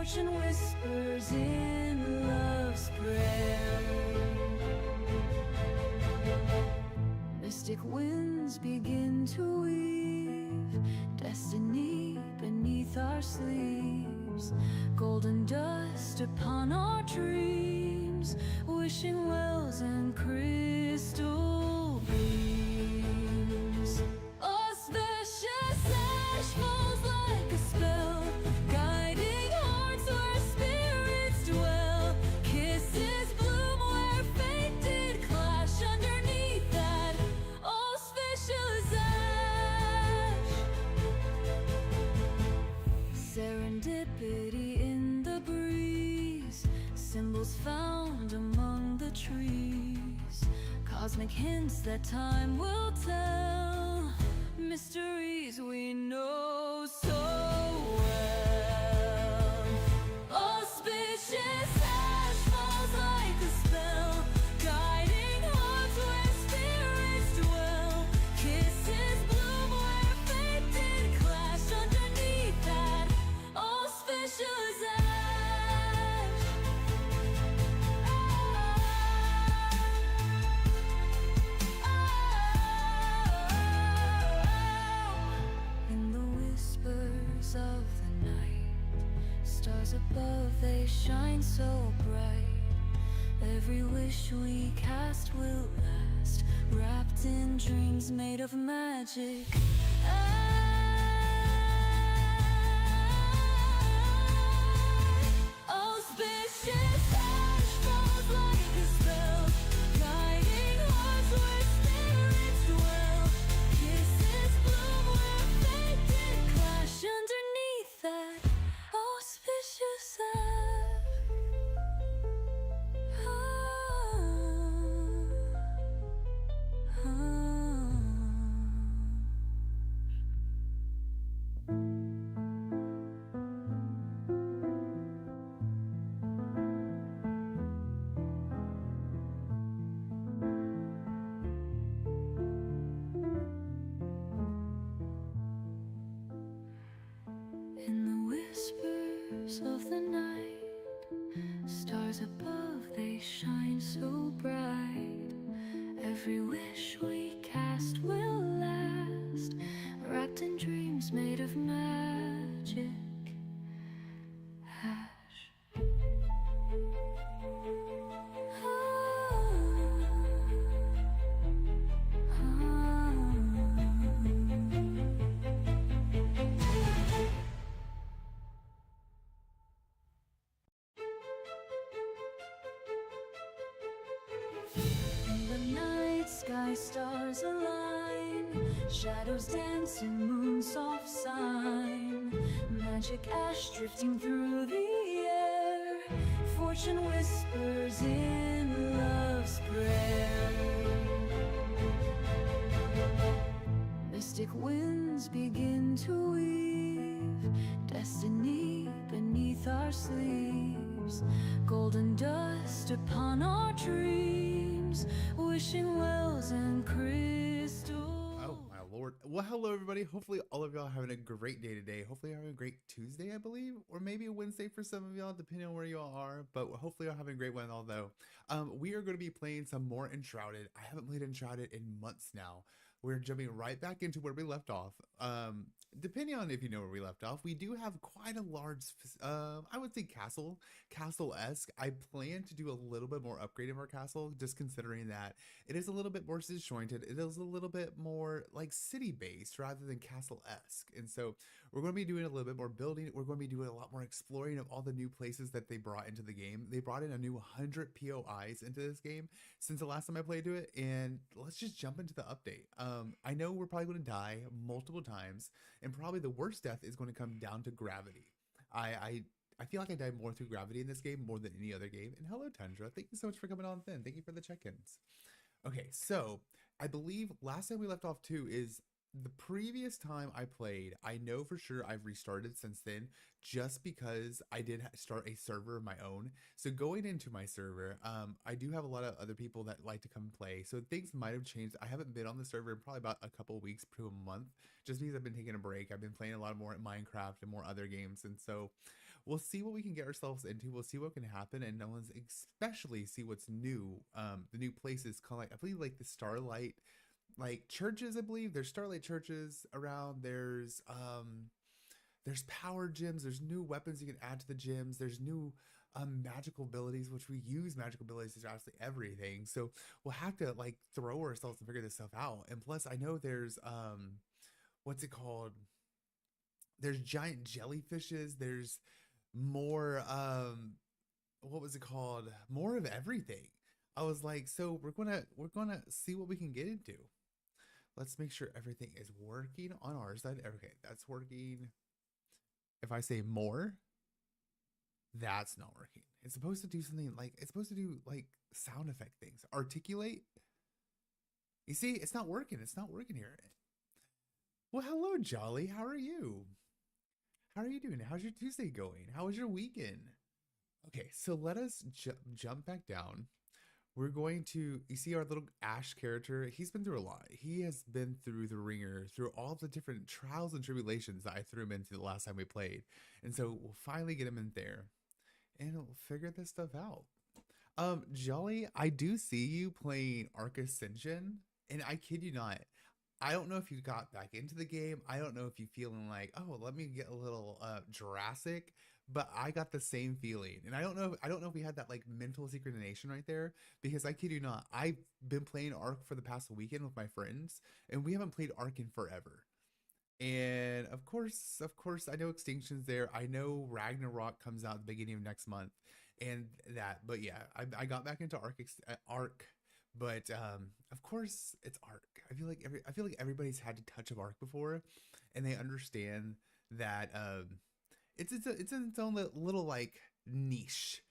Fortune whispers in love's prayer. Mystic winds begin to weave destiny beneath our sleeves, golden dust upon our dreams, wishing wells and crystal beams. Auspicious ash falls like a spell, guiding hearts where spirits dwell. Kisses bloom where fate did clash underneath that auspicious ash. Serendipity in the breeze, symbols found among the trees, cosmic hints that time will tell, mysteries we know so well. Auspicious ash falls like a spell, guiding hearts where spirits dwell. Kisses bloom where fate did clash underneath that auspicious ash. In the whispers of the night, stars above, they shine so bright. Every wish we cast will last, wrapped in dreams made of magic. Auspicious ash falls like a spell, guiding hearts where spirits dwell. Kisses bloom where fate did clash underneath that auspicious ash. In the whispers of the night, stars above, they shine so bright. Every wish we cast will last, wrapped in dreams made of magic. Ash. In the night sky, stars align, shadows dance in moon's soft sign. Magic ash drifting through the air, fortune whispers in love's prayer. Mystic winds begin to weave destiny beneath our sleeves, golden dust upon our dreams, wishing wells and crystal. Oh my lord. Well, hello everybody. Hopefully all of y'all are having a great day today. Hopefully you're having a great Tuesday, I believe, or maybe a Wednesday for some of y'all, depending on where y'all are. But hopefully you're having a great one, although we are going to be playing some more Enshrouded. I haven't played Enshrouded in months now. We're jumping right back into where we left off. Depending on if you know where we left off, we do have quite a large, I would say castle-esque. I plan to do a little bit more upgrade of our castle, just considering that it is a little bit more disjointed. It is a little bit more like city-based rather than castle-esque. And so we're going to be doing a little bit more building. We're going to be doing a lot more exploring of all the new places that they brought into the game. They brought in a new 100 POIs into this game since the last time I played to it. And let's just jump into the update. I know we're probably going to die multiple times, and probably the worst death is going to come down to gravity. I feel like I died more through gravity in this game more than any other game. And hello, Tundra. Thank you so much for coming on, Thin. Thank you for the check-ins. Okay, so I believe last time we left off too is the previous time I played. I know for sure I've restarted since then, just because I did start a server of my own. So going into my server, I do have a lot of other people that like to come play. So things might have changed. I haven't been on the server in probably about a couple weeks to a month, just because I've been taking a break. I've been playing a lot more at Minecraft and more other games. And so we'll see what we can get ourselves into. We'll see what can happen, and no one's especially see what's new. The new places called, like, I believe, like the Starlight, like churches. I believe there's Starlight churches around. There's power gyms. There's new weapons you can add to the gyms. There's new magical abilities, which we use magical abilities to absolutely everything. So we'll have to like throw ourselves and figure this stuff out. And plus, I know there's what's it called? There's giant jellyfishes. There's more what was it called? More of everything. I was like, so we're gonna see what we can get into. Let's make sure everything is working on our side. Okay, that's working. If I say more, that's not working. It's supposed to do something like, it's supposed to do like sound effect things. Articulate. You see, it's not working. It's not working here. Well, hello, Jolly. How are you? How are you doing? How's your Tuesday going? How was your weekend? Okay, so let us jump back down. We're going to, you see our little Ash character, he's been through a lot. He has been through the ringer, through all the different trials and tribulations that I threw him into the last time we played. And so we'll finally get him in there and we'll figure this stuff out. Jolly, I do see you playing Arc Ascension, and I kid you not, I don't know if you got back into the game. I don't know if you feeling like, oh, let me get a little Jurassic, but I got the same feeling. And I don't know if we had that like mental synchronization right there, because I kid you not, I've been playing Arc for the past weekend with my friends, and we haven't played Arc in forever. And of course, I know Extinction's there. I know Ragnarok comes out at the beginning of next month, and that. But yeah, I got back into Arc, but of course it's Arc. I feel like everybody's had to touch of Arc before, and they understand that it's in its own little like niche.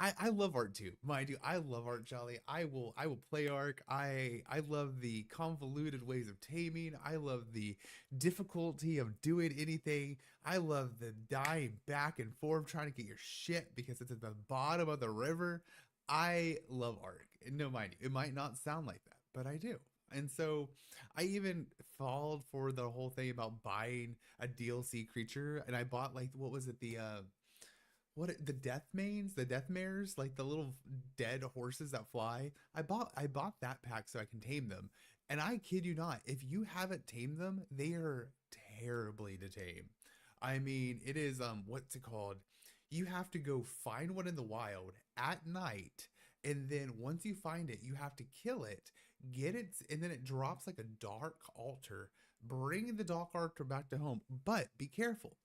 I love art too, mind you. I love art, Jolly. I will play Arc. I love the convoluted ways of taming. I love the difficulty of doing anything. I love the dying back and forth trying to get your shit because it's at the bottom of the river. I love Arc. And no, mind you, it might not sound like that, but I do. And so I even falled for the whole thing about buying a DLC creature, and I bought, like, what was it, the death manes, the death mares, like the little dead horses that fly. I bought that pack so I can tame them. And I kid you not, if you haven't tamed them, they are terribly to tame. I mean, it is what's it called? You have to go find one in the wild at night, and then once you find it, you have to kill it, get it, and then it drops like a dark altar. Bring the dark altar back to home, but be careful,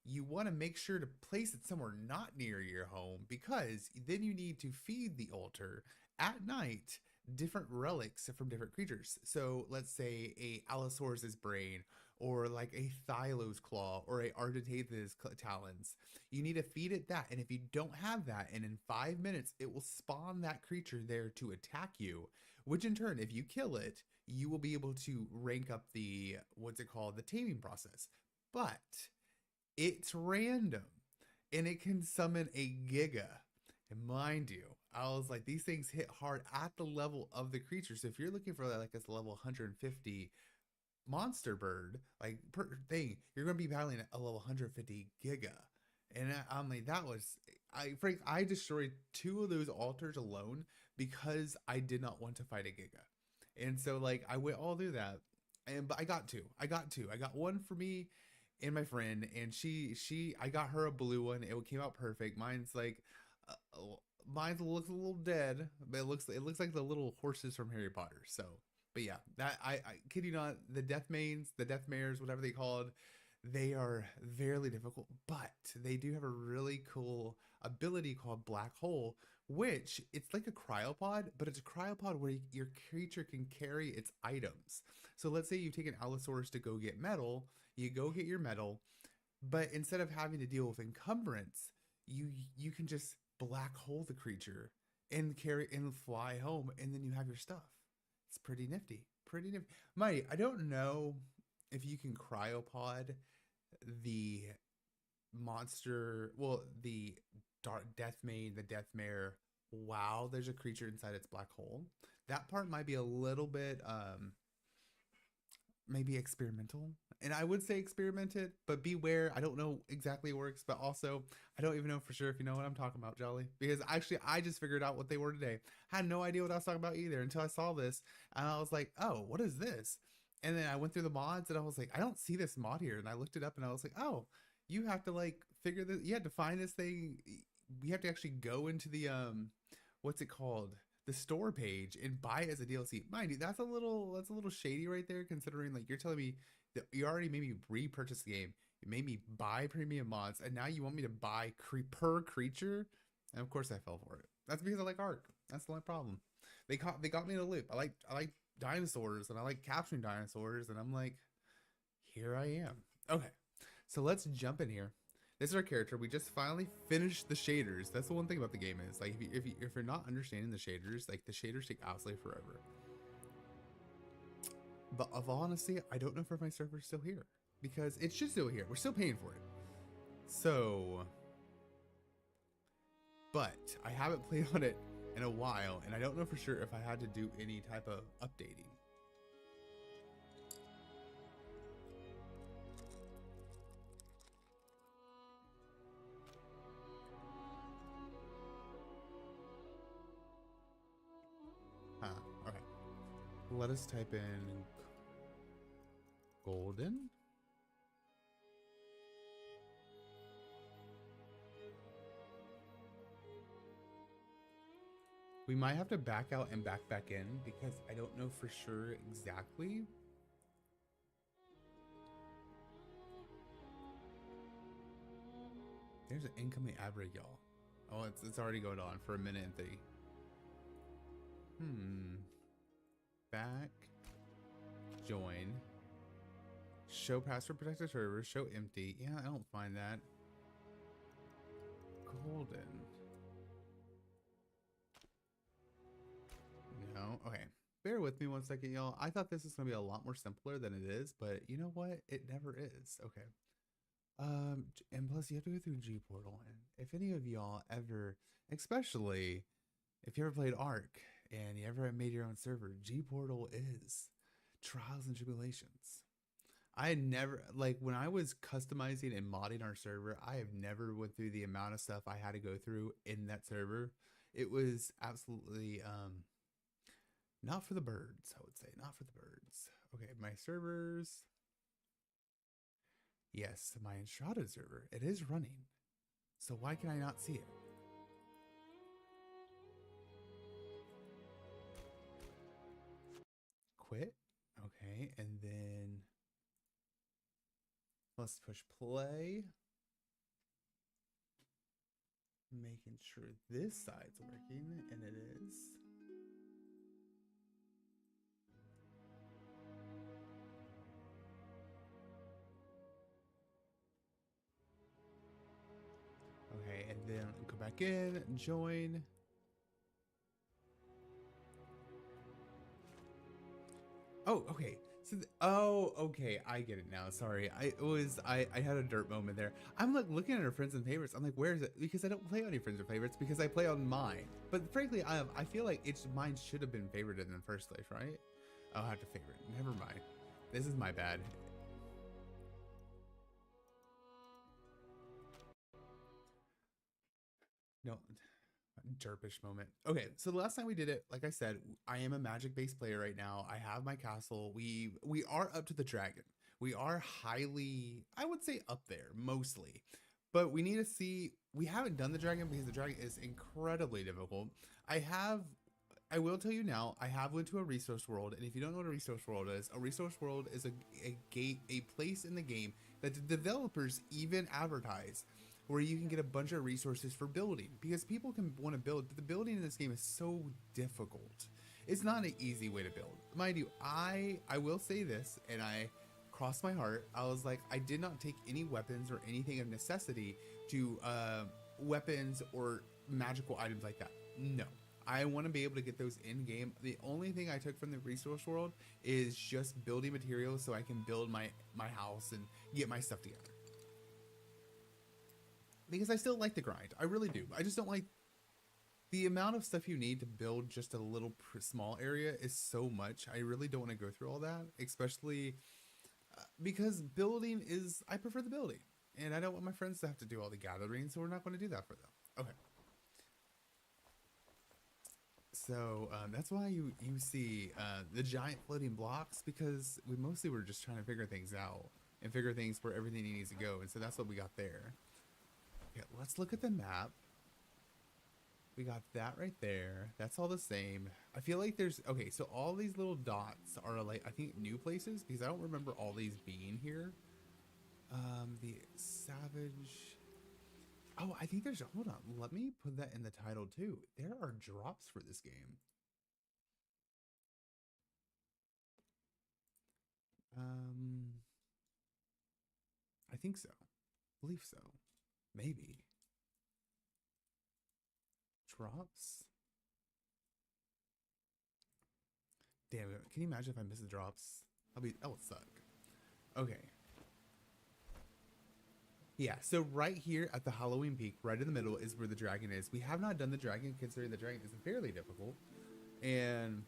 you want to make sure to place it somewhere not near your home, because then you need to feed the altar at night different relics from different creatures. So let's say a Allosaurus's brain, or like a Thylo's claw, or a Argentath's talons. You need to feed it that, and if you don't have that, and in 5 minutes it will spawn that creature there to attack you, which in turn, if you kill it, you will be able to rank up the, what's it called, the taming process. But it's random, and it can summon a Giga. And mind you, I was like, these things hit hard at the level of the creature. So if you're looking for like this level 150 monster bird, like per thing, you're going to be battling a level 150 Giga. And I'm like, that was, I destroyed two of those altars alone because I did not want to fight a Giga. And so like I went all through that, and but I got one for me and my friend, and I got her a blue one. It came out perfect. Mine's like uh, mine looks a little dead, but it looks like the little horses from Harry Potter. So, but yeah, that I kid you not, the death mains, the death mares, whatever they called, they are very difficult, but they do have a really cool ability called Black Hole, which it's like a cryopod, but it's a cryopod where your creature can carry its items. So let's say you take an Allosaurus to go get metal, you go get your metal, but instead of having to deal with encumbrance, you can just black hole the creature and carry and fly home, and then you have your stuff. It's pretty nifty. Pretty nifty. Mighty, I don't know if you can cryopod the monster, well, the dark death main, the death mare, wow, there's a creature inside its black hole. That part might be a little bit maybe experimental. And I would say experiment it, but beware. I don't know exactly works, but also I don't even know for sure if you know what I'm talking about, Jolly. Because actually, I just figured out what they were today. I had no idea what I was talking about either until I saw this, and I was like, "Oh, what is this?" And then I went through the mods, and I was like, "I don't see this mod here." And I looked it up, and I was like, "Oh, you have to like figure this. You have to find this thing. You have to actually go into the what's it called?" The store page and buy it as a DLC. Mind you, that's a little shady right there, considering like you're telling me that you already made me repurchase the game. You made me buy premium mods, and now you want me to buy per creature. And of course, I fell for it. That's because I like Ark. That's the only problem. They got me in a loop. I like dinosaurs, and I like capturing dinosaurs, and I'm like, here I am. Okay, so let's jump in here. This is our character. We just finally finished the shaders. That's the one thing about the game is like if you're not understanding the shaders, like the shaders take absolutely forever. But of all honesty, I don't know if my server's still here because it's just still here. We're still paying for it. So, but I haven't played on it in a while, and I don't know for sure if I had to do any type of updating. Huh. Okay. Let us type in golden. We might have to back out and back in because I don't know for sure exactly. There's an incoming ad break, y'all. Oh, it's already going on for a minute and 30. Back. Join. Show password protected server. Show empty. Yeah, I don't find that. Golden. No. Okay. Bear with me one second, y'all. I thought this was gonna be a lot more simpler than it is, but you know what? It never is. Okay. And plus you have to go through G Portal. And if any of y'all ever, especially if you ever played Ark and you ever made your own server, G Portal is trials and tribulations. I had never like when I was customizing and modding our server, I have never went through the amount of stuff I had to go through in that server. It was absolutely not for the birds, I would say. Not for the birds. Okay, my servers. Yes, my Enshrouded server. It is running. So why can I not see it? Quit. Okay, and then let's push play. Making sure this side's working, and it is. Okay, and then go back in, join. Oh, okay. So, okay. I get it now. Sorry. I had a dirt moment there. I'm like looking at our friends and favorites. I'm like, where is it? Because I don't play on any friends or favorites because I play on mine. But frankly, I feel like mine should have been favorited in the first place, right? I'll have to favorite. Never mind. This is my bad. No, derpish moment. Okay, so the last time we did it, like I said, I am a magic based player right now. I have my castle. We are up to the dragon. We are highly, I would say, up there mostly, but we need to see. We haven't done the dragon because the dragon is incredibly difficult. I will tell you now, I have went to a resource world, and if you don't know what a resource world is a place in the game that the developers even advertise where you can get a bunch of resources for building because people can want to build, but the building in this game is so difficult. It's not an easy way to build. Mind you, I will say this, and I crossed my heart. I was like, I did not take any weapons or anything of necessity to weapons or magical items like that. No. I want to be able to get those in game. The only thing I took from the resource world is just building materials so I can build my house and get my stuff together. Because I still like the grind. I really do. I just don't like the amount of stuff you need to build just a little small area is so much. I really don't want to go through all that, especially because building is, I prefer the building. And I don't want my friends to have to do all the gathering, so we're not going to do that for them. Okay. So that's why you see the giant floating blocks, because we mostly were just trying to figure things out and figure things where everything needs to go. And so that's what we got there. Okay, let's look at the map. We got that right there. That's all the same. I feel like there's, okay, so all these little dots are like, I think new places, because I don't remember all these being here. The Savage. Oh, I think there's, hold on, let me put that in the title too. There are drops for this game. I think so. Believe so. Maybe. Drops? Damn it. Can you imagine if I miss the drops? That would suck. Okay. Yeah, so right here at the Halloween Peak, right in the middle, is where the dragon is. We have not done the dragon, considering the dragon is fairly difficult. And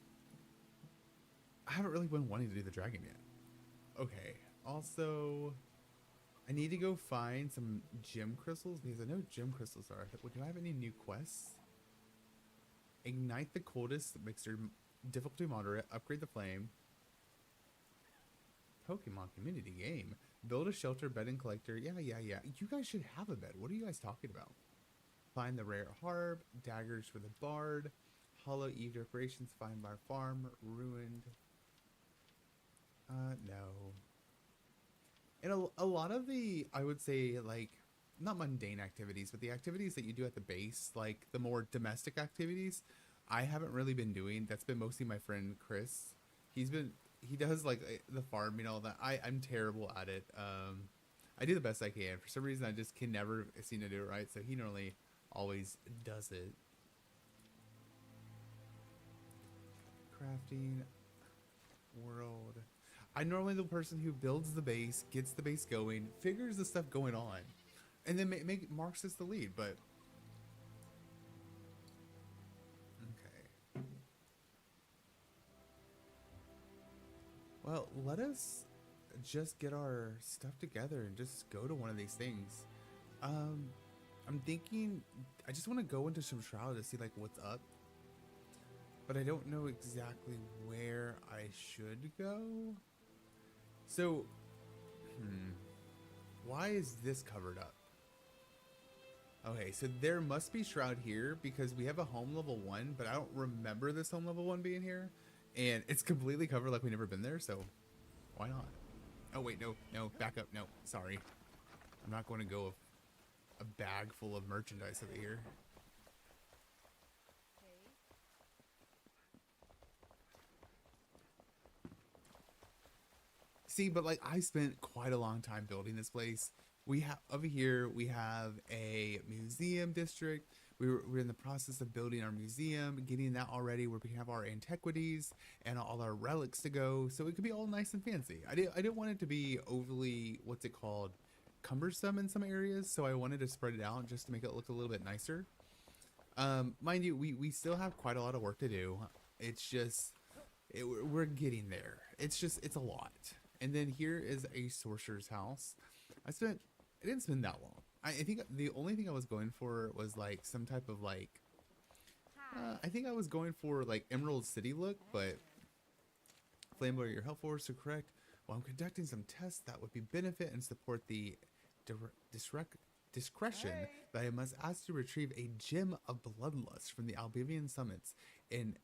I haven't really been wanting to do the dragon yet. Okay. Also, I need to go find some gem crystals, because I know gem crystals are. Do I have any new quests? Ignite the coldest mixer, difficulty moderate, upgrade the flame. Pokemon community game. Build a shelter, bed and collector. Yeah. You guys should have a bed. What are you guys talking about? Find the rare harp, daggers for the bard, hollow eve decorations, find bar farm, ruined. No. And a lot of the, I would say, like, not mundane activities, but the activities that you do at the base, like the more domestic activities, I haven't really been doing. That's been mostly my friend Chris. He does like the farming, all that. I'm terrible at it. I do the best I can. For some reason, I just can never seem to do it right. So he normally always does it. Crafting world. I'm normally the person who builds the base, gets the base going, figures the stuff going on, and then marks as the lead. But okay. Well, let us just get our stuff together and just go to one of these things. I'm thinking I just want to go into some shroud to see like what's up, but I don't know exactly where I should go. So, why is this covered up? Okay, so there must be shroud here because we have a home level 1, but I don't remember this home level 1 being here, and it's completely covered like we've never been there. So, why not? Oh wait, no, back up, no, sorry. I'm not going to go a bag full of merchandise over here. See, but like I spent quite a long time building this place. We have over here, we have a museum district. We're in the process of building our museum, getting that all ready where we can have our antiquities and all our relics to go. So it could be all nice and fancy. I didn't want it to be overly, what's it called, cumbersome in some areas. So I wanted to spread it out just to make it look a little bit nicer. Mind you, we still have quite a lot of work to do. It's just, we're getting there. It's a lot. And then here is a sorcerer's house. I didn't spend that long. I think the only thing I was going for was like some type of like, I think I was going for like Emerald City look, but Flamboy, you're helpful, so correct. While I'm conducting some tests that would be benefit and support the discretion that I must ask to retrieve a gem of bloodlust from the Albivian summits and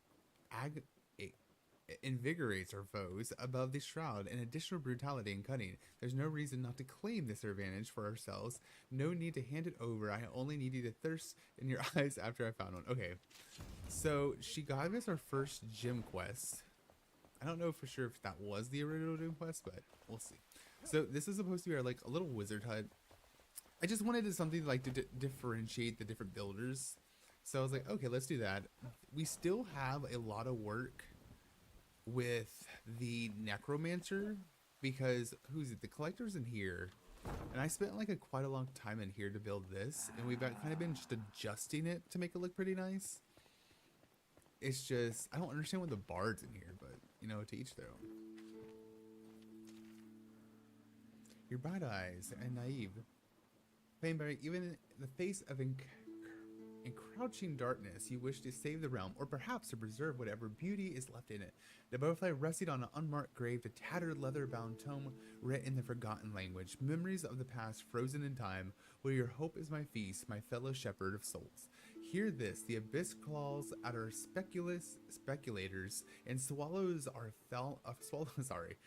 invigorates our foes above the shroud and additional brutality and cunning. There's no reason not to claim this advantage for ourselves. No need to hand it over. I only needed to thirst in your eyes after I found one. Okay, so she gave us our first gym quest. I don't know for sure if that was the original gym quest, but we'll see. So this is supposed to be our like a little wizard hut. I just wanted something like to differentiate the different builders. So I was like, okay, let's do that. We still have a lot of work with the necromancer because the collector's in here, and I spent like quite a long time in here to build this, and we've kind of been just adjusting it to make it look pretty nice. It's just I don't understand what the bard's in here, but you know, to each their own. Your bright eyes and naive, plain by even in the face of encroaching darkness, you wish to save the realm, or perhaps to preserve whatever beauty is left in it. The butterfly resting on an unmarked grave, the tattered leather-bound tome written in the forgotten language, memories of the past frozen in time, where your hope is my feast, my fellow shepherd of souls. Hear this, the abyss claws at our speculators, and swallows are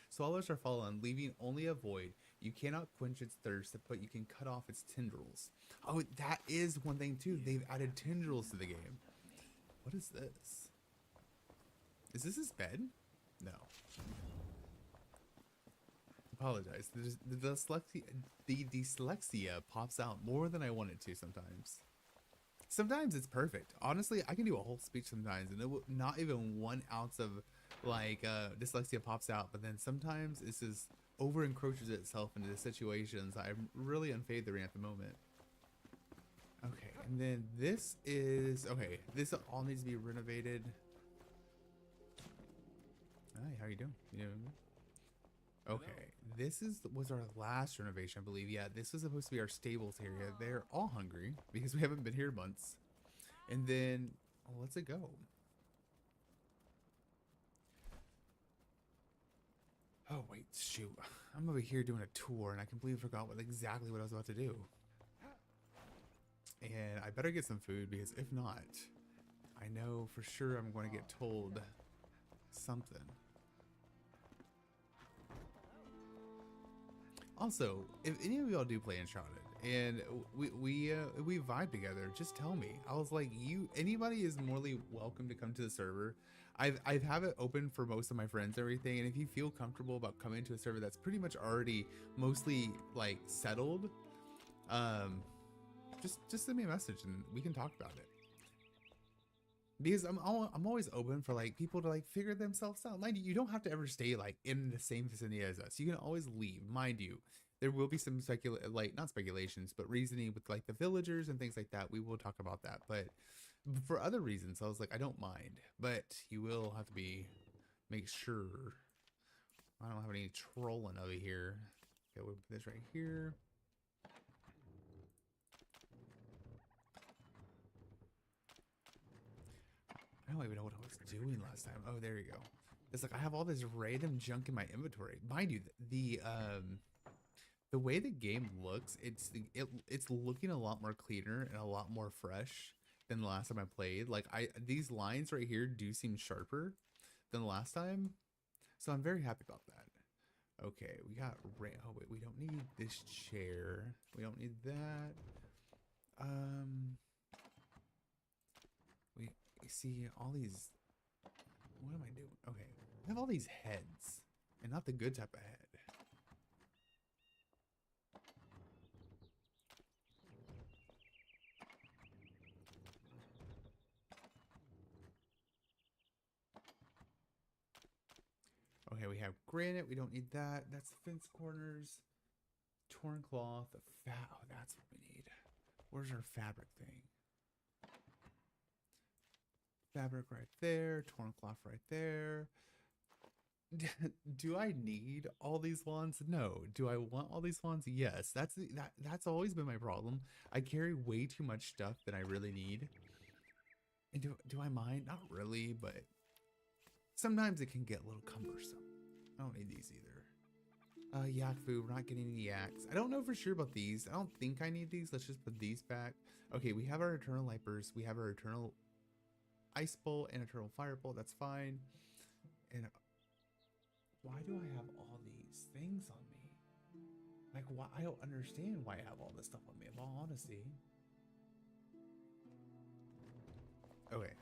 swallows are fallen, leaving only a void. You cannot quench its thirst, but you can cut off its tendrils. Oh, that is one thing too. They've added tendrils to the game. What is this? Is this his bed? No. Apologize. The dyslexia pops out more than I want it to sometimes. Sometimes it's perfect. Honestly, I can do a whole speech sometimes and it will not even 1 ounce of like dyslexia pops out, but then sometimes it's just over encroaches itself into the situations I'm really unfavoring at the moment. Okay, and then this is okay, this all needs to be renovated. Hi, how you doing? You doing good? Okay, this was our last renovation, I believe. Yeah, this was supposed to be our stables area. They're all hungry because we haven't been here months. And then let's it go. Oh wait, shoot. I'm over here doing a tour and I completely forgot exactly what I was about to do. And I better get some food because if not, I know for sure I'm going to get told something. Also, if any of y'all do play Enshrouded and we vibe together, just tell me. I was like, anybody is morely welcome to come to the server. I've have it open for most of my friends and everything, and if you feel comfortable about coming to a server that's pretty much already mostly like settled, just send me a message and we can talk about it. Because I'm always open for like people to like figure themselves out. Mind you, you don't have to ever stay like in the same vicinity as us. You can always leave. Mind you, there will be some not speculations, but reasoning with like the villagers and things like that. We will talk about that. But for other reasons, I was like, I don't mind. But you will have to make sure I don't have any trolling over here. Okay, we'll put this right here. I don't even know what I was doing last time. Oh, there you go. It's like I have all this random junk in my inventory. Mind you, the way the game looks, it's looking a lot more cleaner and a lot more fresh than the last time I played. Like these lines right here do seem sharper than the last time, so I'm very happy about that. Okay, we got oh wait, we don't need this chair. We don't need that. We see all these. What am I doing? Okay, I have all these heads, and not the good type of head. Okay, we have granite. We don't need that. That's fence corners. Torn cloth. Oh, that's what we need. Where's our fabric thing? Fabric right there. Torn cloth right there. Do I need all these wands? No. Do I want all these wands? Yes. That's always been my problem. I carry way too much stuff that I really need. And do I mind? Not really, but sometimes it can get a little cumbersome. I don't need these either. Yak food. We're not getting any yaks. I don't know for sure about these. I don't think I need these. Let's just put these back. Okay, we have our eternal light burst. We have our eternal ice bolt and eternal fire bolt. That's fine. And why do I have all these things on me? Like, why? I don't understand why I have all this stuff on me, in all honesty. Okay.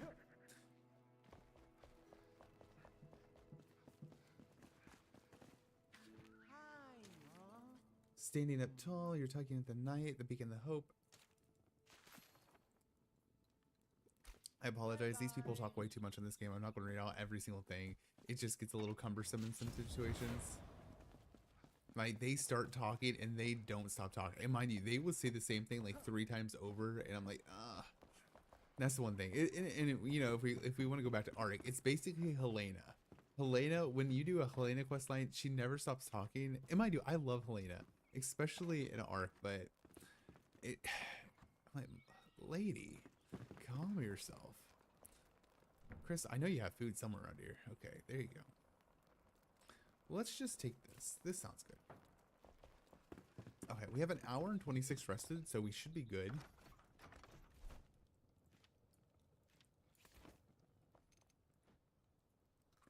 Standing up tall, you're tugging at the night, the beacon, the hope. I apologize. These people talk way too much in this game. I'm not going to read out every single thing. It just gets a little cumbersome in some situations. Like, they start talking and they don't stop talking. And mind you, they will say the same thing like 3 times over. And I'm like, ah. That's the one thing. You know, if we want to go back to Arctic, it's basically Helena. Helena, when you do a Helena quest line, she never stops talking. And mind you, I love Helena. especially in Ark, but it, like, lady, calm yourself. Chris, I know you have food somewhere around here. Okay, there you go. Let's just take this. This sounds good. Okay, we have an hour and 26 rested, so we should be good.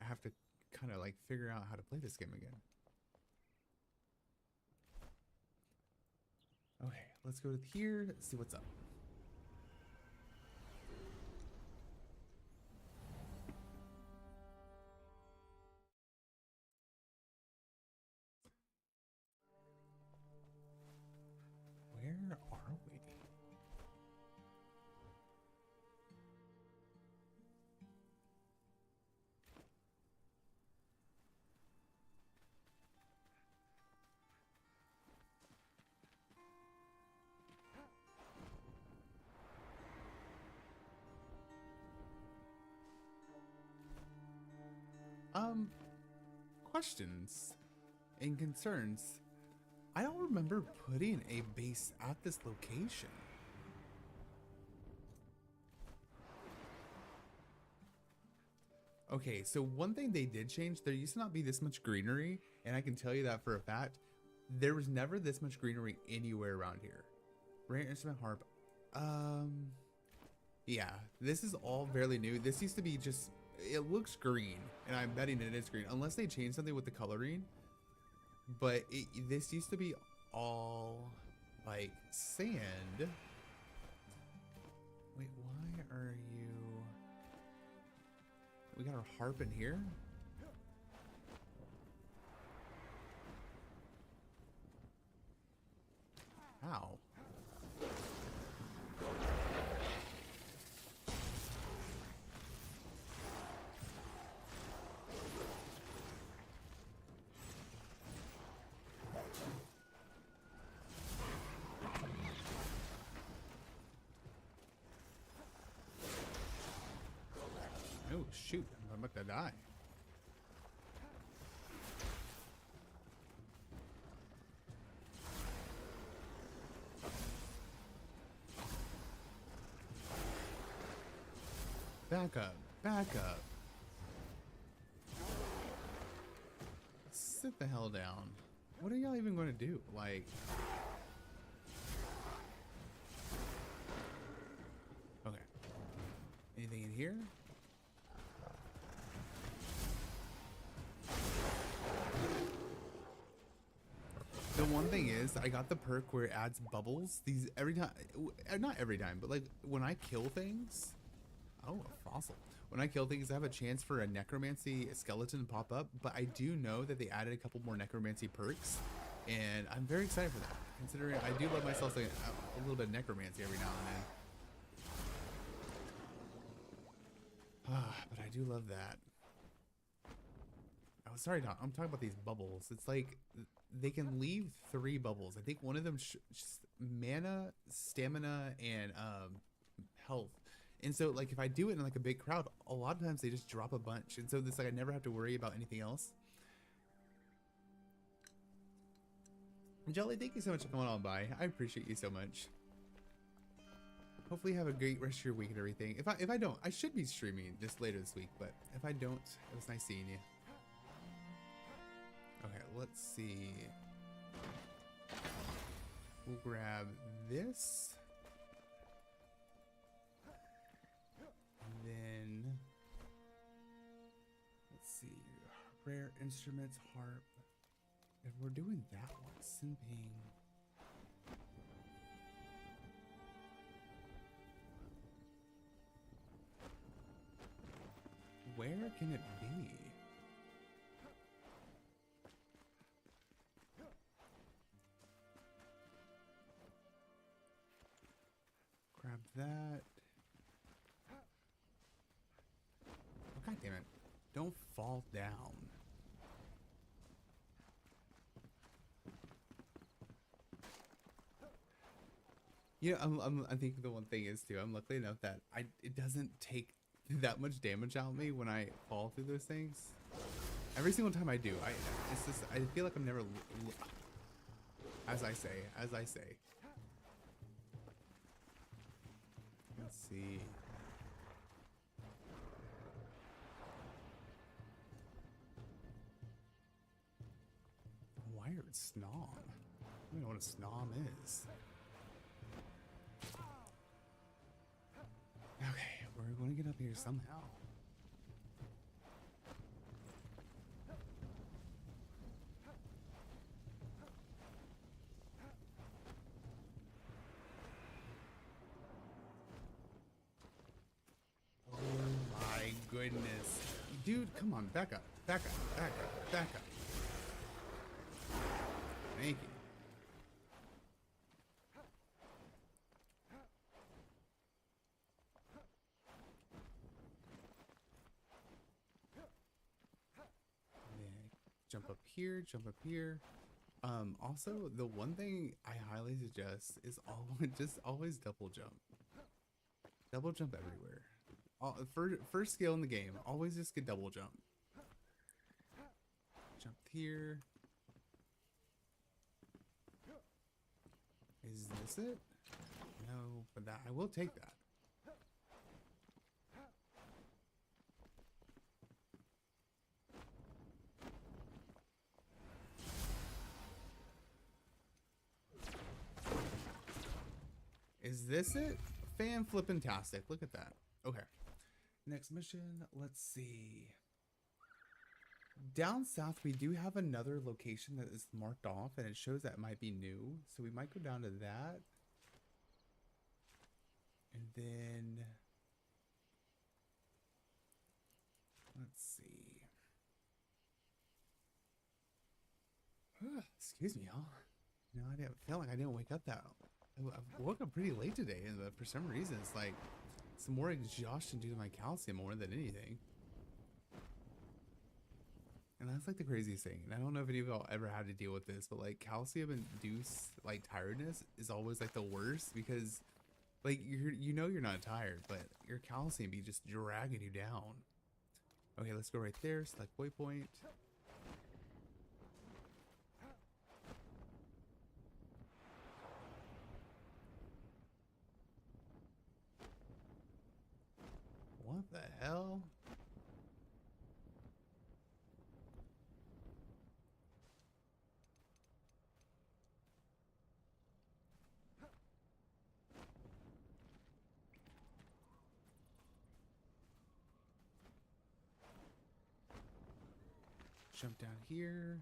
I have to kind of like figure out how to play this game again. Okay, let's go to here, see what's up. Where are we? Questions and concerns. I don't remember putting a base at this location. Okay, so one thing they did change, there used to not be this much greenery, and I can tell you that for a fact. There was never this much greenery anywhere around here. Rare instrument harp. Yeah, this is all fairly new. This used to be just, it looks green, and I'm betting it is green, unless they changed something with the coloring. But this used to be all like sand. Wait, why are you? We got our harp in here. How? Oh shoot, I'm about to die. Back up, back up. Sit the hell down. What are y'all even going to do? Like, okay. Anything in here? The one thing is, I got the perk where it adds bubbles. These every time, not every time, but like when I kill things. Oh, a fossil. When I kill things, I have a chance for a necromancy skeleton to pop up, but I do know that they added a couple more necromancy perks, and I'm very excited for that, considering I do love myself like a little bit of necromancy every now and then. But I do love that. Oh, sorry, Don. I'm talking about these bubbles. It's like they can leave 3 bubbles. I think one of them mana, stamina, and health. And so, like, if I do it in like a big crowd, a lot of times they just drop a bunch. And so it's like I never have to worry about anything else. Jolly, thank you so much for coming on by. I appreciate you so much. Hopefully you have a great rest of your week and everything. If I don't, I should be streaming this later this week, but if I don't, it was nice seeing you. Okay, let's see. We'll grab this. And then, let's see. Rare instruments, harp. If we're doing that one, Simping. Where can it be? Grab that. Oh, God damn it. Don't fall down. Yeah, I think the one thing is too, I'm lucky enough that it doesn't take that much damage out of me when I fall through those things. Every single time I do, I feel like I'm never, As I say, as I say. Let's see. Wired snom. I don't know what a snom is. Okay, we're going to get up here somehow. Oh my goodness. Dude, come on, back up, back up, back up, back up. Thank you. Jump up here, jump up here. Also, the one thing I highly suggest is always double jump. Double jump everywhere. First skill in the game, always just get double jump. Jump here. Is this it? No, but that I will take that. Is this it? Fan flippin-tastic. Look at that. Okay. Next mission. Let's see. Down south, we do have another location that is marked off, and it shows that it might be new. So we might go down to that. And then... let's see. Excuse me, y'all. You know, I didn't feel like I didn't wake up that... I woke up pretty late today, and for some reason, it's like some more exhaustion due to my calcium more than anything. And that's like the craziest thing. And I don't know if any of y'all ever had to deal with this, but like calcium induced like tiredness is always like the worst because like you know you're not tired, but your calcium be just dragging you down. Okay, let's go right there. Select waypoint. What the hell? Jump down here.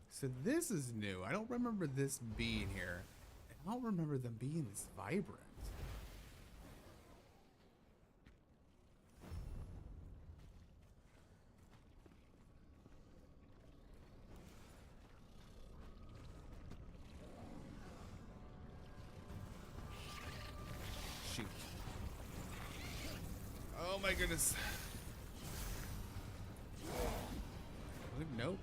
So this is new. I don't remember this being here. I don't remember them being this vibrant. Shoot. Oh my goodness. Nope.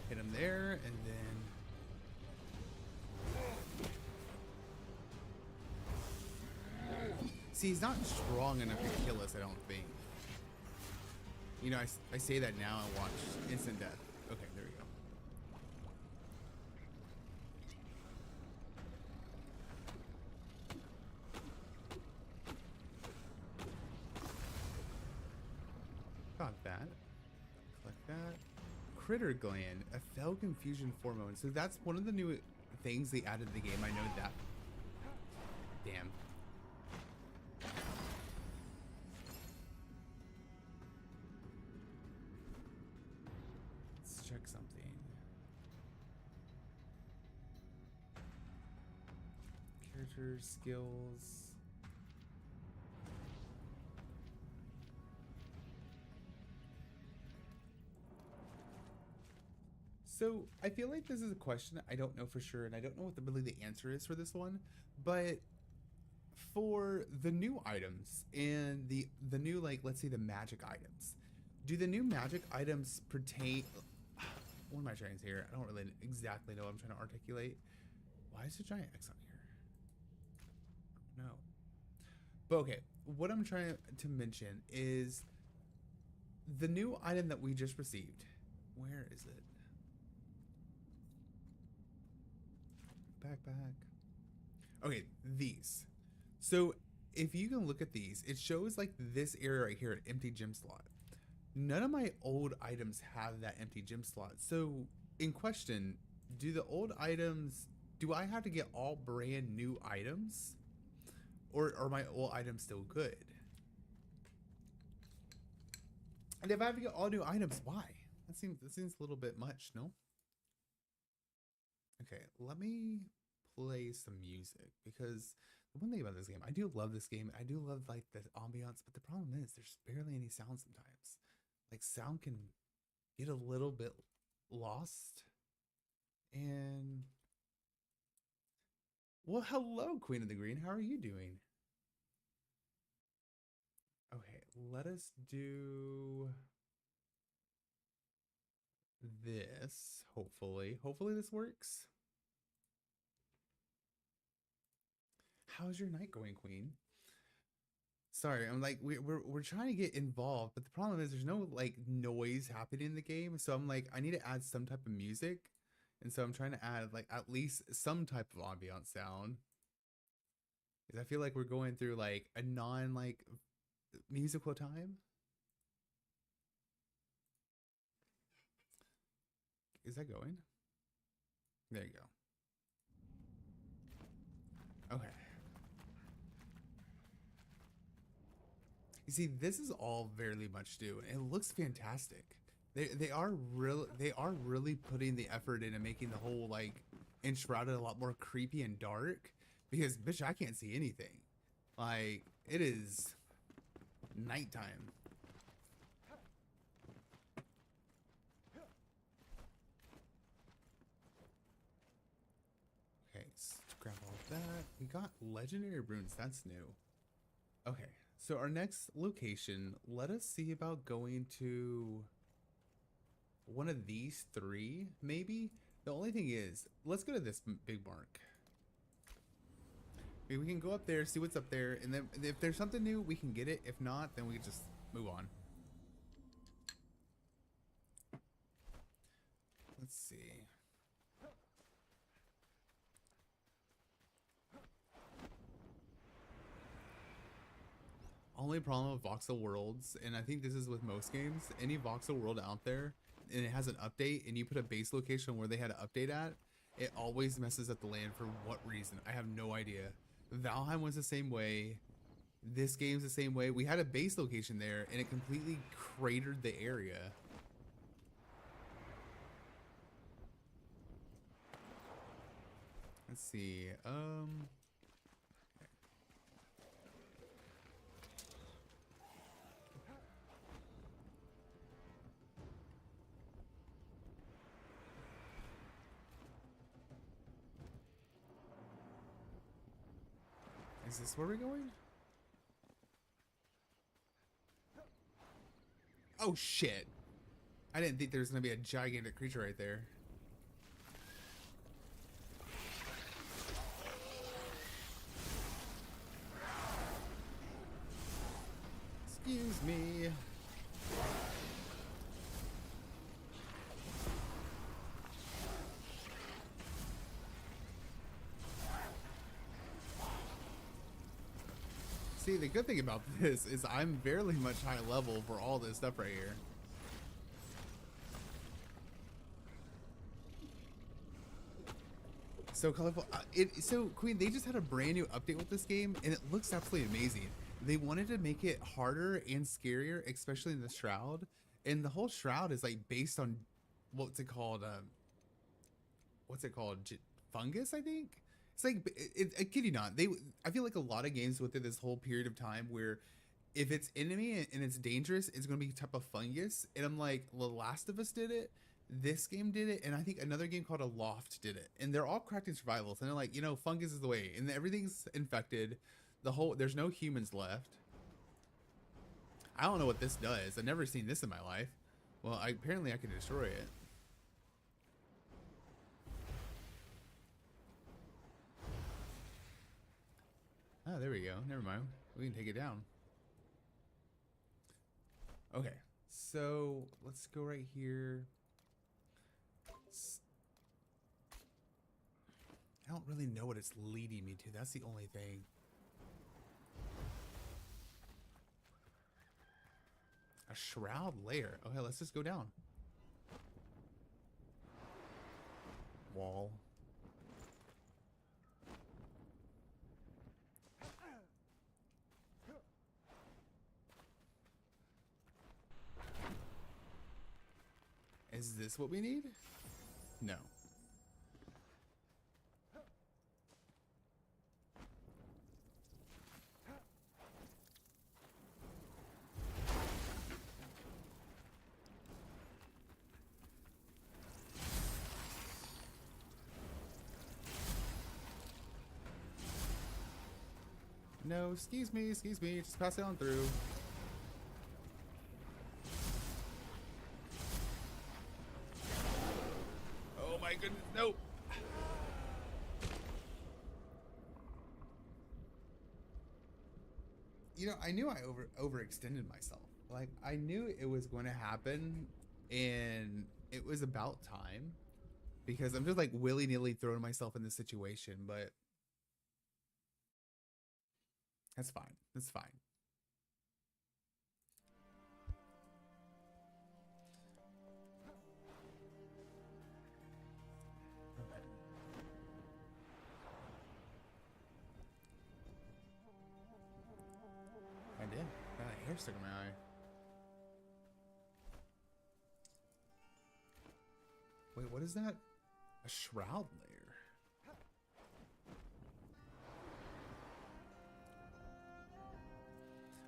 Hit him there, and then... see, he's not strong enough to kill us, I don't think. You know, I say that now and watch instant death. Okay, there we go. Got that. Collect that. Critter gland, a fell confusion hormone. So that's one of the new things they added to the game. I know that. Damn. Let's check something. Character skills. So I feel like this is a question I don't know for sure, and I don't know what really the answer is for this one, but for the new items and the new, like, let's say the magic items, do the new magic items pertain... what am I trying to say here? I don't really exactly know what I'm trying to articulate. Why is a giant X on here? No. But okay, what I'm trying to mention is the new item that we just received. Where is it? Backpack. Okay, these. So if you can look at these, it shows like this area right here, an empty gem slot. None of my old items have that empty gem slot. So in question, do the old items, do I have to get all brand new items? Or are my old items still good? And if I have to get all new items, why? That seems a little bit much, no? Okay, let me play some music because the one thing about this game, I do love this game. I do love like the ambiance, but the problem is there's barely any sound sometimes. Like sound can get a little bit lost. And well, hello, Queen of the Green. How are you doing? Okay, let us do this. Hopefully this works. How's your night going, Queen? Sorry, I'm like we're trying to get involved, but the problem is there's no like noise happening in the game. So I'm like I need to add some type of music, and so I'm trying to add like at least some type of ambient sound. Because I feel like we're going through like a non like musical time. Is that going? There you go. Okay. You see, this is all very much new, and it looks fantastic. They are really putting the effort into making the whole like enshrouded a lot more creepy and dark. Because bitch, I can't see anything. Like it is nighttime. Okay, let's grab all of that. We got legendary runes. That's new. Okay, so our next location, let us see about going to one of these three, maybe. The only thing is, let's go to this big mark. Maybe we can go up there, see what's up there, and then if there's something new, we can get it. If not, then we can just move on. Let's see. Only problem with voxel worlds, and I think this is with most games, any voxel world out there and it has an update and you put a base location where they had an update at, it always messes up the land for what reason. I have no idea. Valheim was the same way. This game's the same way. We had a base location there and it completely cratered the area. Let's see. Is this where we're going? Oh shit. I didn't think there was gonna be a gigantic creature right there. Excuse me. See, the good thing about this is I'm barely much high level for all this stuff right here. So colorful. So Queen, they just had a brand new update with this game, and it looks absolutely amazing. They wanted to make it harder and scarier, especially in the shroud. And the whole shroud is like based on what's it called? What's it called? Fungus, I think. It's like I kid you not. I feel like a lot of games within this whole period of time where if it's enemy and it's dangerous, it's going to be a type of fungus. And I'm like, The Last of Us did it. This game did it, and I think another game called Aloft did it, and they're all cracked in survivals, and they're like, fungus is the way, and everything's infected. There's no humans left. I don't know what this does. I've never seen this in my life. Well, apparently I can destroy it. Oh, there we go. Never mind. We can take it down. Okay, so let's go right here. I don't really know what it's leading me to. That's the only thing. A shroud layer. Okay, let's just go down. Wall. Is this what we need? No. No, excuse me, just pass it on through. Oh my goodness, no! You know, I knew I overextended myself. Like, I knew it was going to happen, and it was about time. Because I'm just like willy-nilly throwing myself in this situation, but that's fine. That's fine. Okay. I did. Got a hair stuck in my eye. Wait, what is that? A shroud layer.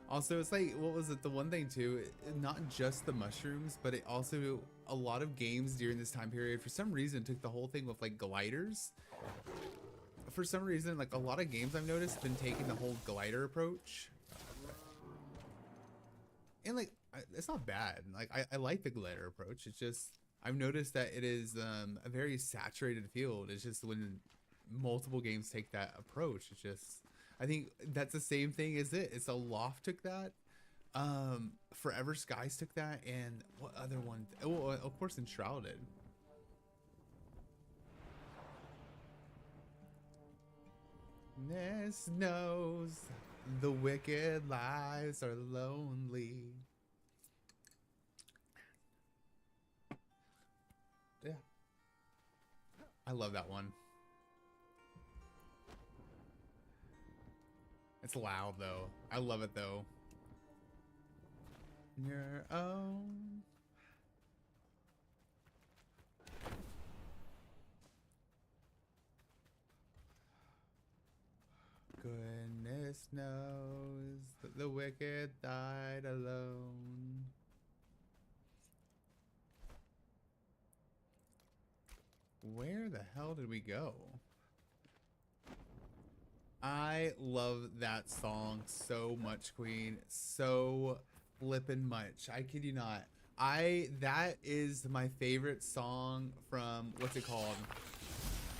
Also, it's like, what was it? The one thing too, not just the mushrooms, but it also, a lot of games during this time period, for some reason, took the whole thing with like gliders. For some reason, like a lot of games I've noticed been taking the whole glider approach. And like, it's not bad. Like, I like the glider approach. It's just, I've noticed that it is a very saturated field. It's just when multiple games take that approach, it's just, I think that's the same thing as it. It's a Loft took that. Forever Skies took that, and what other one? Oh, of course, Enshrouded. Ness knows the wicked lives are lonely. Yeah, I love that one. It's loud though. I love it though. Your own. Goodness knows that the wicked died alone. Where the hell did we go? I love that song so much, Queen. So flippin' much. I kid you not. That is my favorite song from, what's it called?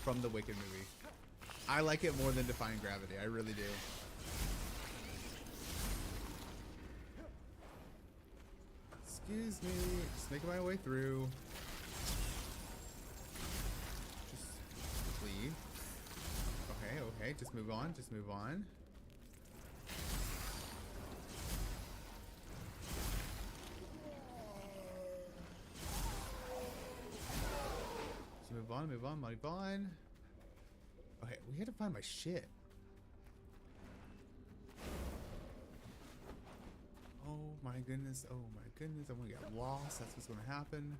From the Wicked movie. I like it more than Defying Gravity. I really do. Excuse me. Just making my way through. Just leave. Okay, okay. Just move on. Just move on. Just move on, move on, move on. Okay, we had to find my shit. Oh my goodness, oh my goodness. I'm gonna get lost. That's what's gonna happen.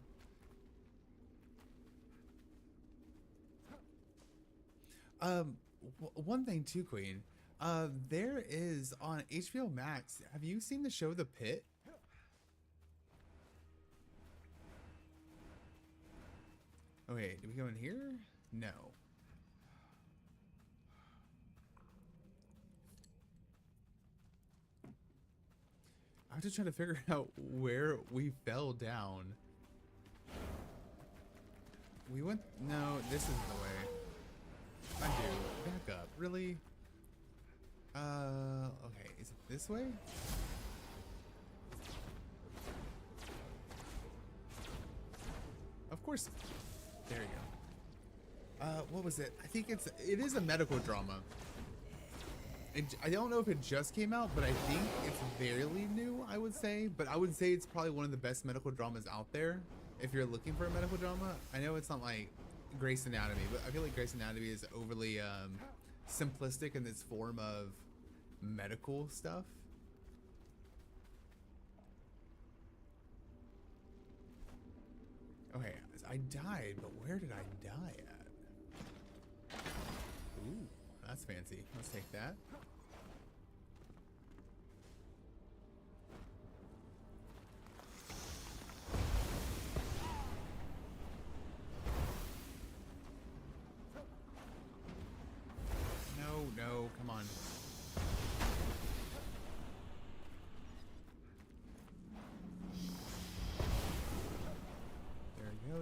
One thing too, Queen. There is on HBO Max. Have you seen the show The Pit? Okay, did we go in here? No. I'm just trying to figure out where we fell down. We went. No, this isn't the way. I do. Back up. Really? Okay. Is it this way? course. There you go. What was it? I think it is a medical drama. I don't know if it just came out, but I think it's fairly new, I would say. But I would say it's probably one of the best medical dramas out there if you're looking for a medical drama. I know it's not like Grey's Anatomy, but I feel like Grey's Anatomy is overly simplistic in its form of medical stuff. Okay, I died, but where did I die at? Ooh, that's fancy. Let's take that. No, come on.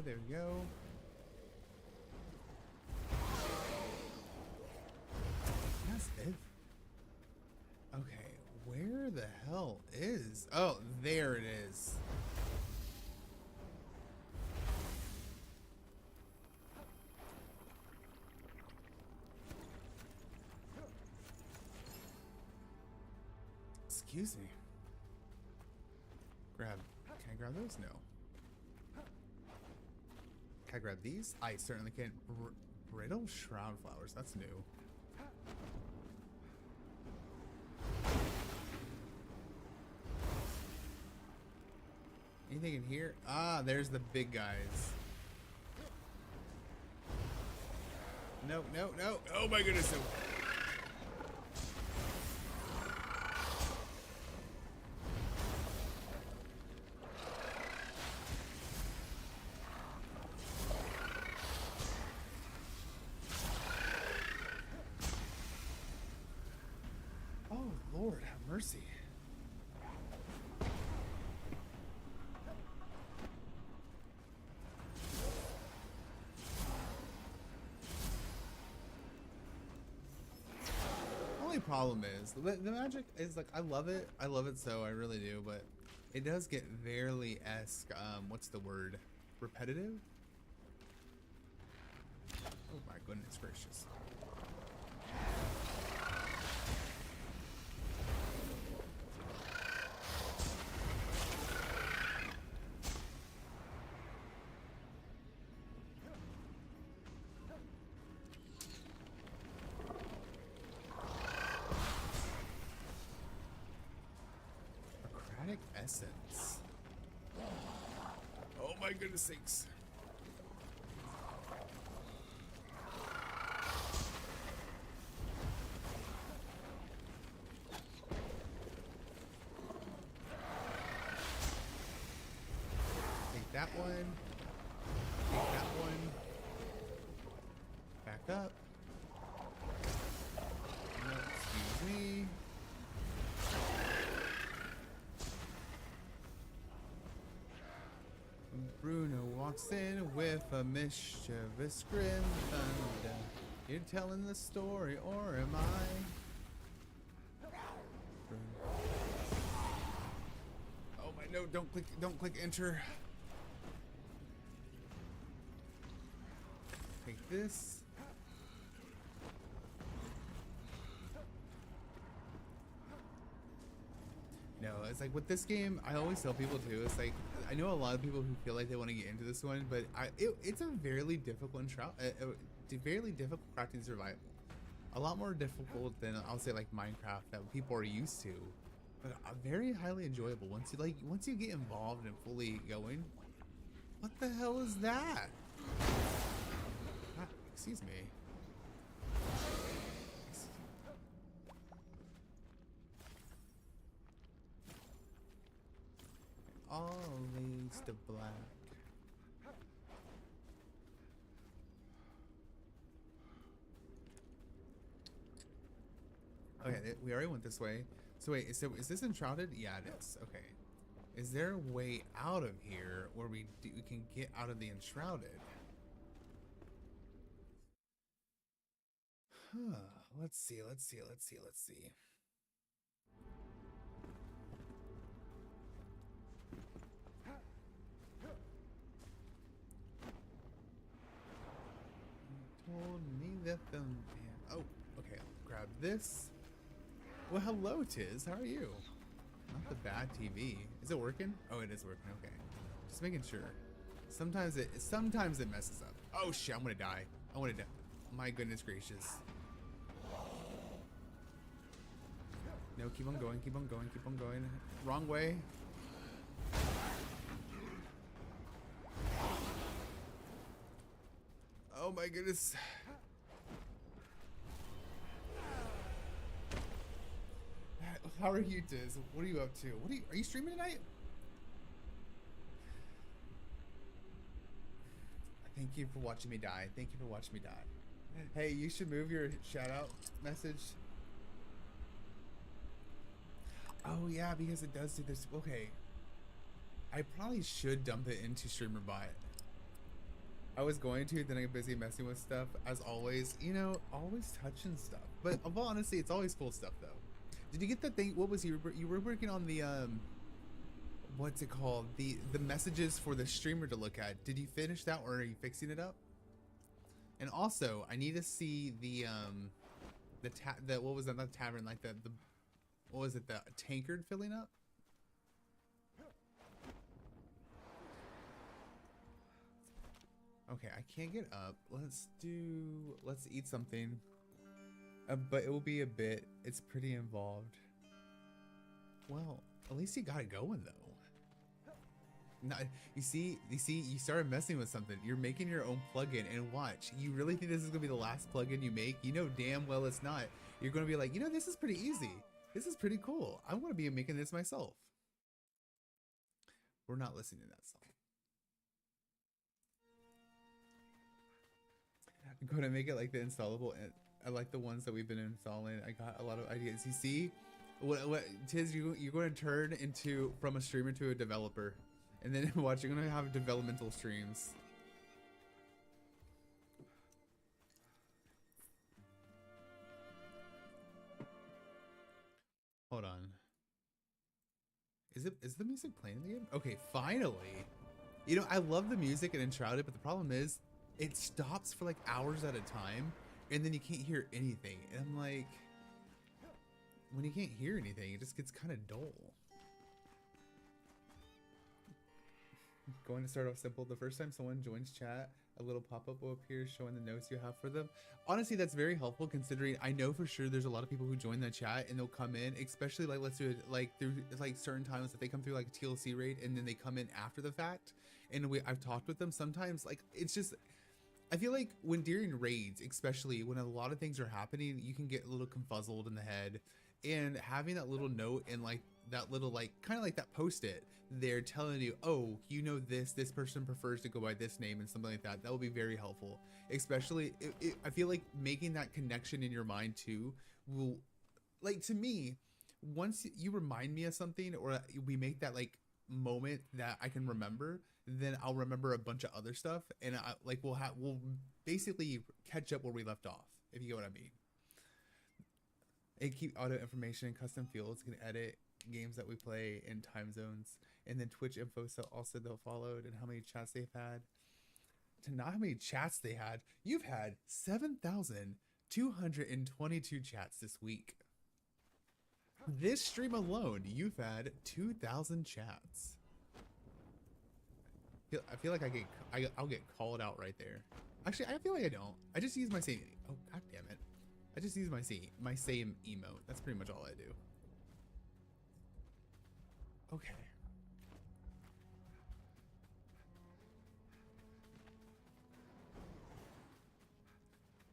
There we go. That's it. Okay, where the hell is? Oh, there it is. Excuse me. Can I grab those? No. Can I grab these? I certainly can. Brittle shroud flowers. That's new. Anything in here? Ah, there's the big guys. No. Oh my goodness. Oh, Lord, have mercy. Only problem is the magic is like I love it so I really do, but it does get Verily-esque. What's the word? Repetitive? Oh my goodness gracious. Essence. Oh my goodness sakes. Take that one. Take that one. Back up. No, excuse me. Bruno walks in with a mischievous grin. Thunder. You're telling the story, or am I? Bruno. Oh my no! Don't click enter. Take this. No, it's like with this game, I always tell people too, it's like, I know a lot of people who feel like they want to get into this one, but it's a fairly difficult fairly difficult crafting survival. A lot more difficult than I'll say like Minecraft that people are used to, but very highly enjoyable once you get involved and fully going. What the hell is that? Ah, excuse me. All leads to black. Okay, we already went this way. So wait, is this enshrouded? Yeah, it is. Okay. Is there a way out of here where we can get out of the enshrouded? Huh. Let's see. the film. Oh, okay. I'll grab this. Well, hello, Tiz. How are you? Not the bad TV. Is it working? Oh, it is working. Okay. Just making sure. Sometimes it messes up. Oh shit! I'm gonna die. I want to die. My goodness gracious. No, keep on going. Keep on going. Keep on going. Wrong way. Oh my goodness. How are you, Tiz? What are you up to? Are you streaming tonight? Thank you for watching me die. Thank you for watching me die. Hey, you should move your shout out message. Oh yeah, because it does do this. Okay. I probably should dump it into StreamerBot. I was going to, then I get busy messing with stuff. As always, you know, always touching stuff. But well, honestly, it's always cool stuff though. Did you get that thing? What was you were working on the what's it called? The messages for the streamer to look at. Did you finish that, or are you fixing it up? And also, I need to see the what was that? Not tavern, like the what was it? The tankard filling up. Okay, I can't get up. Let's eat something. But it will be a bit. It's pretty involved. Well, at least you got it going though. No, you see, you started messing with something. You're making your own plugin, and watch. You really think this is gonna be the last plugin you make? You know damn well it's not. You're gonna be like, you know, this is pretty easy. This is pretty cool. I want to be making this myself. We're not listening to that song. I'm going to make it like the installable. I like the ones that we've been installing. I got a lot of ideas. You see, what Tiz, you're going to turn into from a streamer to a developer, and then watch. You're going to have developmental streams. Hold on. Is the music playing in the game? Okay, finally. You know, I love the music and Enshrouded, but the problem is it stops for like hours at a time, and then you can't hear anything. And I'm like, when you can't hear anything, it just gets kind of dull. Going to start off simple. The first time someone joins chat, a little pop-up will appear showing the notes you have for them. Honestly, that's very helpful, considering I know for sure there's a lot of people who join the chat and they'll come in, especially like, let's do it like through like certain times that they come through like a TLC raid and then they come in after the fact. And I've talked with them sometimes. Like, it's just, I feel like when during raids, especially when a lot of things are happening, you can get a little confuzzled in the head, and having that little note and like that little, like, kind of like that post-it there telling you, oh, you know, this person prefers to go by this name and something like that. That will be very helpful. Especially I feel like making that connection in your mind too will, like, to me, once you remind me of something, or we make that like moment that I can remember, then I'll remember a bunch of other stuff, and we'll basically catch up where we left off, if you get what I mean. And keep auto information and custom fields, can edit games that we play in time zones, and then Twitch info, so also they'll followed, and how many chats they've had. To not how many chats they had, you've had 7,222 chats this week. This stream alone, you've had 2,000 chats. I feel like I'll get called out right there. Actually, I feel like I don't. I just use my same. Oh, god damn it! I just use my same emote. That's pretty much all I do. Okay.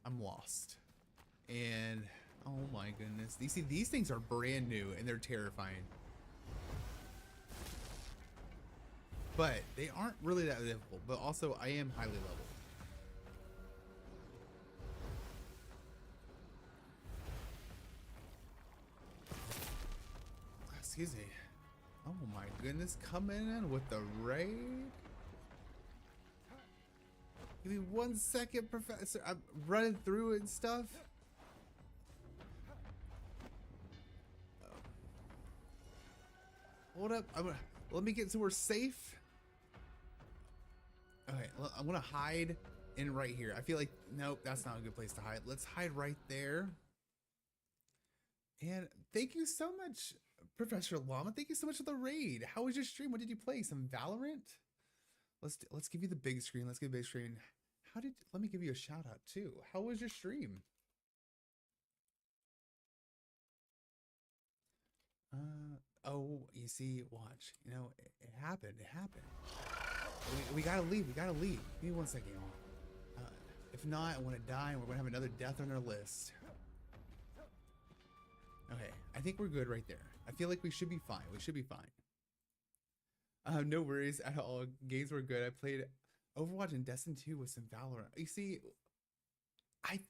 I'm lost. And oh my goodness. You see, these things are brand new and they're terrifying. But they aren't really that difficult. But also, I am highly leveled. Excuse me. Oh my goodness, coming in with the raid. Give me 1 second, Professor. I'm running through it and stuff. Hold up. Let me get to where safe. Okay, I'm gonna hide in right here. I feel like, nope, that's not a good place to hide. Let's hide right there. And thank you so much, Professor Llama. Thank you so much for the raid. How was your stream? What did you play? Some Valorant? Let's give you the big screen. Let's get the big screen. Let me give you a shout out too. How was your stream? Oh, you see, watch. You know, it happened. It happened. We gotta leave. We gotta leave. Give me 1 second, y'all. If not, I want to die, and we're gonna have another death on our list. Okay, I think we're good right there. I feel like we should be fine. We should be fine. No worries at all. Games were good. I played Overwatch and Destiny 2 with some Valorant. You see, I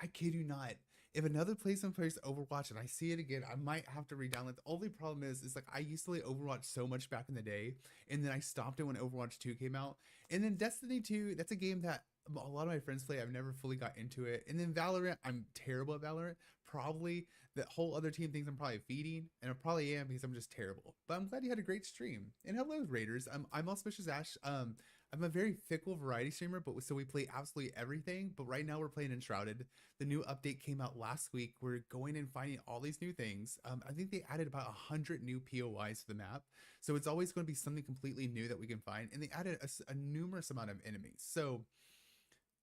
kid you not. If another person plays Overwatch and I see it again, I might have to re-download. The only problem is like I used to play Overwatch so much back in the day, and then I stopped it when Overwatch 2 came out. And then Destiny 2, that's a game that a lot of my friends play. I've never fully got into it. And then Valorant, I'm terrible at Valorant. Probably the whole other team thinks I'm probably feeding, and I probably am because I'm just terrible. But I'm glad you had a great stream. And hello, Raiders. I'm Auspicious Ash. I'm a very fickle variety streamer, but so we play absolutely everything. But right now we're playing Enshrouded. The new update came out last week. We're going and finding all these new things. I think they added about 100 new POIs to the map. So it's always going to be something completely new that we can find. And they added a numerous amount of enemies. So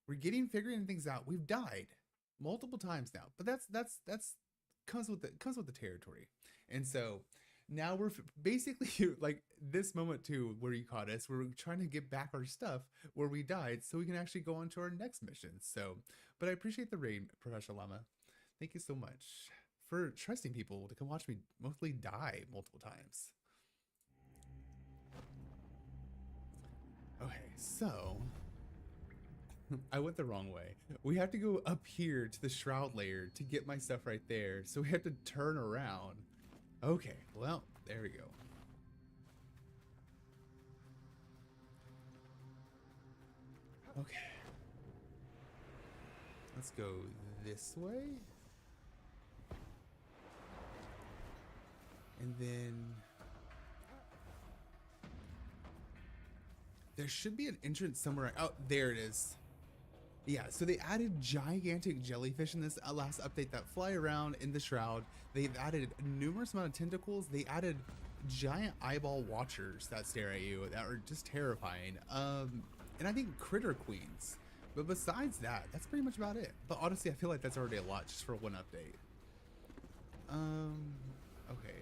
we're figuring things out. We've died multiple times now, but that's comes with the territory. And so now we're basically like this moment too, where you caught us. We're trying to get back our stuff where we died, so we can actually go on to our next mission. So, but I appreciate the raid, Professor Llama. Thank you so much for trusting people to come watch me mostly die multiple times. Okay, so I went the wrong way. We have to go up here to the shroud layer to get my stuff right there. So we have to turn around. Okay, well, there we go. Okay. Let's go this way. And then there should be an entrance somewhere. Oh, there it is. Yeah, so they added gigantic jellyfish in this last update that fly around in the shroud. They've added numerous amount of tentacles. They added giant eyeball watchers that stare at you that are just terrifying. And I think critter queens. But besides that, that's pretty much about it. But honestly, I feel like that's already a lot just for one update. Okay.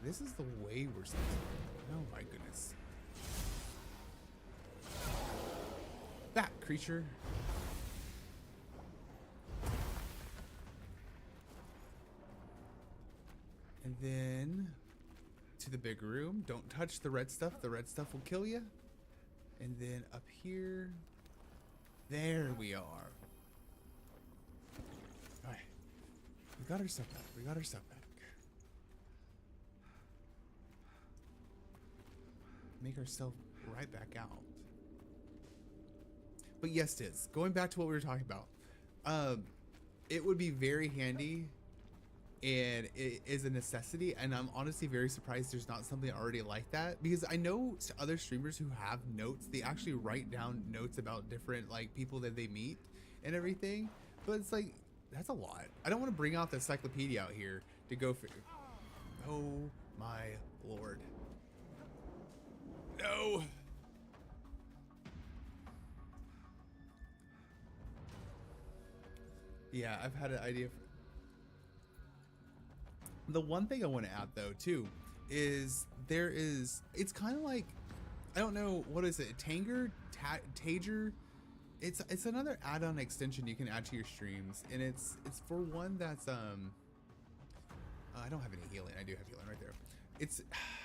This is the way we're supposed to go. Oh my goodness. That creature. And then to the big room. Don't touch the red stuff. The red stuff will kill you. And then up here. There we are. All right. We got our stuff back. We got our stuff back. Make ourselves right back out. But yes, Diz, going back to what we were talking about, it would be very handy, and it is a necessity, and I'm honestly very surprised there's not something already like that, because I know other streamers who have notes. They actually write down notes about different like people that they meet and everything, but it's like that's a lot. I don't want to bring out the encyclopedia out here to go figure. Oh my lord, no. Yeah, I've had an idea. The one thing I want to add though too is it's kind of like, I don't know, what is it, Tager? It's another add-on extension you can add to your streams, and it's for one that's I don't have any healing. I do have healing right there.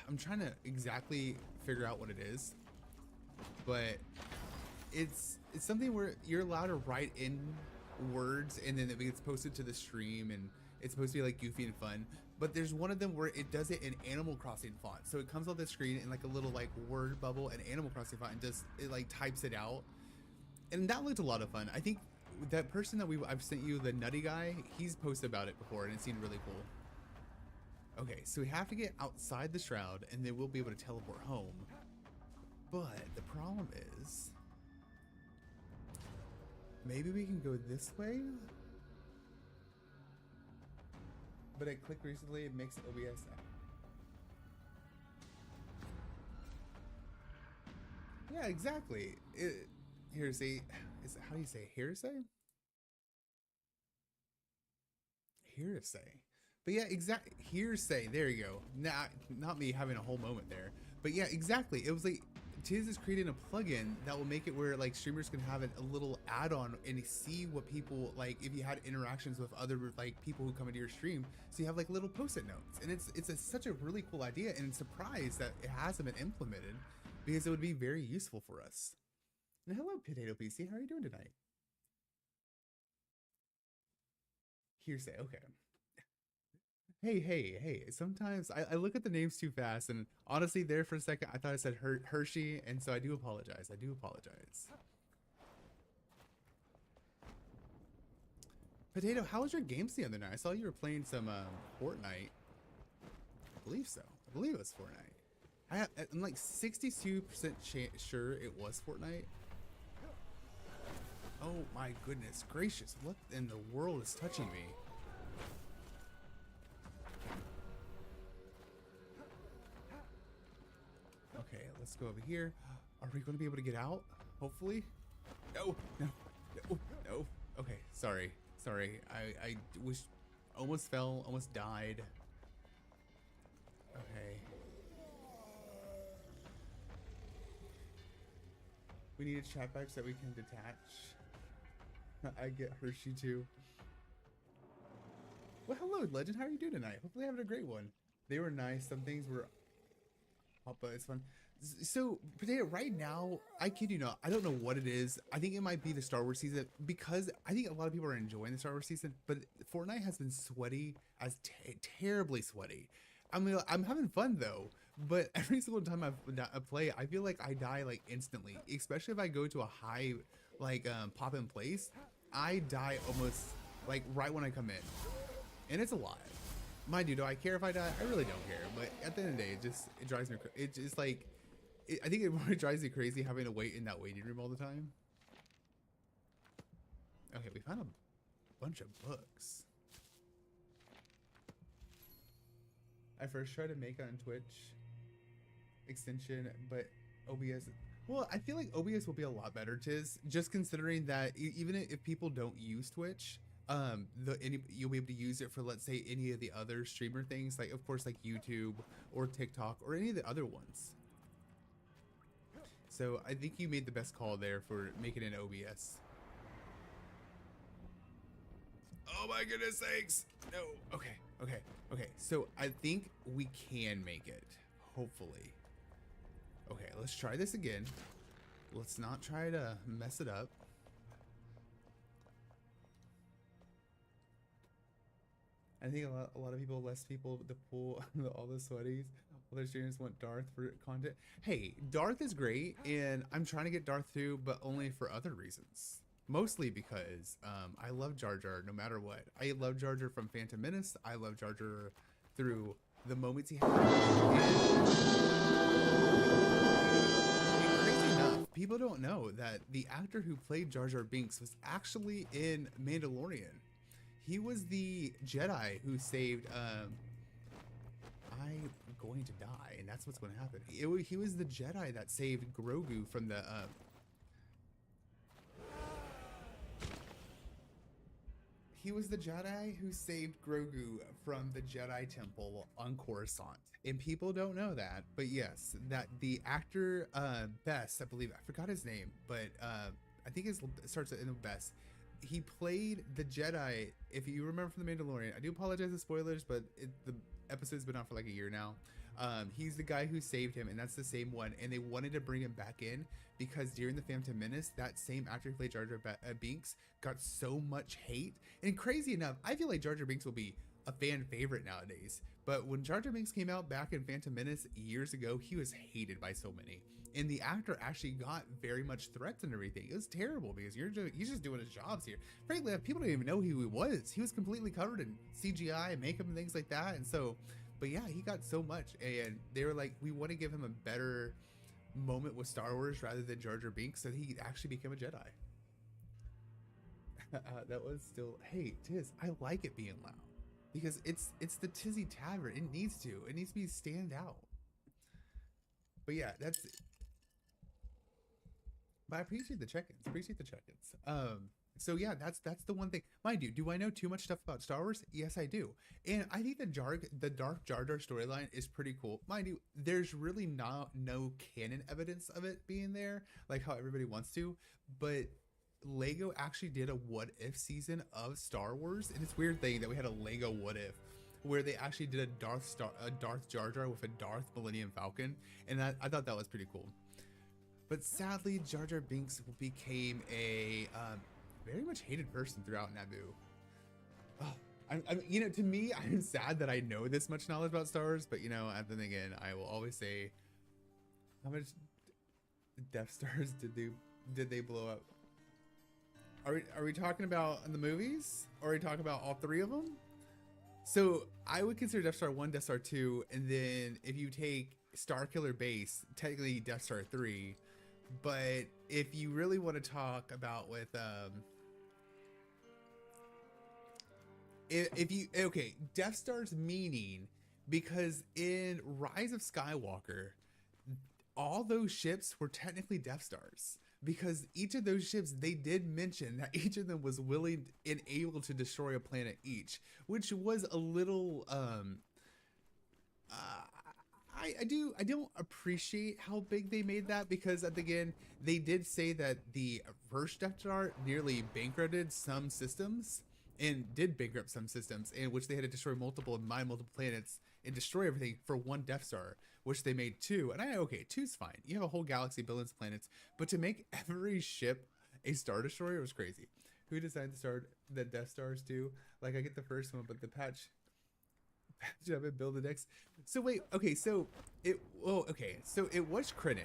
I'm trying to exactly figure out what it is, but it's something where you're allowed to write in words, and then it gets posted to the stream, and it's supposed to be like goofy and fun. But there's one of them where it does it in Animal Crossing font, so it comes on the screen in like a little like word bubble and Animal Crossing font, and just it like types it out, and that looked a lot of fun. I think that person that I've sent you, the nutty guy, he's posted about it before, and it seemed really cool. Okay, so we have to get outside the shroud, and then we'll be able to teleport home. But the problem is Maybe we can go this way? But I clicked recently, it makes OBS. Yeah, exactly. Hearsay. How do you say hearsay? Hearsay. But yeah, exact hearsay. There you go. Not me having a whole moment there. But yeah, exactly. It was like Tiz is creating a plugin that will make it where like streamers can have a little add-on and see what people like if you had interactions with other like people who come into your stream. So you have like little post-it notes, and such a really cool idea, and I'm surprised that it hasn't been implemented because it would be very useful for us. And hello, Potato PC. How are you doing tonight? Hearsay. Okay. Hey. Sometimes I look at the names too fast, and honestly, there for a second, I thought I said Hershey, and so I do apologize. I do apologize. Potato, how was your games the other night? I saw you were playing some Fortnite. I believe so. I believe it was Fortnite. I'm like 62% sure it was Fortnite. Oh my goodness gracious. What in the world is touching me? Okay, let's go over here. Are we going to be able to get out? Hopefully. No. Okay, sorry. I was almost fell, almost died. Okay. We need a chat box that we can detach. I get Hershey too. Well, hello, Legend. How are you doing tonight? Hopefully having a great one. They were nice. Some things were but it's fun. So Potato, right now, I kid you not, I don't know what it is. I think it might be the Star Wars season, because I think a lot of people are enjoying the Star Wars season, but Fortnite has been sweaty, as terribly sweaty. I mean, I'm having fun though, but every single time I play, I feel like I die like instantly, especially if I go to a high like pop in place. I die almost like right when I come in, and it's a lot. Mind you, do I care if I die? I really don't care. But at the end of the day, it drives me. It's just like, I think it really drives me crazy having to wait in that waiting room all the time. Okay, we found a bunch of books. I first tried to make it on Twitch extension, but OBS. Well, I feel like OBS will be a lot better, Tiz. Just considering that even if people don't use Twitch, you'll be able to use it for, let's say, any of the other streamer things, like of course like YouTube or TikTok or any of the other ones. So I think you made the best call there for making an OBS. Oh my goodness sakes. No. Okay. So I think we can make it, hopefully. Okay, let's try this again. Let's not try to mess it up. I think a lot of people, less people to pull all the sweaties. All their streamers want Darth for content. Hey, Darth is great, and I'm trying to get Darth too, but only for other reasons. Mostly because I love Jar Jar no matter what. I love Jar Jar from Phantom Menace. I love Jar Jar through the moments he had. And crazy enough, people don't know that the actor who played Jar Jar Binks was actually in Mandalorian. He was the Jedi who saved, I'm going to die, and that's what's going to happen. He was the Jedi that saved Grogu from the, he was the Jedi who saved Grogu from the Jedi Temple on Coruscant. And people don't know that, but yes, that the actor, Best, I believe, I forgot his name, but I think it starts in the Best. He played the Jedi, if you remember from The Mandalorian. I do apologize for spoilers, but the episode's been out for like a year now. He's the guy who saved him, and that's the same one. And they wanted to bring him back in because during the Phantom Menace, that same actor who played Jar Jar Binks got so much hate. And crazy enough, I feel like Jar Jar Binks will be a fan favorite nowadays. But when Jar Jar Binks came out back in Phantom Menace years ago, he was hated by so many. And the actor actually got very much threats and everything. It was terrible because he's just doing his jobs here. Frankly, people don't even know who he was. He was completely covered in CGI and makeup and things like that. And so, but yeah, he got so much. And they were like, we want to give him a better moment with Star Wars rather than Jar Jar Binks, so he actually became a Jedi. That was still. Hey, Tiz, I like it being loud because it's the Tizzy Tavern. It needs to. It needs to be stand out. But yeah, that's. But I appreciate the check-ins. Appreciate the check-ins. So yeah, that's the one thing. Mind you, do I know too much stuff about Star Wars? Yes, I do. And I think the Darth Jar Jar storyline is pretty cool. Mind you, there's really not no canon evidence of it being there, like how everybody wants to. But Lego actually did a what if season of Star Wars, and it's weird thing that we had a Lego what if where they actually did a Darth Jar Jar with a Darth Millennium Falcon, and I thought that was pretty cool. But sadly, Jar Jar Binks became a very much hated person throughout Naboo. Oh, to me, I'm sad that I know this much knowledge about Star Wars, but then again, I will always say, how much Death Stars did they blow up? Are we talking about in the movies, or are we talking about all three of them? So I would consider Death Star 1, Death Star 2, and then if you take Starkiller Base, technically Death Star 3. But if you really want to talk about with if you okay, Death Star's meaning, because in Rise of Skywalker, all those ships were technically Death Stars, because each of those ships, they did mention that each of them was willing and able to destroy a planet each, which was a little I don't appreciate how big they made that, because again, they did say that the first Death Star nearly bankrupted some systems and did bankrupt some systems, in which they had to destroy multiple and mine multiple planets and destroy everything for one Death Star, which they made two. And okay, two's fine. You have a whole galaxy, billions of planets, but to make every ship a Star Destroyer was crazy. Who designed the Death Stars too? Like, I get the first one, but the patch up and build the next. So wait, okay, so it was Krennic.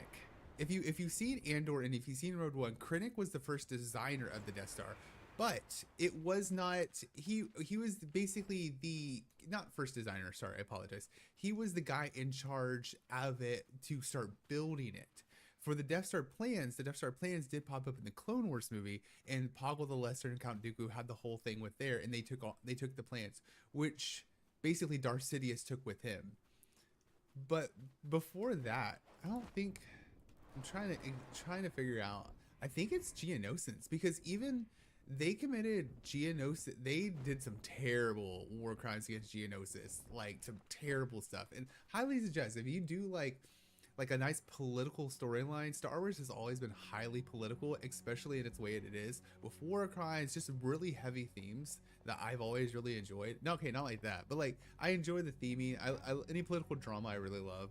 If you've seen Andor and if you've seen Road One, Krennic was the first designer of the Death Star, but it was not he was basically the not first designer. Sorry, I apologize. He was the guy in charge of it to start building it. For the Death Star plans did pop up in the Clone Wars movie, and Poggle the Lesser and Count Dooku had the whole thing with there, and they took the plans, which basically Darth Sidious took with him. But before that, I don't think, I'm trying to figure out. I think it's Geonosis, because even they committed Geonosis. They did some terrible war crimes against Geonosis, like some terrible stuff. And highly suggest, if you do like a nice political storyline, Star Wars has always been highly political, especially in its way it is, with war crimes, just really heavy themes that I've always really enjoyed. No, okay, not like that, but like, I enjoy the theming. Any political drama I really love,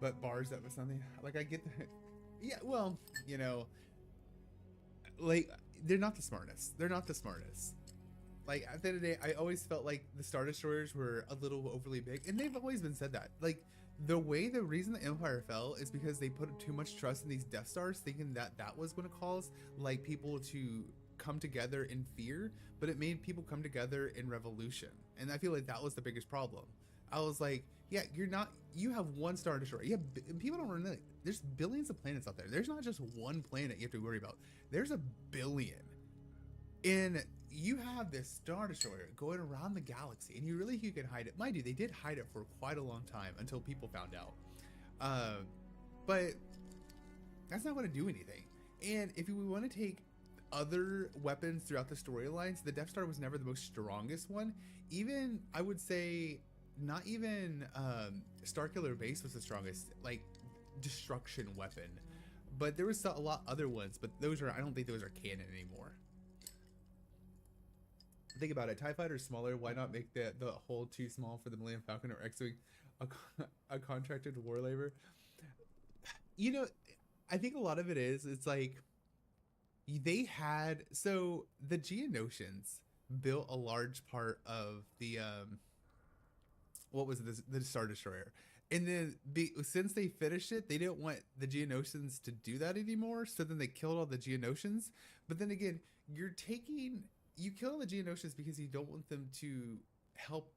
but bars that was something like I get the, yeah, well, like, they're not the smartest. Like, at the end of the day, I always felt like the Star Destroyers were a little overly big, and they've always been said that. Like, the reason the Empire fell is because they put too much trust in these Death Stars, thinking that was going to cause like people to come together in fear, but it made people come together in revolution. And I feel like that was the biggest problem. I was like, yeah, you have one Star Destroyer. Yeah, people don't really, there's billions of planets out there. There's not just one planet you have to worry about. There's a billion. And you have this Star Destroyer going around the galaxy, and you can hide it. Mind you, they did hide it for quite a long time until people found out. But that's not going to do anything. And if we want to take other weapons throughout the storylines, the Death Star was never the most strongest one. Even, I would say, not even Starkiller Base was the strongest, like, destruction weapon. But there was a lot other ones, but I don't think those are canon anymore. Think about it. TIE Fighter is smaller. Why not make the hole too small for the Millennium Falcon or X-Wing a contracted war labor? I think a lot of it is, it's like, they had, so the Geonosians built a large part of the, what was it, the Star Destroyer. And then since they finished it, they didn't want the Geonosians to do that anymore. So then they killed all the Geonosians. But then again, you kill the Geonosians because you don't want them to help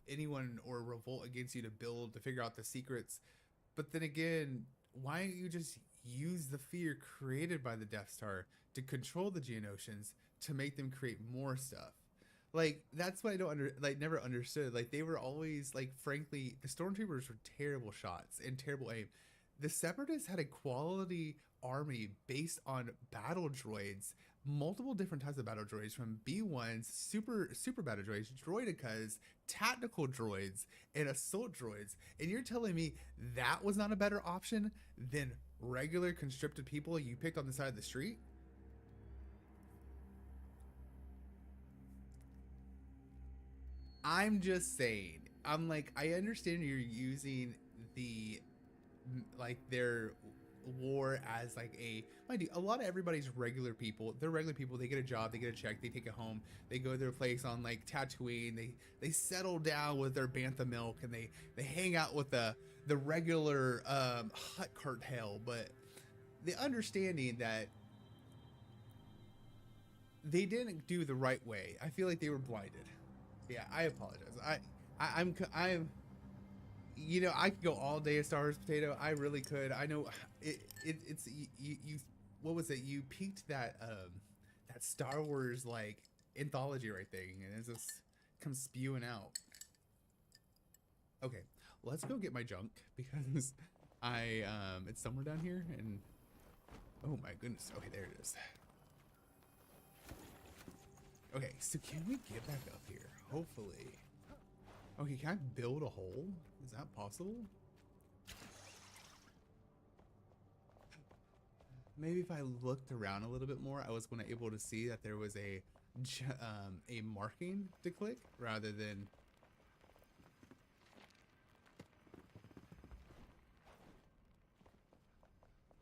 anyone or revolt against you to figure out the secrets. But then again, why don't you just use the fear created by the Death Star to control the Geonosians to make them create more stuff. Like that's what I don't never understood. Like they were always like, frankly, the stormtroopers were terrible shots and terrible aim. The Separatists had a quality army based on battle droids, multiple different types of battle droids, from B1s, super battle droids, droidicas, tactical droids, and assault droids. And you're telling me that was not a better option than regular conscripted people you picked on the side of the street? I'm just saying. I'm like, I understand you're using the like their war as like a, mind you, a lot of everybody's regular people. They're regular people. They get a job, they get a check, they take it home, they go to their place on like Tatooine, they settle down with their bantha milk, and they hang out with the regular hut cartel. But the understanding that they didn't do the right way, I feel like they were blinded. Yeah, I apologize. I'm you know, I could go all day at Star Wars Potato. I really could. I know it's you what was it? You peaked that that Star Wars like anthology right thing, and it's just comes spewing out. Okay, let's go get my junk because I it's somewhere down here, and oh my goodness. Okay, there it is. Okay, so can we get back up here? Hopefully. Okay, can I build a hole? Is that possible? Maybe if I looked around a little bit more, I was going to able to see that there was a marking to click rather than.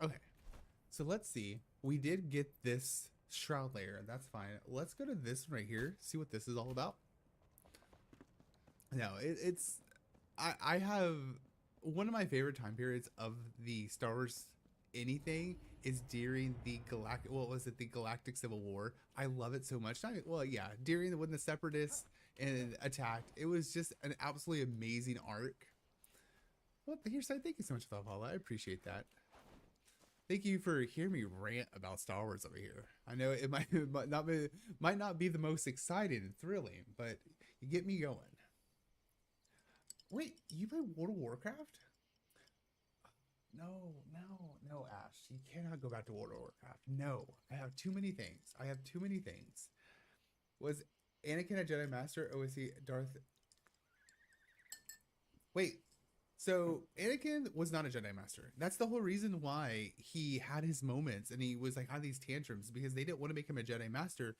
Okay, so let's see. We did get this shroud layer. That's fine. Let's go to this right here. See what this is all about. No, it's I have one of my favorite time periods of the Star Wars anything is during the galactic, what was it, the Galactic Civil War. I love it so much. Well, yeah, during when the Separatists and attacked, it was just an absolutely amazing arc. Well, here's, thank you so much for that, Paula. I appreciate that. Thank you for hearing me rant about Star Wars over here. I know it might not be the most exciting and thrilling, but you get me going. Wait, you play World of Warcraft? No, Ash. You cannot go back to World of Warcraft. No, I have too many things. I have too many things. Was Anakin a Jedi Master, or was he Darth? Wait, so Anakin was not a Jedi Master. That's the whole reason why he had his moments and he was like had these tantrums, because they didn't want to make him a Jedi Master.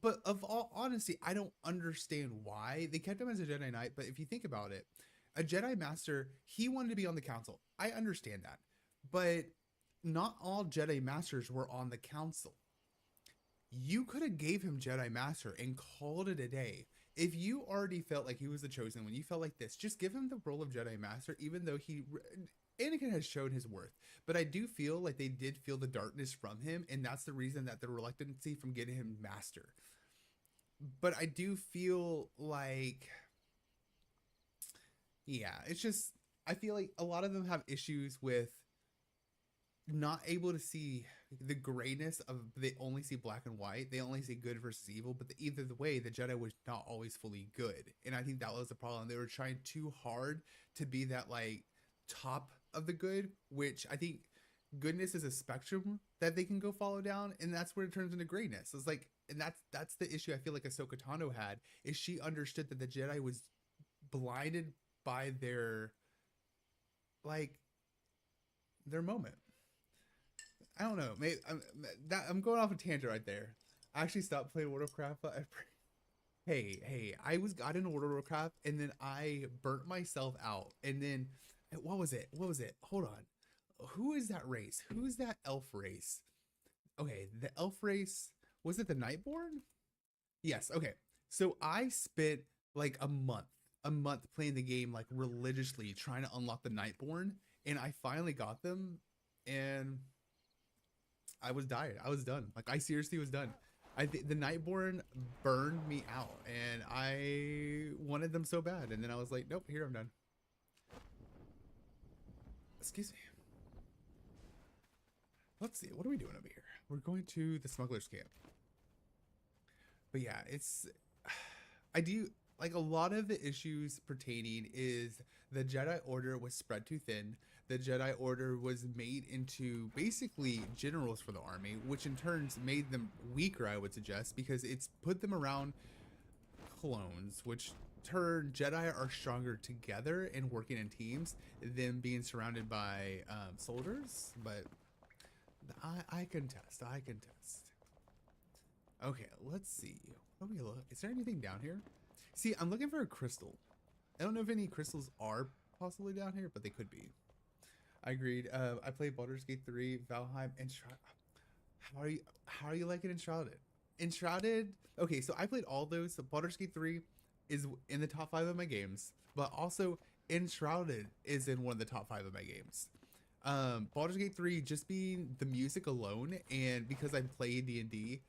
But of all honesty, I don't understand why they kept him as a Jedi Knight. But if you think about it, a Jedi Master, he wanted to be on the council. I understand that. But not all Jedi Masters were on the council. You could have gave him Jedi Master and called it a day. If you already felt like he was the chosen one, you felt like this, just give him the role of Jedi Master, even though Anakin has shown his worth. But I do feel like they did feel the darkness from him, and that's the reason that the reluctancy from getting him Master. But I do feel like, yeah, it's just, I feel like a lot of them have issues with not able to see the grayness of, they only see black and white, they only see good versus evil. But either the way, the Jedi was not always fully good, and I think that was the problem. They were trying too hard to be that like top of the good, which I think goodness is a spectrum that they can go follow down, and that's where it turns into grayness. It's like, and that's the issue I feel like Ahsoka Tano had, is she understood that the Jedi was blinded by their moment. I don't know. Maybe I'm going off a tangent right there. I actually stopped playing World of Warcraft. Hey, I got into World of Warcraft, and then I burnt myself out. And then, what was it? Hold on. Who is that race? Who's that elf race? Okay, the elf race, was it the Nightborn? Yes, okay. So I spent like a month playing the game like religiously trying to unlock the Nightborn, and I finally got them, and I was dying. I was done. Like, I seriously was done. The Nightborn burned me out, and I wanted them so bad, and then I was like, nope, here, I'm done. Excuse me. Let's see, what are we doing over here? We're going to the smuggler's camp. But yeah, it's I do like a lot of the issues pertaining is the Jedi Order was spread too thin. The Jedi Order was made into basically generals for the army, which in turns made them weaker, I would suggest, because it's put them around clones, which turn Jedi are stronger together and working in teams than being surrounded by soldiers. But I contest. I contest. Okay, let's see. What do we look? Is there anything down here? See, I'm looking for a crystal. I don't know if any crystals are possibly down here, but they could be. I agreed. I played Baldur's Gate 3, Valheim, and how are you liking Enshrouded? Enshrouded. Okay, so I played all those. So Baldur's Gate 3 is in the top 5 of my games, but also Enshrouded is in one of the top 5 of my games. Baldur's Gate 3 just being the music alone, and because I played D&D,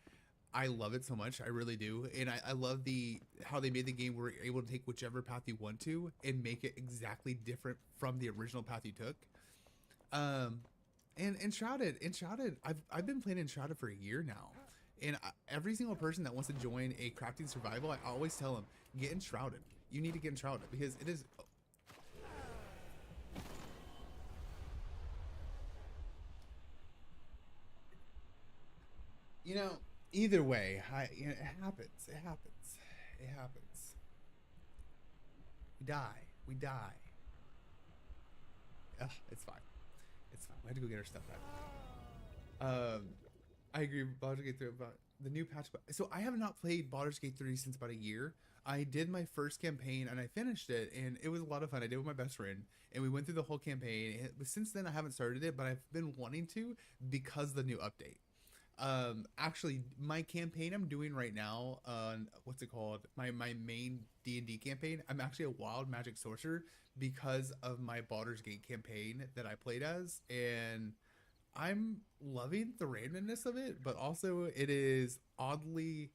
I love it so much. I really do. And I love how they made the game where you're able to take whichever path you want to and make it exactly different from the original path you took. And Enshrouded, I've been playing Enshrouded for a year now. And every single person that wants to join a crafting survival, I always tell them, get Enshrouded. You need to get Enshrouded because it is... You know, either way, it happens. It happens. It happens. We die. We die. Ugh, it's fine. It's fine. We had to go get our stuff back. I agree with Baldur's Gate 3 about the new patch. So I have not played Baldur's Gate 3 since about a year. I did my first campaign and I finished it, and it was a lot of fun. I did it with my best friend, and we went through the whole campaign. Since then, I haven't started it, but I've been wanting to because of the new update. Actually, my campaign I'm doing right now on what's it called, my main D&D campaign, I'm actually a wild magic sorcerer because of my Baldur's Gate campaign that I played as, and I'm loving the randomness of it, but also it is oddly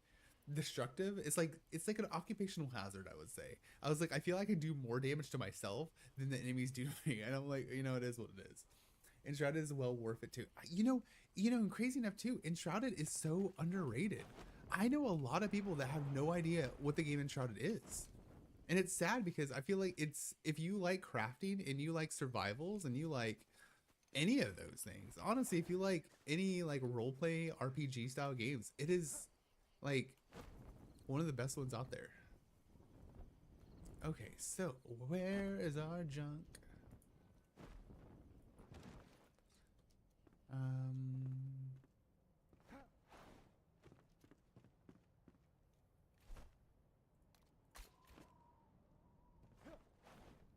destructive. It's like an occupational hazard, I would say. I was like, I feel like I do more damage to myself than the enemies do to me, and I'm like, you know, it is what it is. Enshrouded is well worth it too. And crazy enough too, Enshrouded is so underrated. I know a lot of people that have no idea what the game Enshrouded is. And it's sad because I feel like if you like crafting and you like survivals and you like any of those things, honestly, if you like any like roleplay RPG style games, it is like one of the best ones out there. Okay, so where is our junk?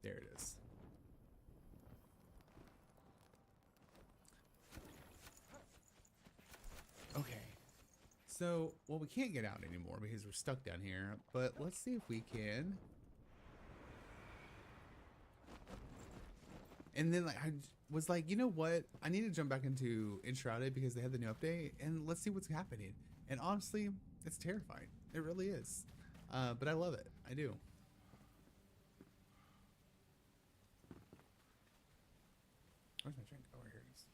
There it is. Okay. So, well, we can't get out anymore because we're stuck down here, but let's see if we can. And then like I was like, you know what? I need to jump back into Enshrouded because they had the new update, and let's see what's happening. And honestly, it's terrifying. It really is. But I love it. I do. Where's my drink? Oh, here it is.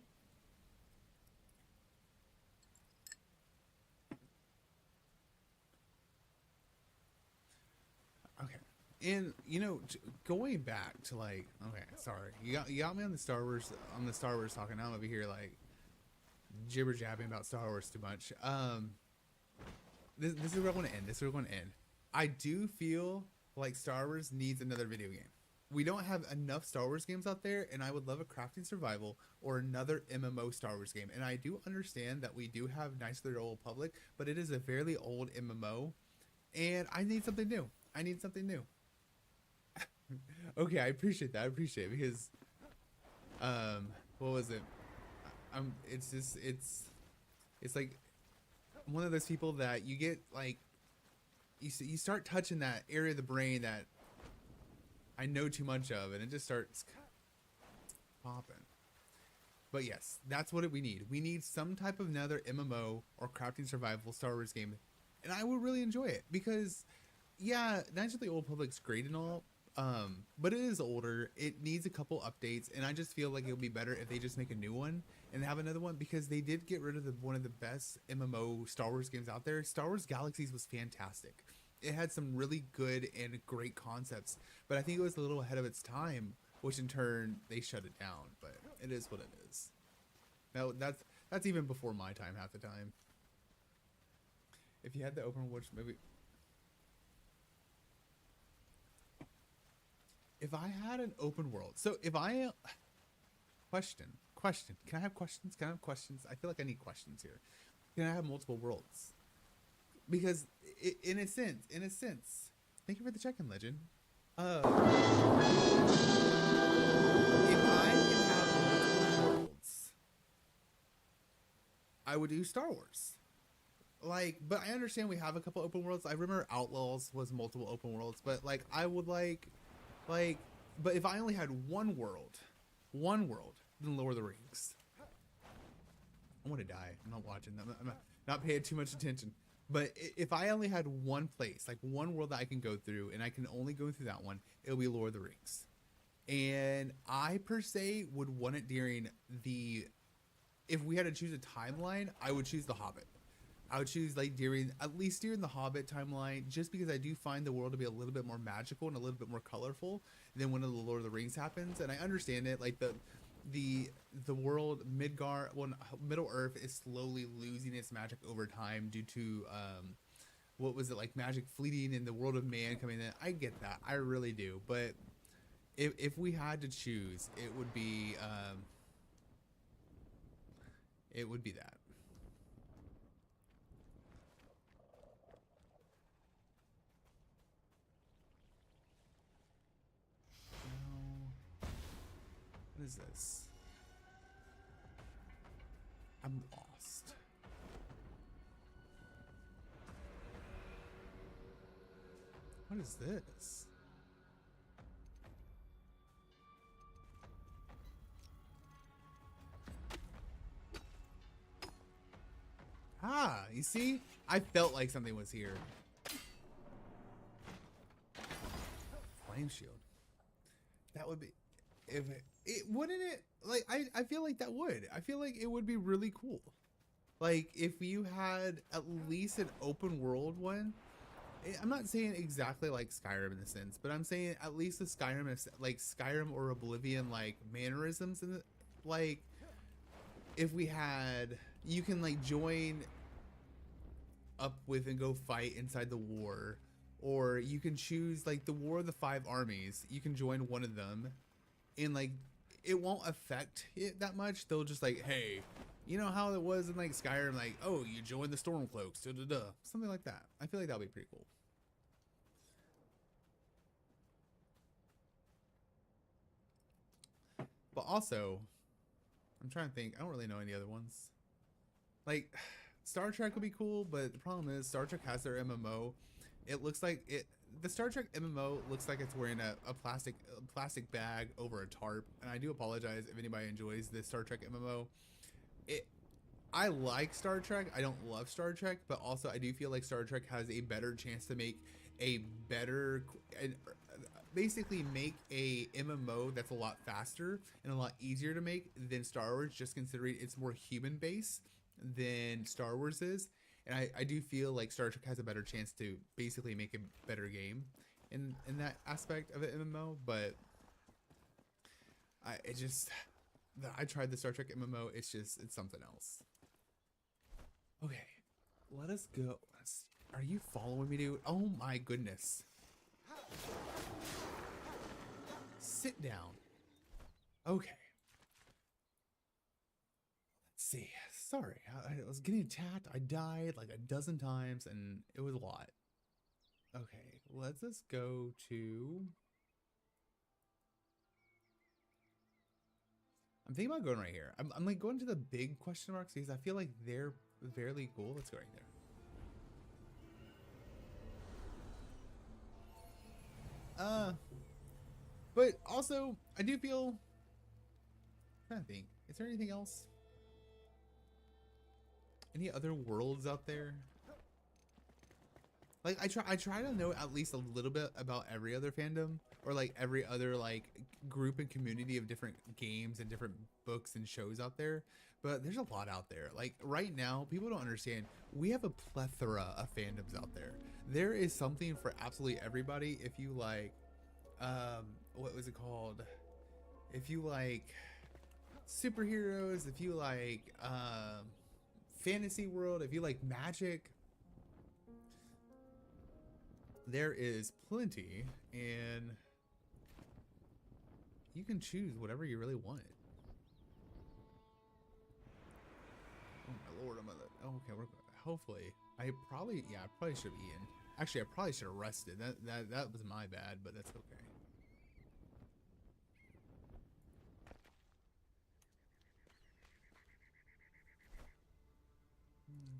Okay. And going back to like, okay, sorry, you got me on the Star Wars talking. Now I'm over here like jibber jabbing about Star Wars too much. This is where I want to end. This is where I want to end. I do feel like Star Wars needs another video game. We don't have enough Star Wars games out there, and I would love a crafting survival or another MMO Star Wars game. And I do understand that we do have Knights of the Old Republic, but it is a fairly old MMO, and I need something new. I need something new. Okay, I appreciate that. I appreciate it because, what was it? It's like one of those people that you get like, you start touching that area of the brain that I know too much of, and it just starts popping. But yes, that's what we need. We need some type of another MMO or crafting survival Star Wars game, and I would really enjoy it because, yeah, Knights of the Old Republic's great and all. But it is older. It needs a couple updates, and I just feel like it would be better if they just make a new one and have another one, because they did get rid of one of the best MMO Star Wars games out there. Star Wars Galaxies was fantastic. It had some really good and great concepts, but I think it was a little ahead of its time, which in turn they shut it down. But it is what it is. Now that's even before my time half the time. If you had the open world, maybe. If I had an open world, so if I question, can I have questions? Can I have questions? I feel like I need questions here. Can I have multiple worlds? Because in a sense, thank you for the check-in, legend. If I can have multiple worlds, I would do Star Wars. Like, but I understand we have a couple open worlds. I remember Outlaws was multiple open worlds, but like I would like, but if I only had one world, then Lord of the Rings. I want to die. I'm not watching them. I'm not paying too much attention. But if I only had one place, like one world that I can go through, and I can only go through that one, it'll be Lord of the Rings. And I per se would want it during the, if we had to choose a timeline, I would choose The Hobbit. I would choose like at least during the Hobbit timeline, just because I do find the world to be a little bit more magical and a little bit more colorful than when the Lord of the Rings happens. And I understand it, like the world Middle Earth is slowly losing its magic over time due to what was it, like magic fleeting in the world of man coming in. I get that, I really do. But if we had to choose, it would be that. What is this? I'm lost. What is this? Ah, you see? I felt like something was here. Flame shield. That would be, if it wouldn't it, like I feel like that would. I feel like it would be really cool. Like if you had at least an open world one. I'm not saying exactly like Skyrim in a sense, but I'm saying at least the Skyrim, like Skyrim or Oblivion, like mannerisms, and like if we had, you can like join up with and go fight inside the war, or you can choose like the War of the Five Armies. You can join one of them, and like it won't affect it that much. They'll just like, hey, you know how it was in like Skyrim, like, oh, you join the Stormcloaks, something like that. I feel like that'll be pretty cool. But also, I'm trying to think. I don't really know any other ones. Like, Star Trek would be cool, but the problem is Star Trek has their MMO. It looks like it. The Star Trek MMO looks like it's wearing a plastic bag over a tarp. And I do apologize if anybody enjoys the Star Trek MMO. I like Star Trek. I don't love Star Trek, but also I do feel like Star Trek has a better chance to make a better, basically make a MMO that's a lot faster and a lot easier to make than Star Wars, just considering it's more human based than Star Wars is. And I do feel like Star Trek has a better chance to basically make a better game in that aspect of an MMO. But I tried the Star Trek MMO. It's something else. Okay, let us go. Are you following me, dude? Oh my goodness. Sit down. Okay. Let's see. Sorry, I was getting attacked. I died like a dozen times, and it was a lot. Okay, let's just go to... I'm thinking about going right here. I'm like going to the big question marks because I feel like they're fairly cool. Let's go right there. But also I do feel, I'm trying to think, is there anything else? Any other worlds out there? Like I try to know at least a little bit about every other fandom, or like every other like group and community of different games and different books and shows out there. But there's a lot out there. Like right now, people don't understand. We have a plethora of fandoms out there. There is something for absolutely everybody. If you like, what was it called? If you like superheroes, if you like fantasy world, if you like magic, there is plenty, and you can choose whatever you really want. Oh my lord, I'm gonna. Oh, okay, we're hopefully. I probably should have eaten. Actually, I probably should have rested. That was my bad, but that's okay.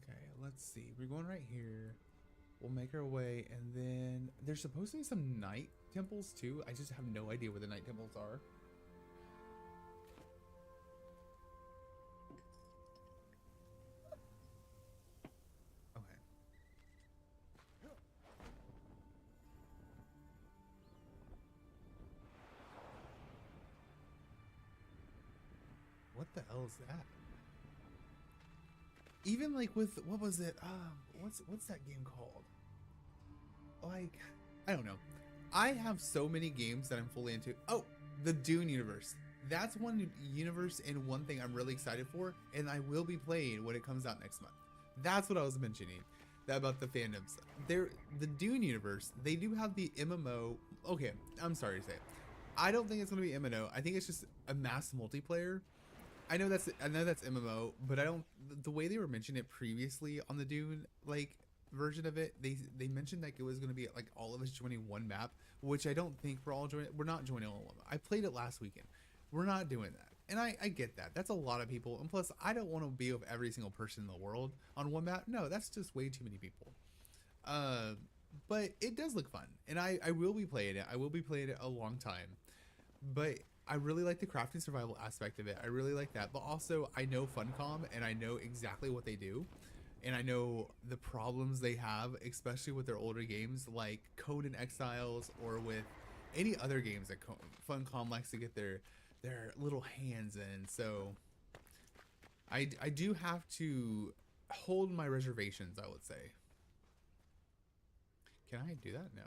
Okay, let's see. We're going right here. We'll make our way, and then there's supposed to be some night temples too. I just have no idea where the night temples are. Okay. What the hell is that? Even like with, what was it? What's that game called? Like, I don't know. I have so many games that I'm fully into. Oh, the Dune universe. That's one universe and one thing I'm really excited for, and I will be playing when it comes out next month. That's what I was mentioning. That about the fandoms. The Dune universe, they do have the MMO. Okay, I'm sorry to say. I don't think it's gonna be MMO. I think it's just a mass multiplayer. I know that's MMO, but I don't. The way they were mentioning it previously on the Dune like version of it, they mentioned like it was going to be like all of us joining one map, which I don't think we're all joining. We're not joining all of them. I played it last weekend. We're not doing that, and I get that. That's a lot of people, and plus I don't want to be with every single person in the world on one map. No, that's just way too many people. But it does look fun, and I will be playing it. I will be playing it a long time, but I really like the crafting survival aspect of it. I really like that. But also, I know Funcom, and I know exactly what they do. And I know the problems they have, especially with their older games like Conan Exiles, or with any other games that Funcom likes to get their little hands in. So I do have to hold my reservations, I would say. Can I do that? No.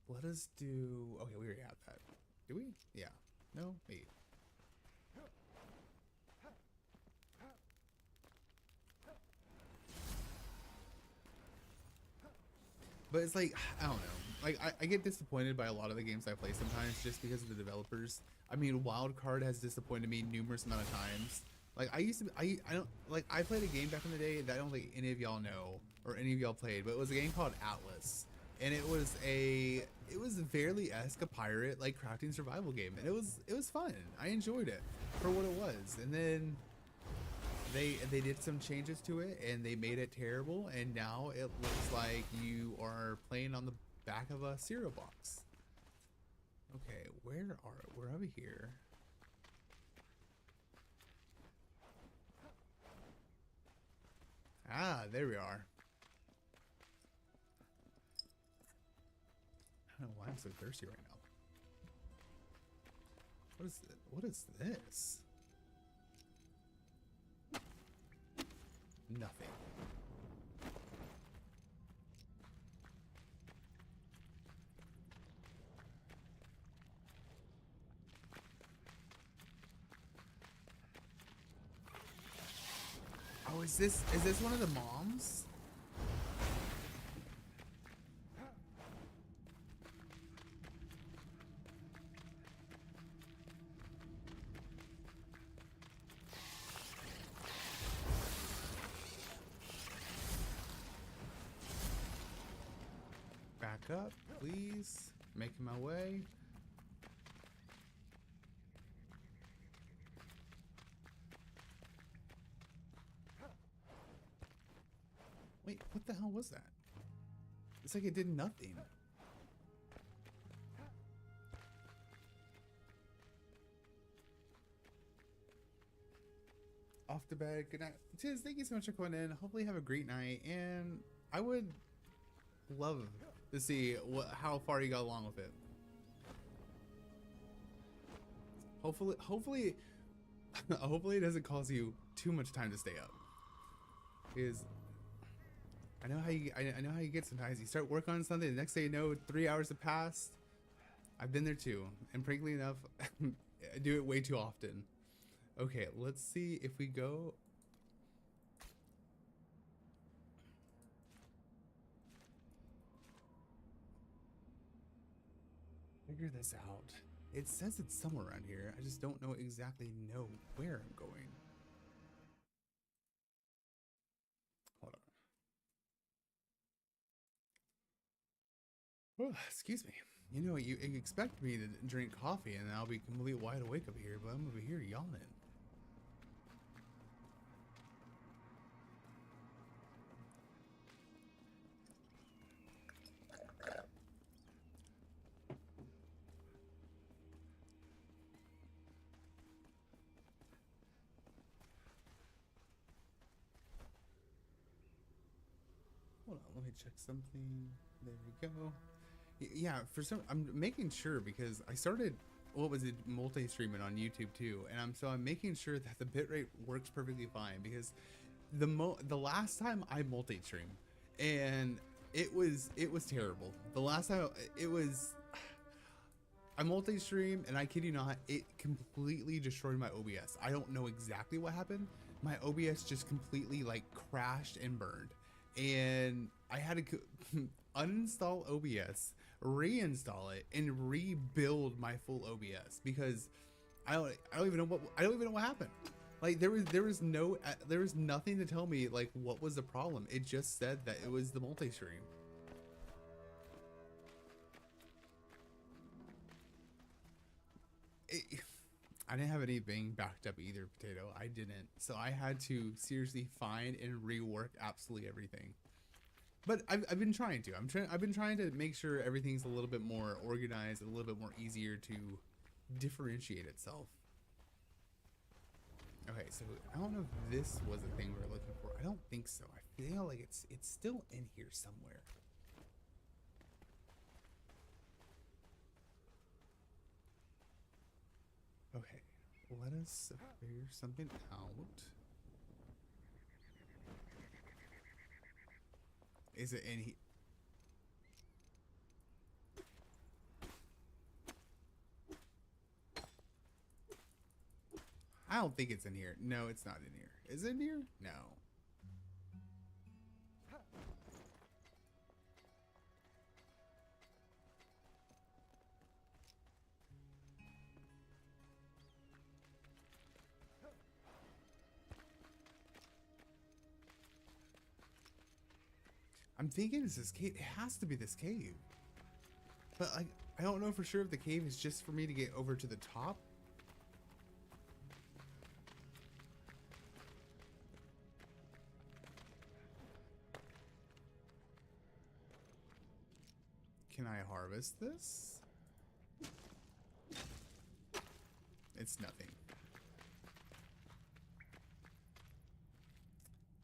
Let us do. Okay, we already have that. Do we? Yeah. No? Maybe. But it's like, I don't know. Like, I get disappointed by a lot of the games I play sometimes just because of the developers. I mean, Wildcard has disappointed me numerous amount of times. Like, I don't, like, I played a game back in the day that I don't think any of y'all know or any of y'all played, but it was a game called Atlas. And it was fairly-esque a pirate, like, crafting survival game. And it was fun. I enjoyed it for what it was. And then they did some changes to it, and they made it terrible, and now it looks like you are playing on the back of a cereal box. Okay, we're over here. Ah, there we are. I don't know why I'm so thirsty right now. What is this? Nothing. Oh, is this one of the moms? Back up, please. Making my way. Wait, what the hell was that? It's like it did nothing. Off to bed. Good night. Tiz, thank you so much for coming in. Hopefully you have a great night, and I would love to see how far you got along with it. Hopefully hopefully it doesn't cause you too much time to stay up. Because I know how you get sometimes. You start work on something, the next day you know 3 hours have passed. I've been there too, and frankly enough, I do it way too often. Okay, let's see if we go. Figure this out. It says it's somewhere around here. I just don't exactly know where I'm going. Hold on. Oh, excuse me. You know, you expect me to drink coffee and I'll be completely wide awake up here, but I'm over here yawning. Hold on, let me check something. There we go. Yeah, I'm making sure because I started, what was it, multi-streaming on YouTube too, and I'm making sure that the bitrate works perfectly fine because the last time I multi-streamed and it was terrible. The last time I multi-stream and I kid you not, it completely destroyed my OBS. I don't know exactly what happened. My OBS just completely like crashed and burned. And I had to uninstall OBS, reinstall it, and rebuild my full OBS because I don't even know what happened. Like there was nothing to tell me like what was the problem. It just said that it was the multi-stream. I didn't have anything backed up either, Potato. I didn't. So I had to seriously find and rework absolutely everything. But I've been trying to. I've been trying to make sure everything's a little bit more organized, a little bit more easier to differentiate itself. Okay, so I don't know if this was the thing we were looking for. I don't think so. I feel like it's still in here somewhere. Okay, let us figure something out. Is it in here? I don't think it's in here. No, it's not in here. Is it in here? No. I'm thinking it's this cave. It has to be this cave. But like, I don't know for sure if the cave is just for me to get over to the top. Can I harvest this? It's nothing.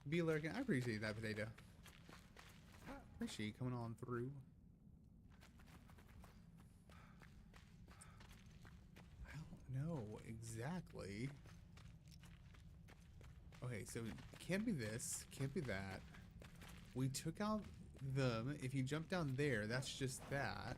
Be lurking. I appreciate that, Potato. Appreciate you coming on through. I don't know exactly. Okay, so it can't be this, can't be that. We took out them. If you jump down there, that's just that.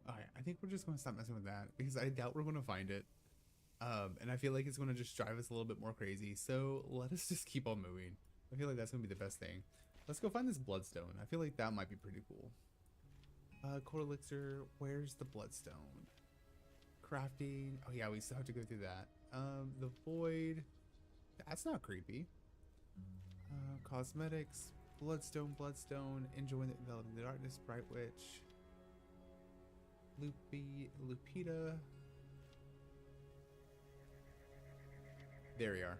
Alright, I think we're just going to stop messing with that because I doubt we're going to find it. And I feel like it's going to just drive us a little bit more crazy. So let us just keep on moving. I feel like that's going to be the best thing. Let's go find this bloodstone. I feel like that might be pretty cool. Core elixir. Where's the bloodstone? Crafting. Oh yeah, we still have to go through that. The void. That's not creepy. Cosmetics. Bloodstone. Enjoying the enveloping the darkness. Bright witch. Lupita. There we are.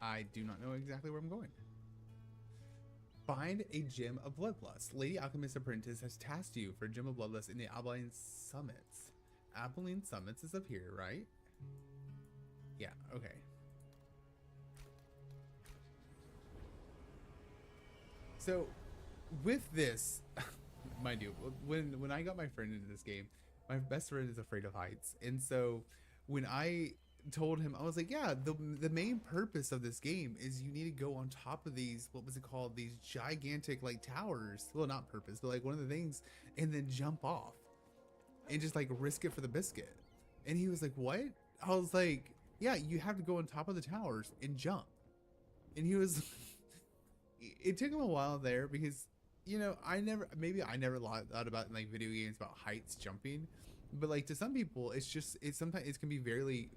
I do not know exactly where I'm going. Find a gem of bloodlust. Lady Alchemist Apprentice has tasked you for a gem of bloodlust in the Abilene Summits. Abilene Summits is up here, right? Yeah, okay. So, with this, mind you, when I got my friend into this game, my best friend is afraid of heights, and so when I told him, I was like, yeah, the main purpose of this game is you need to go on top of these, what was it called, these gigantic like towers, well, not purpose, but like one of the things, and then jump off and just like risk it for the biscuit. And he was like, what? I was like, yeah, you have to go on top of the towers and jump. And he was it took him a while there because, you know, I never thought about like video games about heights jumping, but like to some people it's just, it's sometimes it can be very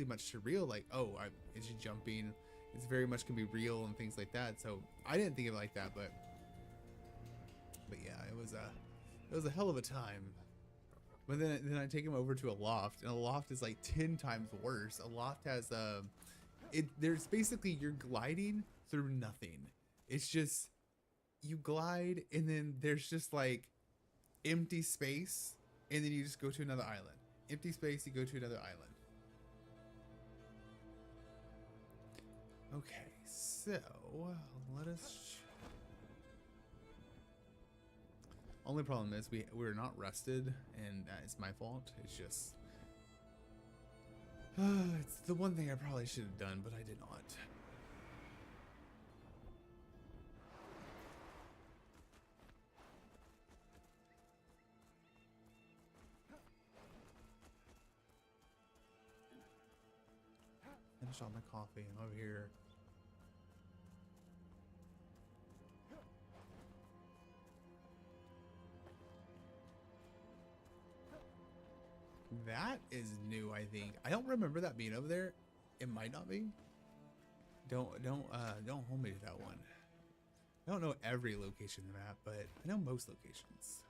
much surreal, like, oh, it's just jumping, it's very much can be real and things like that. So I didn't think of it like that, but yeah, it was a hell of a time. But then I take him over to a loft, and a loft is like 10 times worse. A loft has there's basically, you're gliding through nothing. It's just, you glide and then there's just like empty space, and then you just go to another island. Empty space, you go to another island. Okay, so let us. Only problem is we're not rested, and it's my fault. It's just it's the one thing I probably should have done, but I did not. Finish all my coffee. I'm over here. That is new, I think. I don't remember that being over there. It might not be. Don't hold me to that one. I don't know every location in the map, but I know most locations.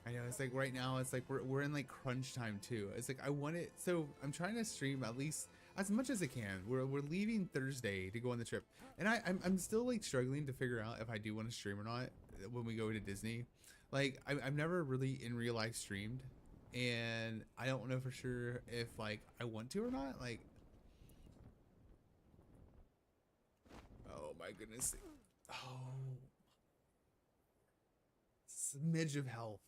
I know, it's like right now, it's like we're in like crunch time too. It's like I want it, so I'm trying to stream at least as much as I can. We're leaving Thursday to go on the trip, and I'm still like struggling to figure out if I do want to stream or not when we go to Disney. Like I've never really in real life streamed, and I don't know for sure if like I want to or not. Like, oh my goodness, oh, smidge of health.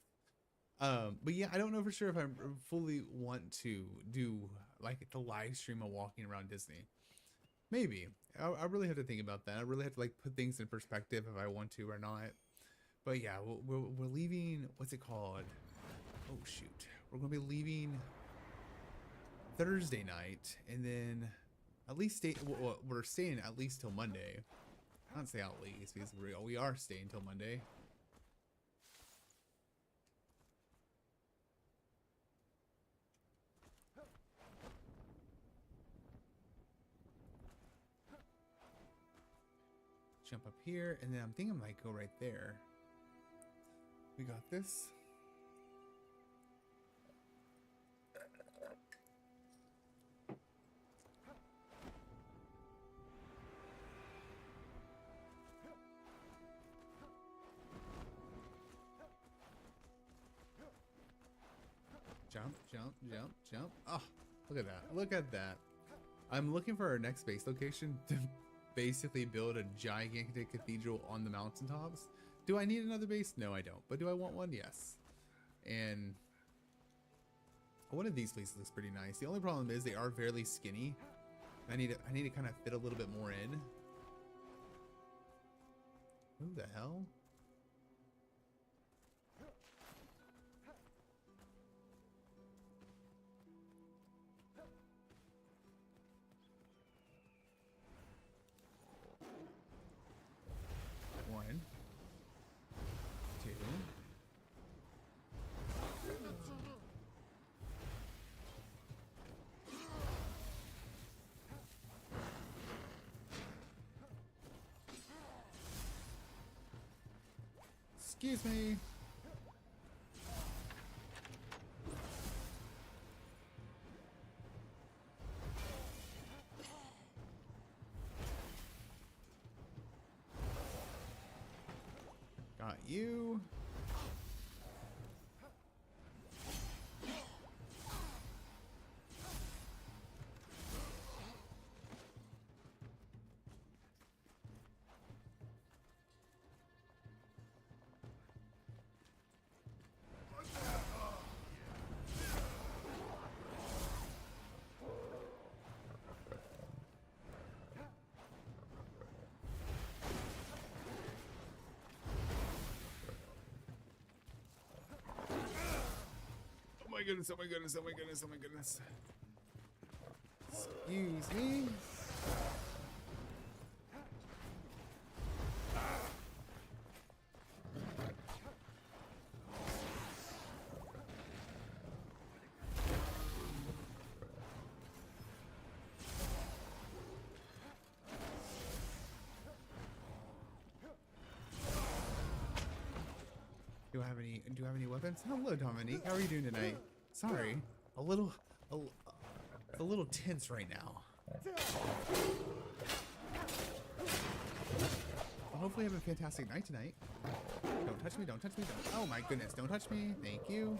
But yeah, I don't know for sure if I fully want to do like the live stream of walking around Disney. Maybe. I really have to think about that. I really have to like put things in perspective if I want to or not. But yeah, we're leaving, what's it called? Oh shoot. We're going to be leaving Thursday night, and then at least we're staying at least till Monday. I don't say at least because we are staying till Monday. Jump up here, and then I'm thinking I might go right there. We got this. Jump, jump, jump, jump. Oh, look at that. Look at that. I'm looking for our next base location to basically build a gigantic cathedral on the mountaintops. Do I need another base? No, I don't. But do I want one? Yes. And one of these places looks pretty nice. The only problem is they are fairly skinny. I need to kind of fit a little bit more in. Who the hell? One, two, Excuse me. Got you. Oh my goodness, oh my goodness, oh my goodness, oh my goodness. Excuse me. Do I have any weapons? Hello, Dominique. How are you doing tonight? Sorry, a little tense right now. Well, hopefully, have a fantastic night tonight. Don't touch me! Don't touch me! Don't! Oh my goodness! Don't touch me! Thank you.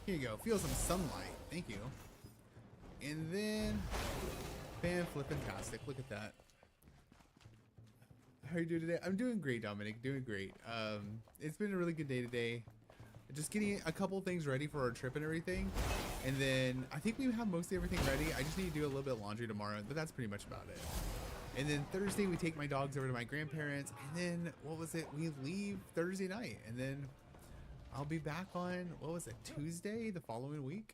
Here you go. Feel some sunlight. Thank you. And then, fan flippin-tastic. Look at that. How are you doing today? I'm doing great, Dominic. Doing great. It's been a really good day today. Just getting a couple things ready for our trip and everything. And then I think we have mostly everything ready. I just need to do a little bit of laundry tomorrow, but that's pretty much about it. And then Thursday we take my dogs over to my grandparents. And then, what was it? We leave Thursday night. And then I'll be back on, what was it, Tuesday the following week?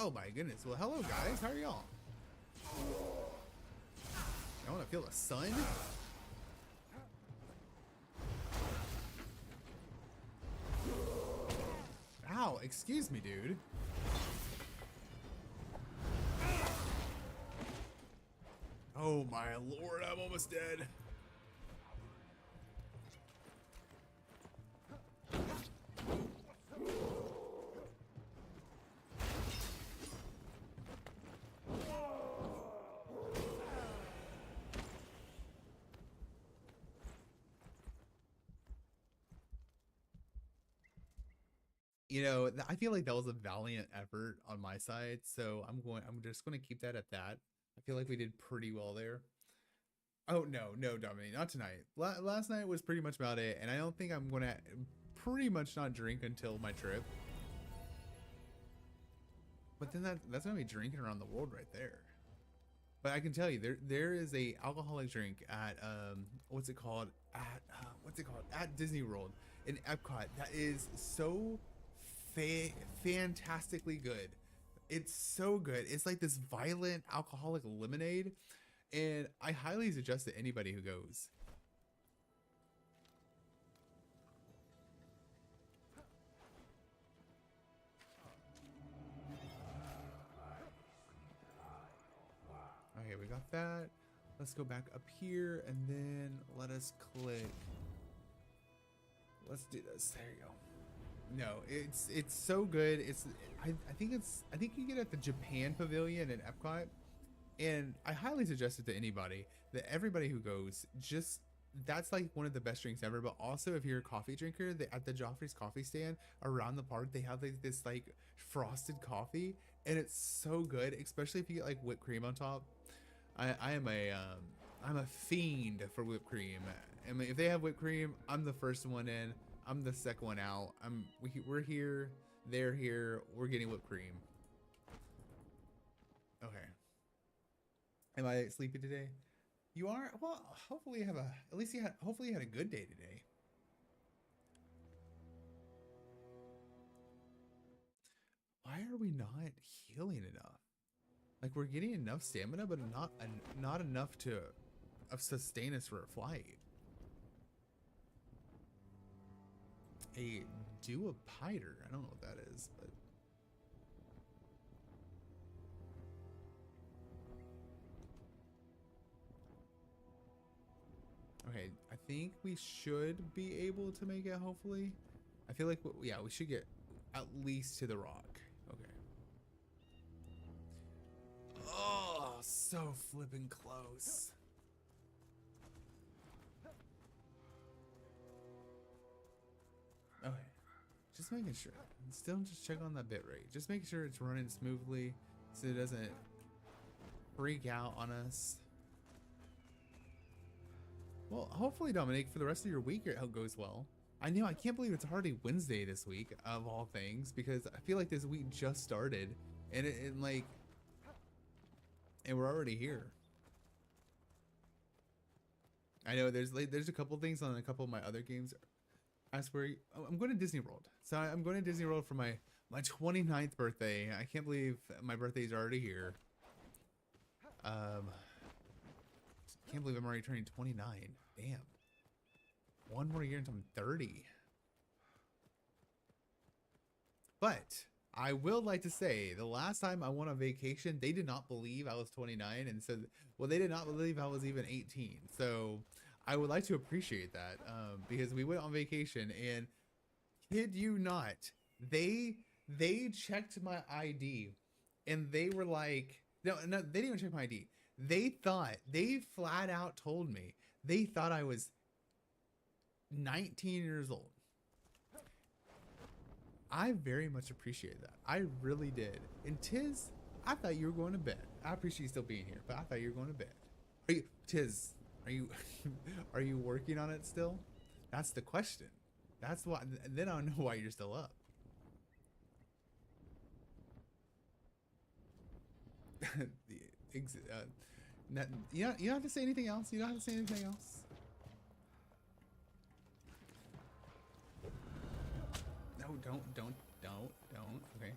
Oh my goodness. Well, hello guys. How are y'all? I want to feel the sun. Ow, excuse me, dude. Oh my lord, I'm almost dead. You know, I feel like that was a valiant effort on my side, so I'm just going to keep that at that. I feel like we did pretty well there. Oh, no, Dominique, not tonight. Last night was pretty much about it, and I don't think I'm going to pretty much not drink until my trip. But then that's going to be drinking around the world right there. But I can tell you, there is a alcoholic drink at, what's it called? At Disney World in Epcot that is so fantastically good. It's so good. It's like this violent alcoholic lemonade, and I highly suggest to anybody who goes. Okay, we got that. Let's go back up here and then let us click. Let's do this. There you go. No, it's so good. I think you get it at the Japan Pavilion in Epcot, and I highly suggest it to anybody, that everybody who goes, just that's like one of the best drinks ever. But also, if you're a coffee drinker, at the Joffrey's coffee stand around the park, they have like this like frosted coffee, and it's so good, especially if you get like whipped cream on top. I'm a fiend for whipped cream. I mean, if they have whipped cream, I'm the first one in. I'm the second one out. We're here. They're here. We're getting whipped cream. Okay. Am I sleepy today? You are? Well, hopefully hopefully you had a good day today. Why are we not healing enough? Like, we're getting enough stamina, but not enough to sustain us for a flight. A duopiter. I don't know what that is, but okay. I think we should be able to make it. Hopefully, I feel like yeah, we should get at least to the rock. Okay. Oh, so flipping close. Okay. Just making sure. Still just check on that bit rate. Just making sure it's running smoothly so it doesn't freak out on us. Well, hopefully, Dominic, for the rest of your week, it goes well. I can't believe it's already Wednesday this week, of all things, because I feel like this week just started, and and we're already here. I know there's a couple things on a couple of my other games. I swear, I'm going to Disney World. So I'm going to Disney World for my 29th birthday. I can't believe my birthday is already here. Can't believe I'm already turning 29. Damn. One more year until I'm 30. But I will like to say the last time I went on vacation, they did not believe I was 29 and said, well, they did not believe I was even 18. So I would like to appreciate that because we went on vacation and kid you not, they checked my ID and they were like, no, they didn't even check my ID. They flat out told me they thought I was 19 years old. I very much appreciate that. I really did. And Tiz, I thought you were going to bed. I appreciate you still being here, but I thought you were going to bed. Tiz, are you are you working on it still? That's the question. That's why. Then I don't know why you're still up. You don't have to say anything else. You don't have to say anything else. No, don't. Okay.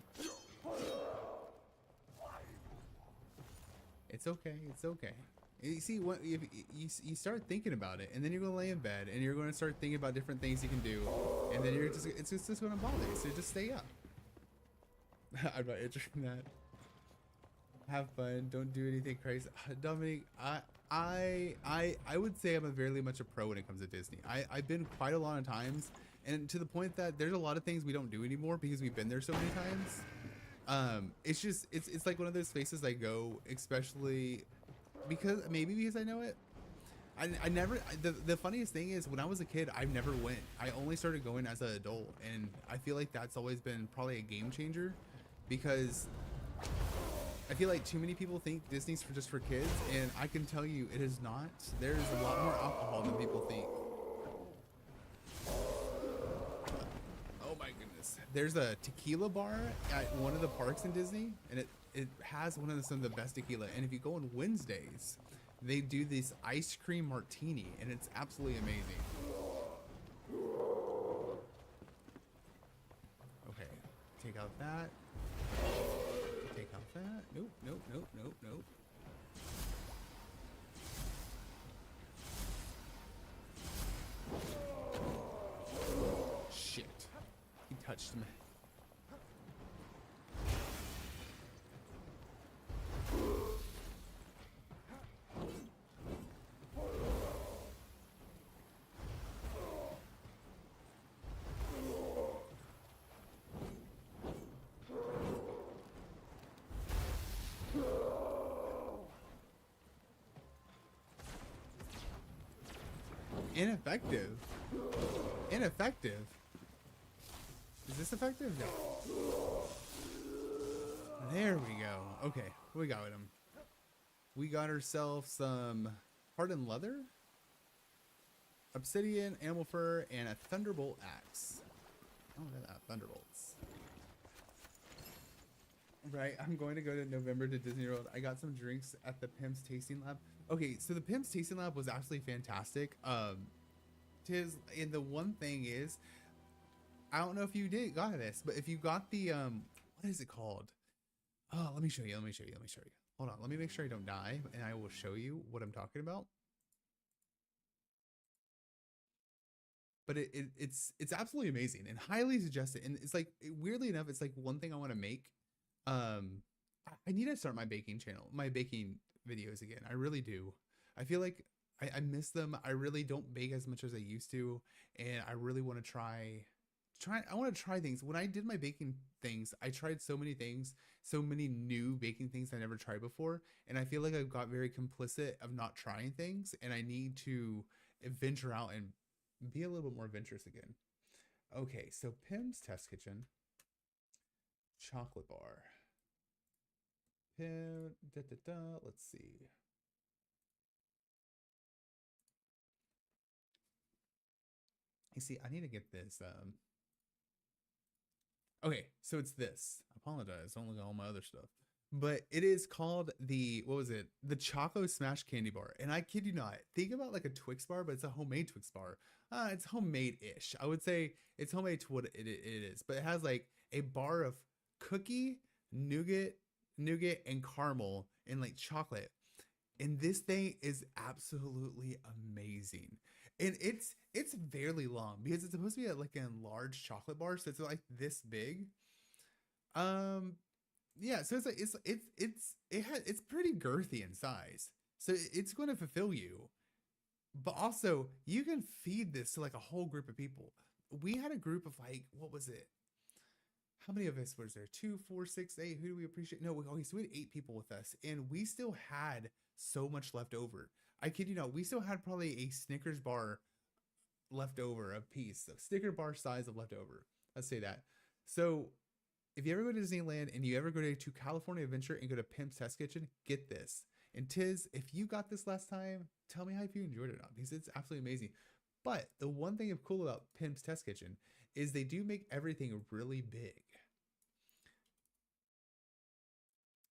It's okay. It's okay. You see, what if you start thinking about it, and then you're gonna lay in bed, and you're gonna start thinking about different things you can do, and then it's just gonna bother you. So just stay up. I'm not interested in that. Have fun. Don't do anything crazy. Dominic, I would say I'm very much a pro when it comes to Disney. I've been quite a lot of times, and to the point that there's a lot of things we don't do anymore because we've been there so many times. It's just it's like one of those places I go, especially because I know it. I never. The funniest thing is when I was a kid, I never went. I only started going as an adult, and I feel like that's always been probably a game changer because I feel like too many people think Disney's just for kids, and I can tell you it is not. There's a lot more alcohol than people think. Oh my goodness. There's a tequila bar at one of the parks in Disney, and it has some of the best tequila. And if you go on Wednesdays, they do this ice cream martini, and it's absolutely amazing. Okay, take out that. Take out that. Nope. Shit. He touched me. Ineffective. Is this effective? No. There we go. Okay, what we got with him? We got ourselves some hardened leather, obsidian, animal fur, and a thunderbolt axe. Oh, thunderbolts. Right, I'm going to go to November to Disney World. I got some drinks at the Pimp's Tasting Lab. Okay, so the Pimp's Tasting Lab was actually fantastic. Tiz, and the one thing is, I don't know if you got this, but if you got the what is it called? Oh, let me show you. Hold on, let me make sure I don't die, and I will show you what I'm talking about. but it's absolutely amazing and highly suggested. And it's like weirdly enough, it's like one thing I want to make. I need to start my baking channel, my baking videos again. I really do. I feel like I miss them. I really don't bake as much as I used to, and I really want to I want to try things. When I did my baking things, I tried so many things, so many new baking things I never tried before, and I feel like I've got very complicit of not trying things, and I need to venture out and be a little bit more adventurous again. Okay, so Pim's Test Kitchen, chocolate bar. Pim, da da da. Let's see. You see, I need to get this. Okay, so it's this. I apologize. Don't look at all my other stuff. But it is called the, what was it? The Choco Smash Candy Bar. And I kid you not, think about like a Twix bar, but it's a homemade Twix bar. It's homemade-ish. I would say it's homemade to what it is. But it has like a bar of cookie, nougat, and caramel and like chocolate. And this thing is absolutely amazing. And it's fairly long because it's supposed to be like a large chocolate bar, so it's like this big. Um, yeah, so it's like it's pretty girthy in size, so it's going to fulfill you. But also, you can feed this to like a whole group of people. We had a group of like, what was it? How many of us was there? Two, four, six, eight. Who do we appreciate? No, okay, so we had 8 people with us, and we still had so much left over. I kid you not, we still had probably a Snickers bar left over, a piece, a Snicker bar size of leftover. Let's say that. So if you ever go to Disneyland and you ever go to California Adventure and go to Pimp's Test Kitchen, get this. And Tiz, if you got this last time, tell me how you enjoyed it or not, because it's absolutely amazing. But the one thing cool about Pimp's Test Kitchen is they do make everything really big.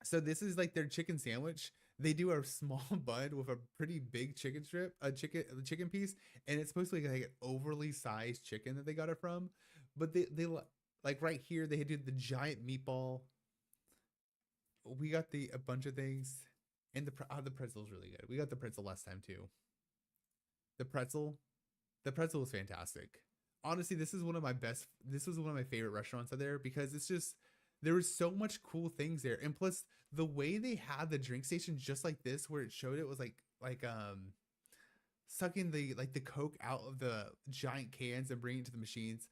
So this is like their chicken sandwich. They do a small bun with a pretty big chicken strip, a chicken piece, and it's supposed to be like an overly sized chicken that they got it from. But they like right here they did the giant meatball. We got a bunch of things, and the pretzel's really good. We got the pretzel last time too. The pretzel, the pretzel was fantastic. Honestly, this is one of my best. This was one of my favorite restaurants out there because it's just there was so much cool things there, and plus the way they had the drink station just like this, where it showed it was like sucking the Coke out of the giant cans and bringing it to the machines.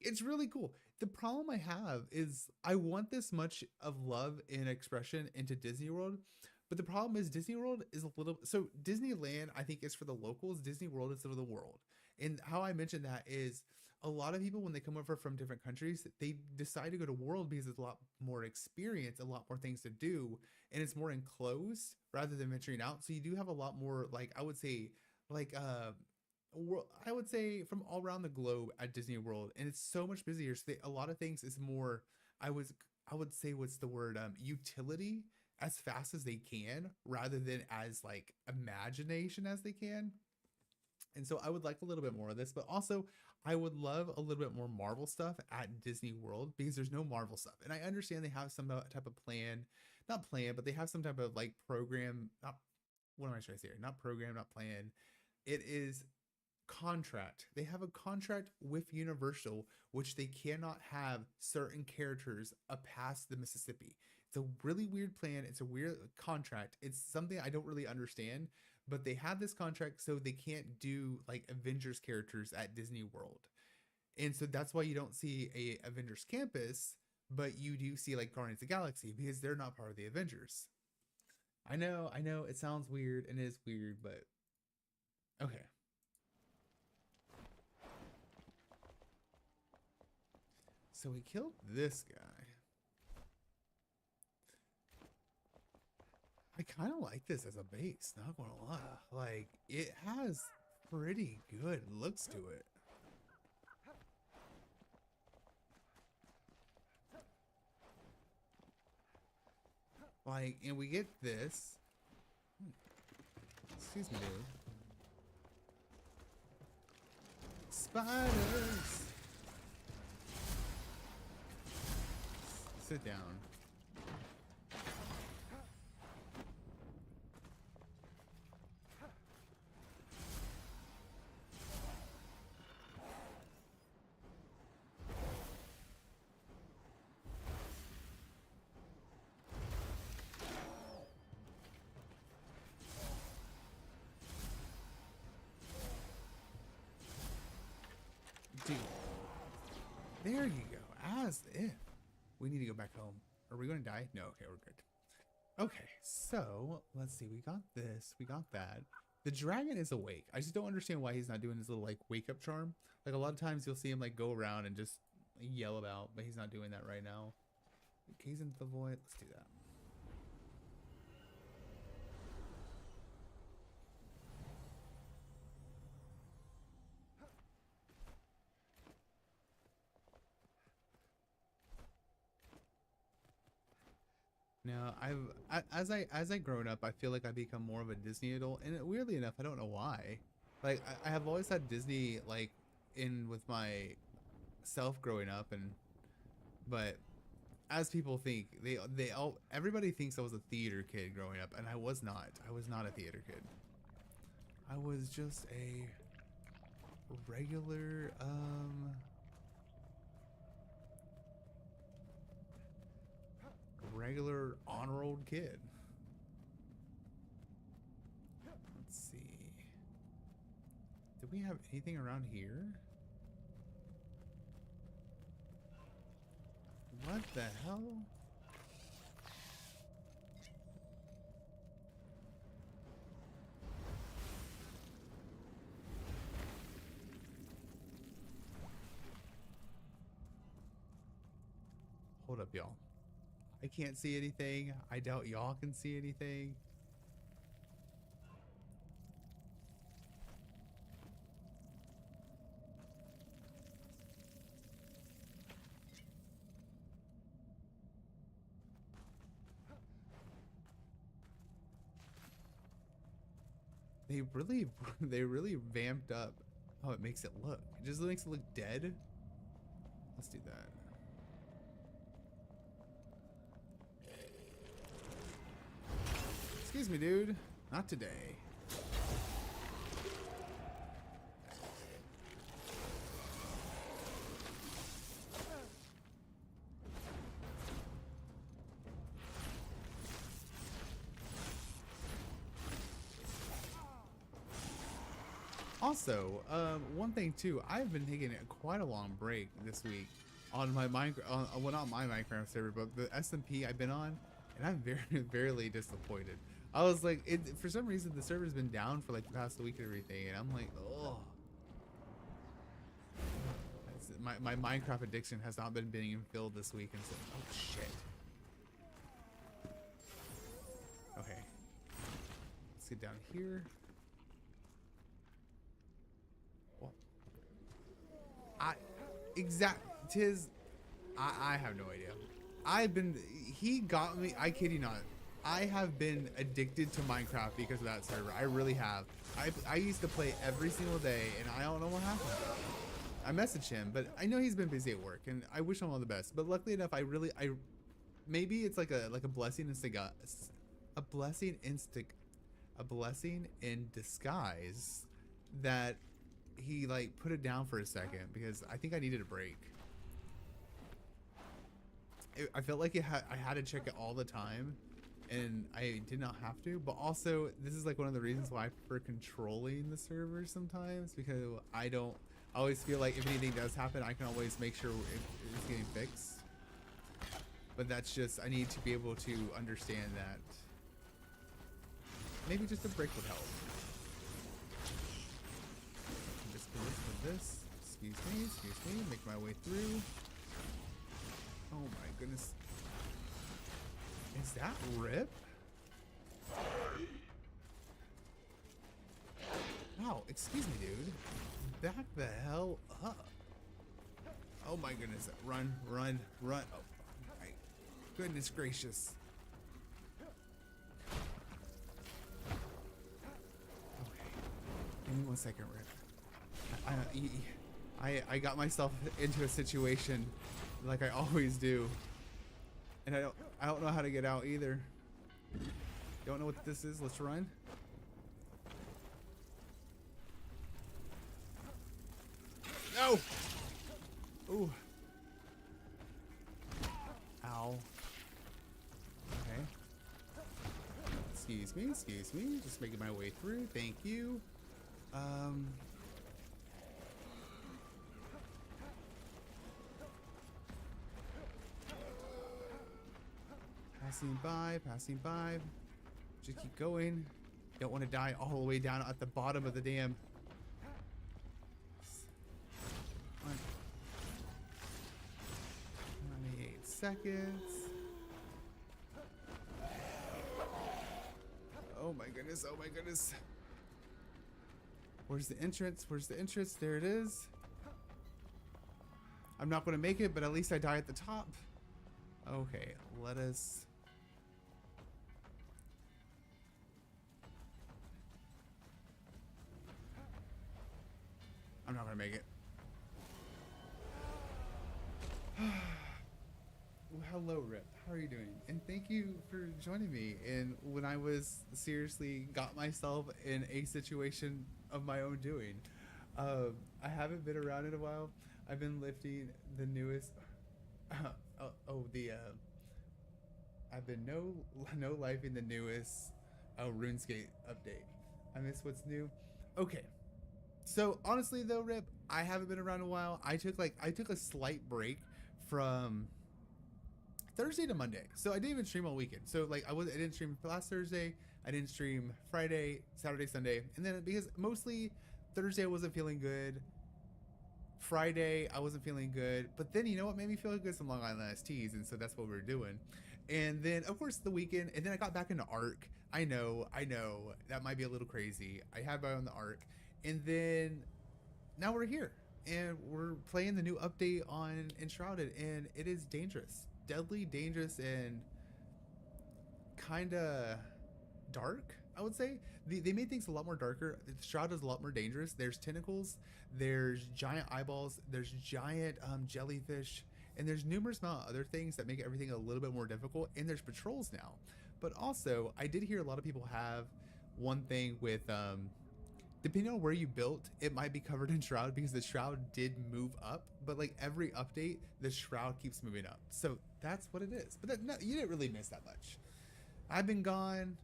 It's really cool. The problem I have is I want this much of love and expression into Disney World, but the problem is Disney World is a little so Disneyland I think is for the locals, Disney World is for the world. And how I mentioned that is a lot of people when they come over from different countries, they decide to go to World because it's a lot more experience, a lot more things to do, and it's more enclosed rather than venturing out. So you do have a lot more like I would say like I would say from all around the globe at Disney World, and it's so much busier. So a lot of things is more. I would say what's the word utility as fast as they can rather than as like imagination as they can. And so I would like a little bit more of this, but also I would love a little bit more Marvel stuff at Disney World because there's no Marvel stuff. And I understand they have some type of plan, not plan, but they have some type of like program, not what am I trying to say here? Not program, not plan. It is contract. They have a contract with Universal, which they cannot have certain characters past the Mississippi. It's a really weird plan. It's a weird contract. It's something I don't really understand, but they have this contract so they can't do like Avengers characters at Disney World. And so that's why you don't see a Avengers campus, but you do see like Guardians of the Galaxy because they're not part of the Avengers. I know, it sounds weird and it is weird, but okay. So we killed this guy. I kind of like this as a base, not gonna lie. Like, it has pretty good looks to it. Like, and we get this. Excuse me, dude. Spiders! Sit down. Dude. There you go. As if. We need to go back home. Are we going to die? No, okay, we're good. Okay, so let's see. We got this. We got that. The dragon is awake. I just don't understand why he's not doing his little like wake up charm. Like a lot of times you'll see him like go around and just yell about, but he's not doing that right now. Gaze into the void. Let's do that. Now, as I grown up, I feel like I become more of a Disney adult, and weirdly enough, I don't know why. Like I have always had Disney like in with my self growing up, but as people think, everybody thinks I was a theater kid growing up, and I was not. I was not a theater kid. I was just a regular regular honor old kid. Let's see. Do we have anything around here? What the hell? Hold up, y'all. I can't see anything. I doubt y'all can see anything. They really vamped up how it makes it look. It just makes it look dead. Let's do that. Excuse me, dude. Not today. Also, one thing too, I've been taking quite a long break this week on my Minecraft, well, not my Minecraft server, but the SMP I've been on, and I'm very disappointed. I was like, for some reason the server's been down for like the past week and everything, and I'm like, oh, my Minecraft addiction has not been being filled this week, and so, oh shit. Okay, let's get down here. I have no idea. He got me, I kid you not. I have been addicted to Minecraft because of that server. I really have. I used to play every single day, and I don't know what happened. I messaged him, but I know he's been busy at work, and I wish him all the best. But luckily enough, maybe it's like a blessing in disguise that he like put it down for a second, because I think I needed a break. I felt like I had to check it all the time, and I did not have to. But also, this is like one of the reasons why I prefer controlling the server sometimes, because I always feel like if anything does happen, I can always make sure it's getting fixed. But that's just, I need to be able to understand that maybe just a break would help. This. Excuse me. Make my way through. Oh my goodness. Is that Rip? Wow, excuse me, dude. Back the hell up. Oh my goodness. Run. Oh my goodness gracious. Okay. Give me 1 second, Rip. I got myself into a situation like I always do, and I don't know how to get out either. Don't know what this is. Let's run. No. Ooh. Ow. Okay. Excuse me. Just making my way through. Thank you. Passing by, passing by. Just keep going. Don't want to die all the way down at the bottom of the dam. 28 seconds. Oh my goodness, oh my goodness. Where's the entrance? Where's the entrance? There it is. I'm not going to make it, but at least I die at the top. Okay, let us... I'm not going to make it. Well, hello, Rip. How are you doing? And thank you for joining me. And when I was seriously got myself in a situation of my own doing. I haven't been around in a while. I've been lifting the newest... I've been no lifing the newest RuneScape update. I miss what's new. Okay. So honestly though, Rip, I haven't been around in a while. I took a slight break from Thursday to Monday. So I didn't even stream all weekend. So like I didn't stream last Thursday, I didn't stream Friday, Saturday, Sunday. And then because mostly Thursday I wasn't feeling good. Friday I wasn't feeling good. But then you know what made me feel good? Some Long Island iced teas, and so that's what we were doing. And then of course the weekend, and then I got back into Ark. I know, that might be a little crazy. I had my own the Ark. And then now we're here. And we're playing the new update on Enshrouded, and it is dangerous. Deadly, dangerous, and kinda dark, I would say. They made things a lot more darker. The Shroud is a lot more dangerous. There's tentacles, there's giant eyeballs, there's giant jellyfish, and there's numerous amount of other things that make everything a little bit more difficult, and there's patrols now. But also, I did hear a lot of people have one thing with, depending on where you built, it might be covered in Shroud because the Shroud did move up, but like every update, the Shroud keeps moving up. So that's what it is. But no, you didn't really miss that much. I've been gone.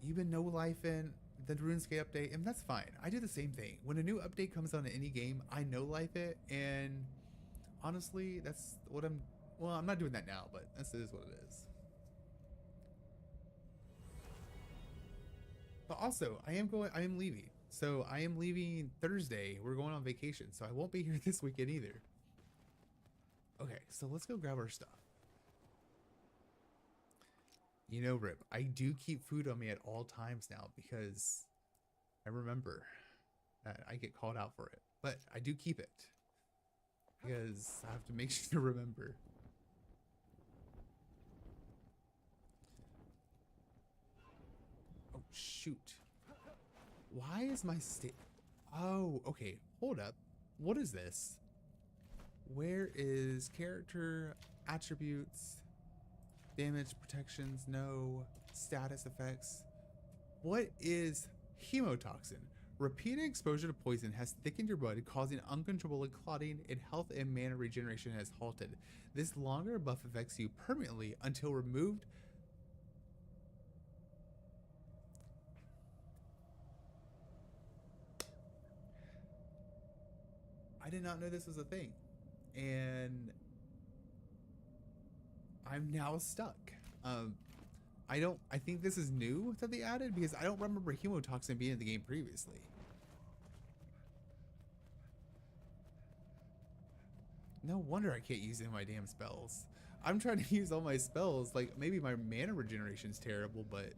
You've been no life in the RuneScape update, and that's fine. I do the same thing. When a new update comes on any game, I no life it, and honestly, that's what I'm not doing that now, but this is what it is. But also, I am leaving. So I am leaving Thursday. We're going on vacation, so I won't be here this weekend either. Okay, so let's go grab our stuff. You know, Rip, I do keep food on me at all times now because I remember that I get called out for it. But I do keep it because I have to make sure to remember. Oh, shoot. Why is my state... Oh, okay. Hold up. What is this? Where is character attributes? Damage, protections, no. Status effects. What is hemotoxin? Repeated exposure to poison has thickened your blood, causing uncontrollable clotting, and health and mana regeneration has halted. This longer buff affects you permanently until removed. I did not know this was a thing. And I'm now stuck. I think this is new that they added because I don't remember hemotoxin being in the game previously. No wonder I can't use any of my damn spells. I'm trying to use all my spells. Like maybe my mana regeneration's terrible, but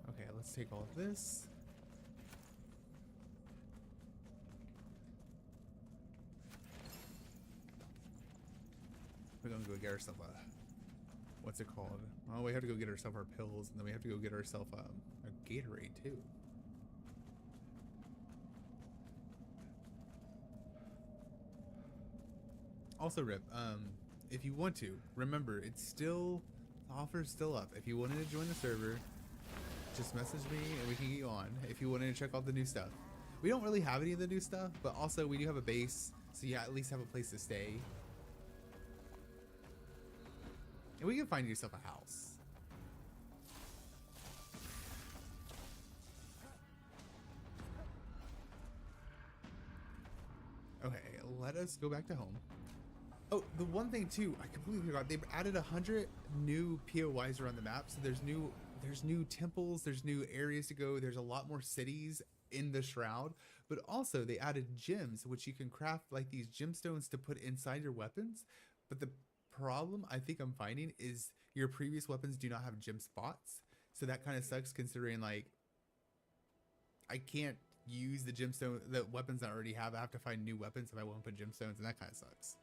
okay, let's take all of this. We're gonna go get ourselves a, what's it called? Oh, we have to go get ourselves our pills, and then we have to go get ourselves a Gatorade too. Also, Rip, if you want to, remember it's still, the offer's still up. If you wanted to join the server, just message me and we can get you on. If you wanted to check out the new stuff, we don't really have any of the new stuff, but also we do have a base, so you at least have a place to stay. And we can find yourself a house. Okay, let us go back to home. Oh, the one thing too, I completely forgot. They've added 100 new POIs around the map. So there's new temples, there's new areas to go. There's a lot more cities in the shroud, but also they added gems, which you can craft like these gemstones to put inside your weapons. But the problem I think I'm finding is your previous weapons do not have gem spots. So that kind of sucks considering like I can't use the gemstone, the weapons I already have. I have to find new weapons if I want to put gemstones, and that kind of sucks.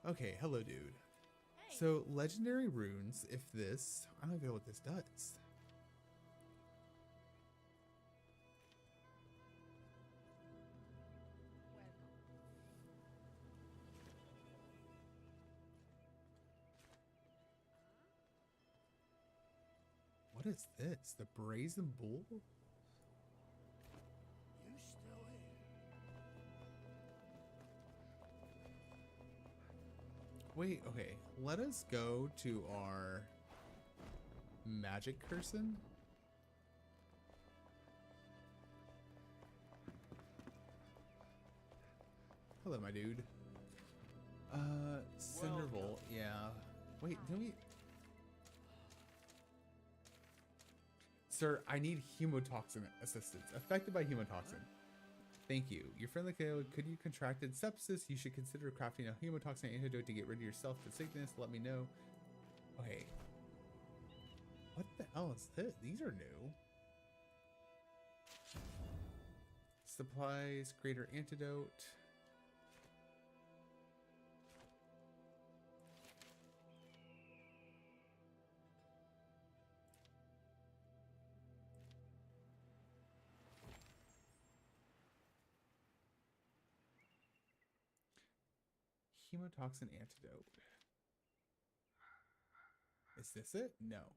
Okay, hello, dude. So, legendary runes, if this... I don't even know what this does. What is this? The Brazen Bull? You still here? Wait, okay. Let us go to our magic person. Hello, my dude. Cinderbolt, yeah. Wait, did we... Sir, I need hemotoxin assistance. Affected by hemotoxin. Thank you. Your friendly KO, could you contracted sepsis? You should consider crafting a hemotoxin antidote to get rid of yourself to sickness. Let me know. Okay. What the hell is this? These are new. Supplies, greater antidote. Hemotoxin antidote. Is this it? No.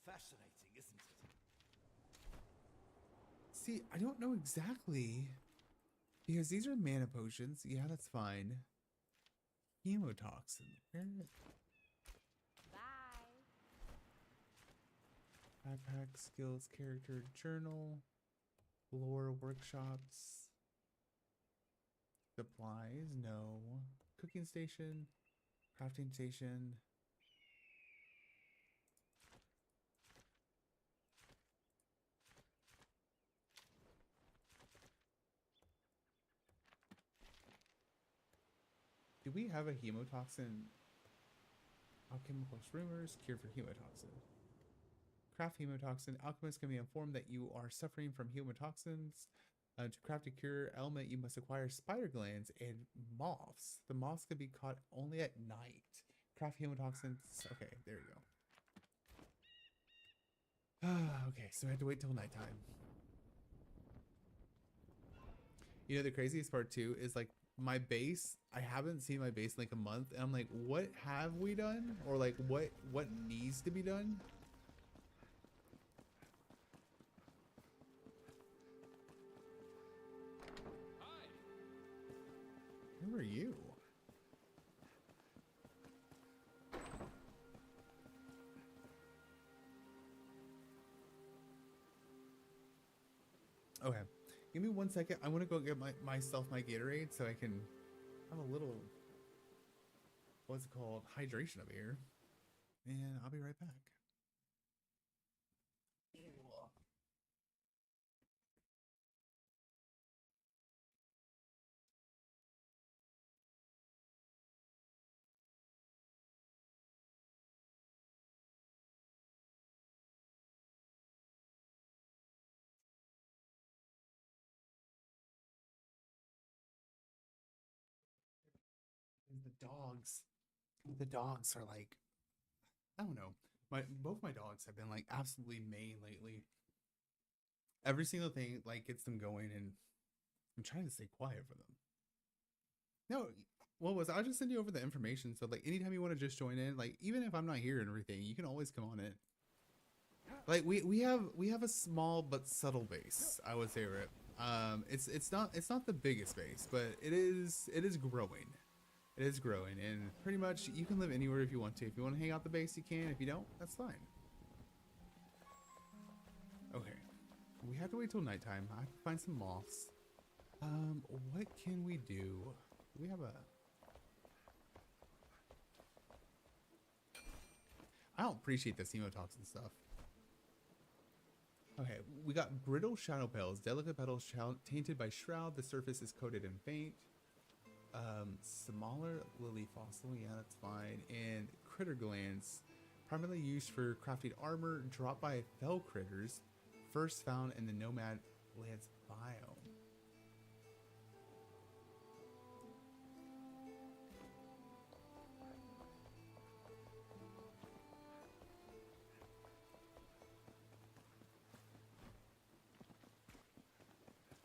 Fascinating, isn't it? See, I don't know exactly. Because these are mana potions. Yeah, that's fine. Hemotoxin. Bye. Backpack, skills, character, journal, lore, workshops, supplies, no. Cooking station, crafting station. Do we have a hemotoxin? Alchemical rumors, cure for hemotoxin. Craft hemotoxin. Alchemists can be informed that you are suffering from hemotoxins. To craft a cure element, you must acquire spider glands and moths. The moths can be caught only at night. Craft hemotoxins. Okay, there you go. Okay, so I had to wait till nighttime. You know, the craziest part too is like my base. I haven't seen my base in like a month, and I'm like, what have we done? Or like, what needs to be done? Who are you? Okay, give me 1 second. I want to go get myself my Gatorade so I can have a little, what's it called, hydration over here. And I'll be right back. The dogs are like, I don't know. Both my dogs have been like absolutely main lately. Every single thing like gets them going, and I'm trying to stay quiet for them. No, I'll just send you over the information. So like anytime you want to just join in, like even if I'm not here and everything, you can always come on in. Like we have a small but subtle base, I would say, Rip. It's not the biggest base, but it is growing. It is growing, and pretty much you can live anywhere if you want to. If you want to hang out the base, you can. If you don't, that's fine. Okay, we have to wait till nighttime. I have to find some moths. What can we do? We have a. I don't appreciate the hemotoxin stuff. Okay, we got brittle shadow petals, delicate petals tainted by shroud. The surface is coated in faint. Smaller lily fossil, yeah, that's fine. And critter glands, primarily used for crafting armor, dropped by fell critters, first found in the nomad lands biome.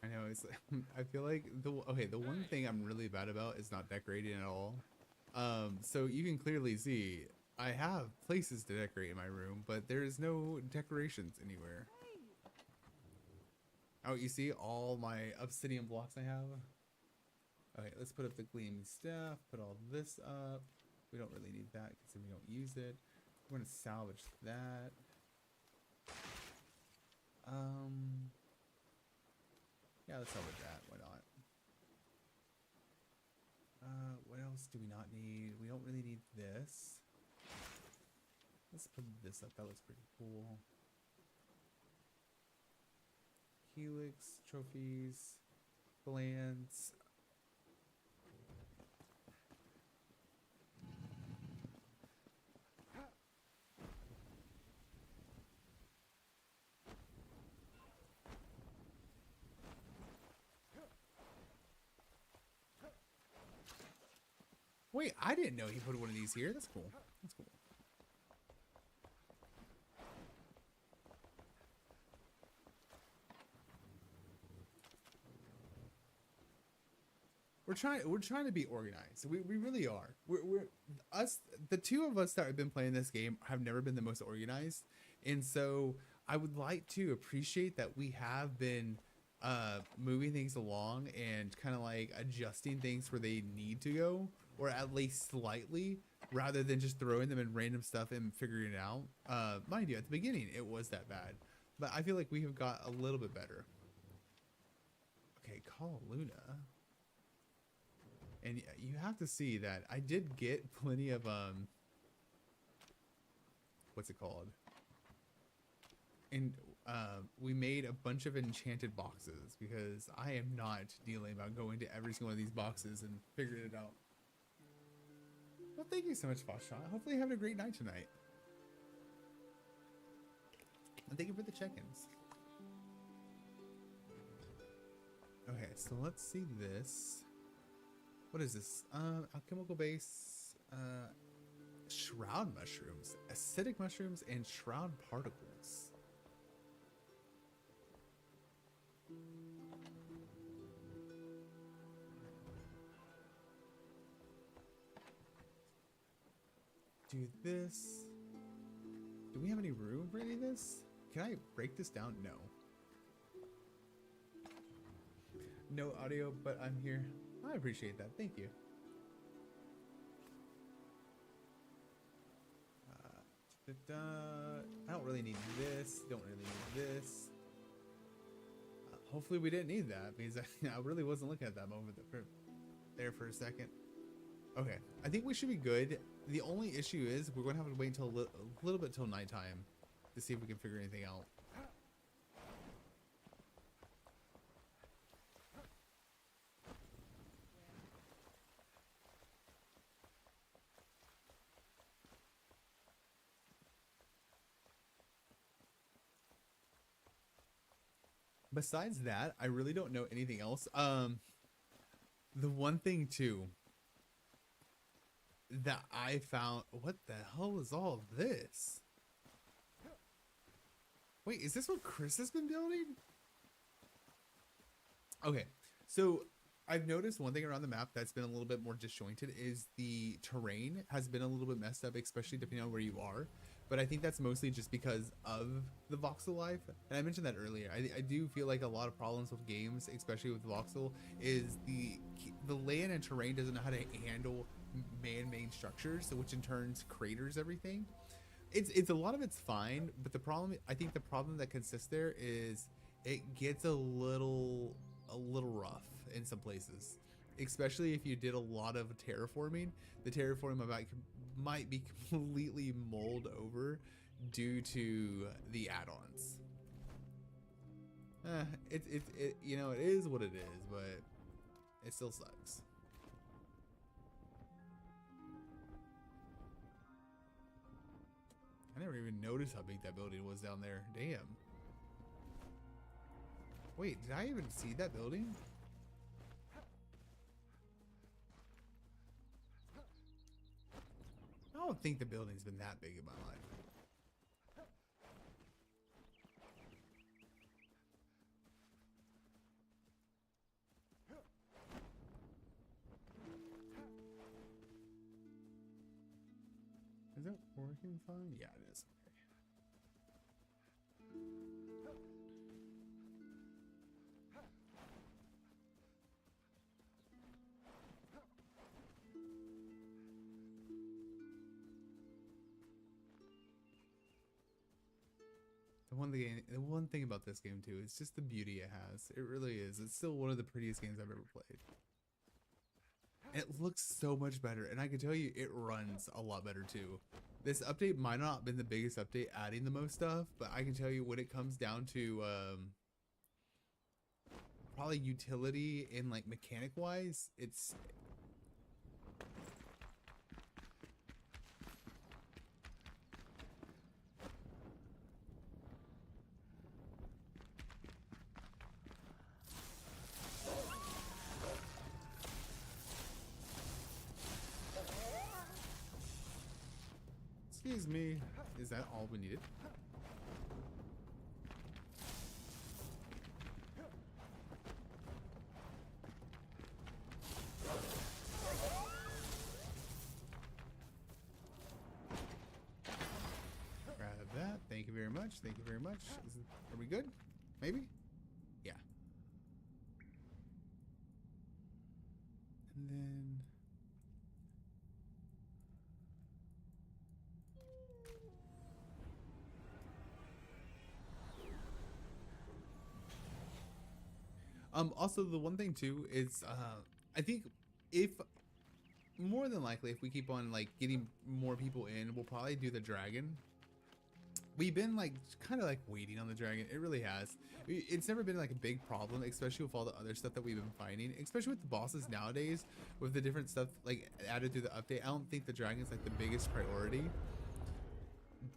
I know, it's I feel like the one thing I'm really bad about is not decorating at all. So you can clearly see I have places to decorate in my room, but there is no decorations anywhere. Oh, you see all my obsidian blocks I have? Okay, let's put up the gleaming staff, put all this up. We don't really need that because we don't use it. We're gonna salvage that. Yeah, let's salvage that. Why not? What else do we not need? We don't really need this. Let's put this up. That looks pretty cool. Helix, trophies, glands. Wait, I didn't know he put one of these here. That's cool. That's cool. We're trying to be organized. We really are. We're us, the two of us that have been playing this game have never been the most organized. And so I would like to appreciate that we have been moving things along and kind of like adjusting things where they need to go, or at least slightly, rather than just throwing them in random stuff and figuring it out. Mind you, at the beginning it was that bad, but I feel like we have got a little bit better. Okay, call Luna. And you have to see that I did get plenty of what's it called? And we made a bunch of enchanted boxes because I am not dealing about going to every single one of these boxes and figuring it out. Well, thank you so much, Foshshot. Hopefully you're having a great night tonight. And thank you for the check-ins. Okay, so let's see this. What is this? Alchemical base, shroud mushrooms, acidic mushrooms, and shroud particles. Do this. Do we have any room for any of this? Can I break this down? No. No audio, but I'm here. I appreciate that. Thank you. I don't really need this. Don't really need this. Hopefully we didn't need that because I really wasn't looking at that moment there for a second. Okay, I think we should be good. The only issue is we're going to have to wait until a little bit till nighttime to see if we can figure anything out. Besides that, I really don't know anything else. The one thing too that I found, what the hell is all of this? Wait, is this what Chris has been building? Okay, so I've noticed one thing around the map that's been a little bit more disjointed is the terrain has been a little bit messed up, especially depending on where you are. but I think that's mostly just because of the voxel life. And I mentioned that earlier. I do feel like a lot of problems with games, especially with voxel, is the land and terrain doesn't know how to handle man-made structures, so which in turn craters everything. It's a lot of it's fine, but the problem, I think the problem that consists there is it gets a little rough in some places, especially if you did a lot of terraforming. The terraforming might be completely mulled over due to the add-ons. It you know, it is what it is, but it still sucks. I never even noticed how big that building was down there. Damn. Wait, did I even see that building? I don't think the building's been that big in my life. Is it working fine? Yeah, it is. The one thing about this game too is just the beauty it has. It really is. It's still one of the prettiest games I've ever played. And it looks so much better, and I can tell you it runs a lot better too. This update might not have been the biggest update adding the most stuff, but I can tell you when it comes down to probably utility and like mechanic wise, it's excuse me, is that all we needed? Grab that. Thank you very much. Thank you very much. Are we good? Maybe? Yeah. And then also the one thing too is I think if more than likely if we keep on like getting more people in, we'll probably do the dragon. We've been like kind of like waiting on the dragon. It really has. It's never been like a big problem, especially with all the other stuff that we've been finding, especially with the bosses nowadays with the different stuff like added through the update. I don't think the dragon's like the biggest priority,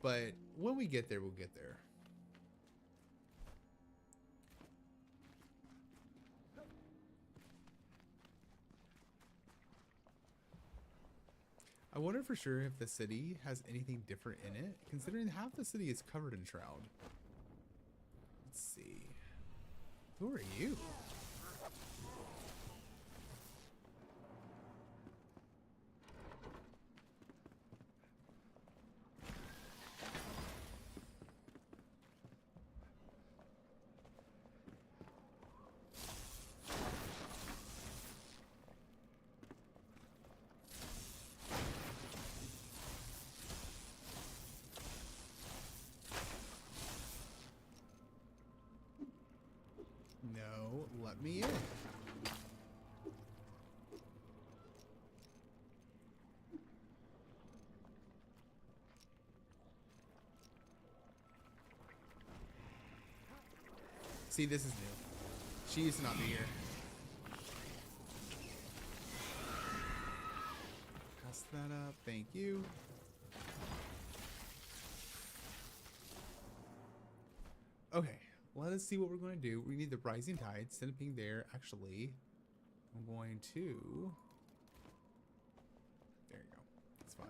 but when we get there, we'll get there. I wonder for sure if the city has anything different in it, considering half the city is covered in shroud. Let's see. Who are you? No, let me in. See, this is new. She used to not be here. Press that up. Thank you. Okay. Let us see what we're going to do. We need the rising tide. Send a ping there. Actually, I'm going to... There you go. It's fine.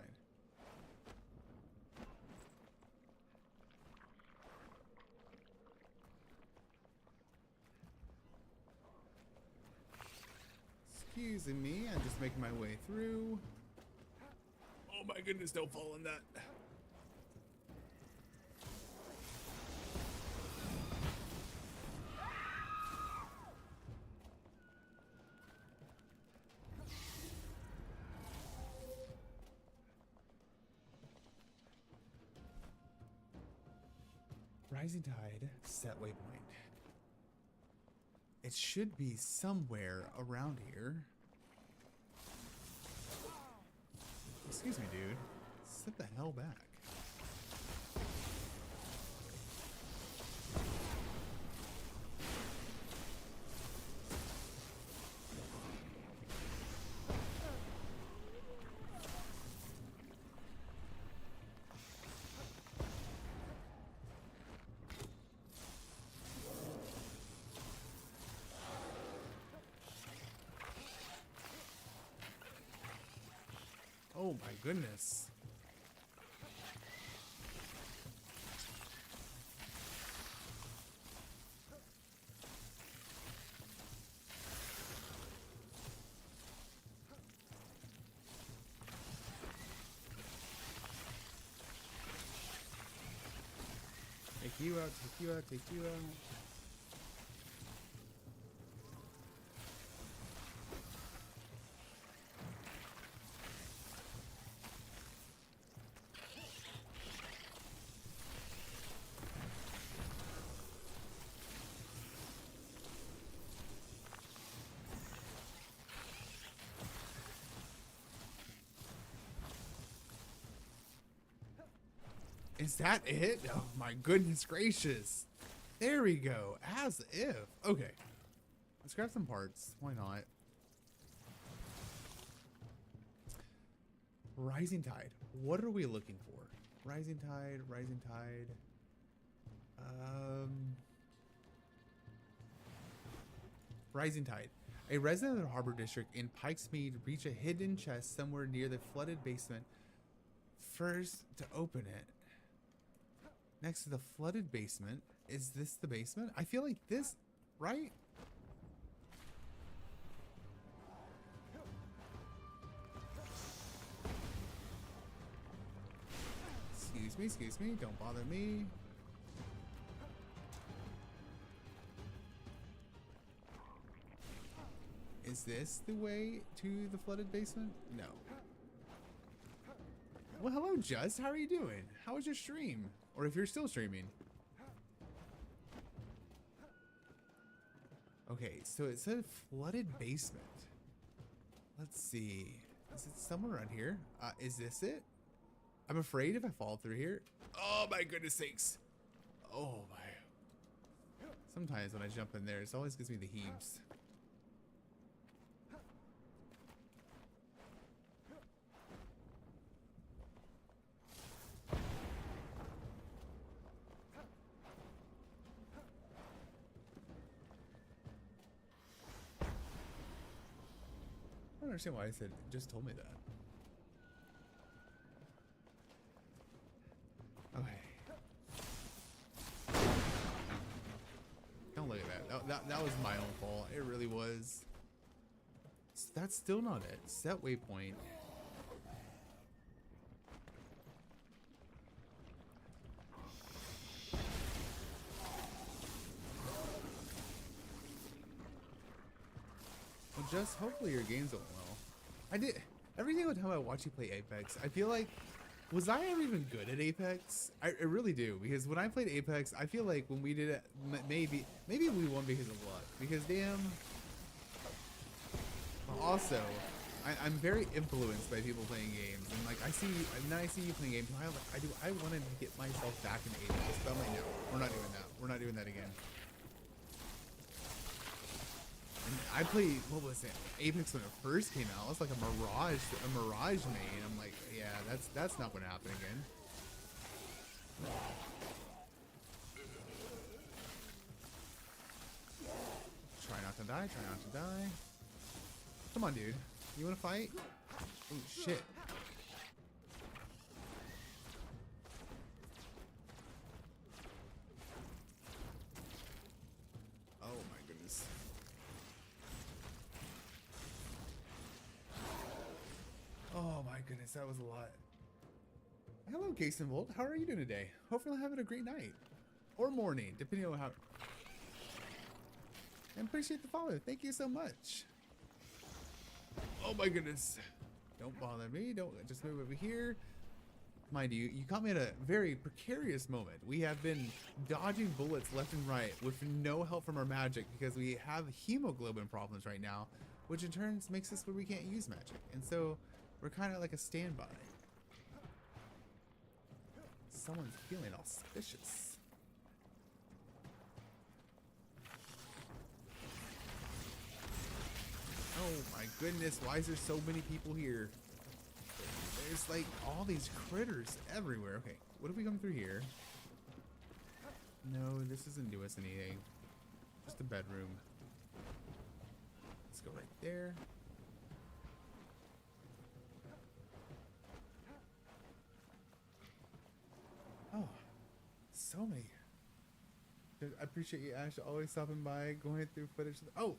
Excuse me. I'm just making my way through. Oh my goodness, don't fall in that. Rising Tide set waypoint. It should be somewhere around here. Excuse me, dude. Sit the hell back. Oh my goodness. Take you out, take you out, take you out. Is that it? Oh my goodness gracious. There we go. As if. Okay. Let's grab some parts. Why not? Rising Tide. What are we looking for? Rising Tide, Rising Tide. Rising Tide. A resident of the Harbor District in Pikes Mead reached a hidden chest somewhere near the flooded basement. First, to open it. Next to the flooded basement. Is this the basement? I feel like this, right? Excuse me, don't bother me. Is this the way to the flooded basement? No. Well, hello, Just. How are you doing? How was your stream? Or if you're still streaming. Okay, so it said flooded basement. Let's see. Is it somewhere around here? Is this it? I'm afraid if I fall through here. Oh my goodness sakes. Oh my. Sometimes when I jump in there, it always gives me the heaves. I don't understand why I said just told me that. Okay. Don't look at that. That was my own fault. It really was. That's still not it. Set waypoint. Well, just hopefully your games went well. I did. Every single time I watch you play Apex, I feel like, was I ever even good at Apex? I really do, because when I played Apex, I feel like when we did it, maybe we won because of luck. Because damn. Also, I'm very influenced by people playing games, and like I see you playing games. I wanted to get myself back into Apex, but I'm like, no, we're not doing that. We're not doing that again. And I played, what was it? Apex when it first came out. It was like a mirage main. I'm like, yeah, that's not gonna happen again. Try not to die, try not to die. Come on, dude. You wanna fight? Oh shit. Oh my goodness. Oh my goodness, that was a lot. Hello, Jason Volt. How are you doing today? Hopefully having a great night. Or morning, depending on how. I appreciate the follow. Thank you so much. Oh my goodness. Don't bother me. Don't just move over here. Mind you, you caught me at a very precarious moment. We have been dodging bullets left and right with no help from our magic because we have hemoglobin problems right now, which in turn makes us where we can't use magic. And so we're kind of like a standby. Someone's feeling auspicious. Oh my goodness, why is there so many people here? There's like all these critters everywhere. Okay, what if we come through here? No, this doesn't do us anything. Just a bedroom. Let's go right there. Oh, so many. I appreciate you, Ash, always stopping by, going through footage. Oh,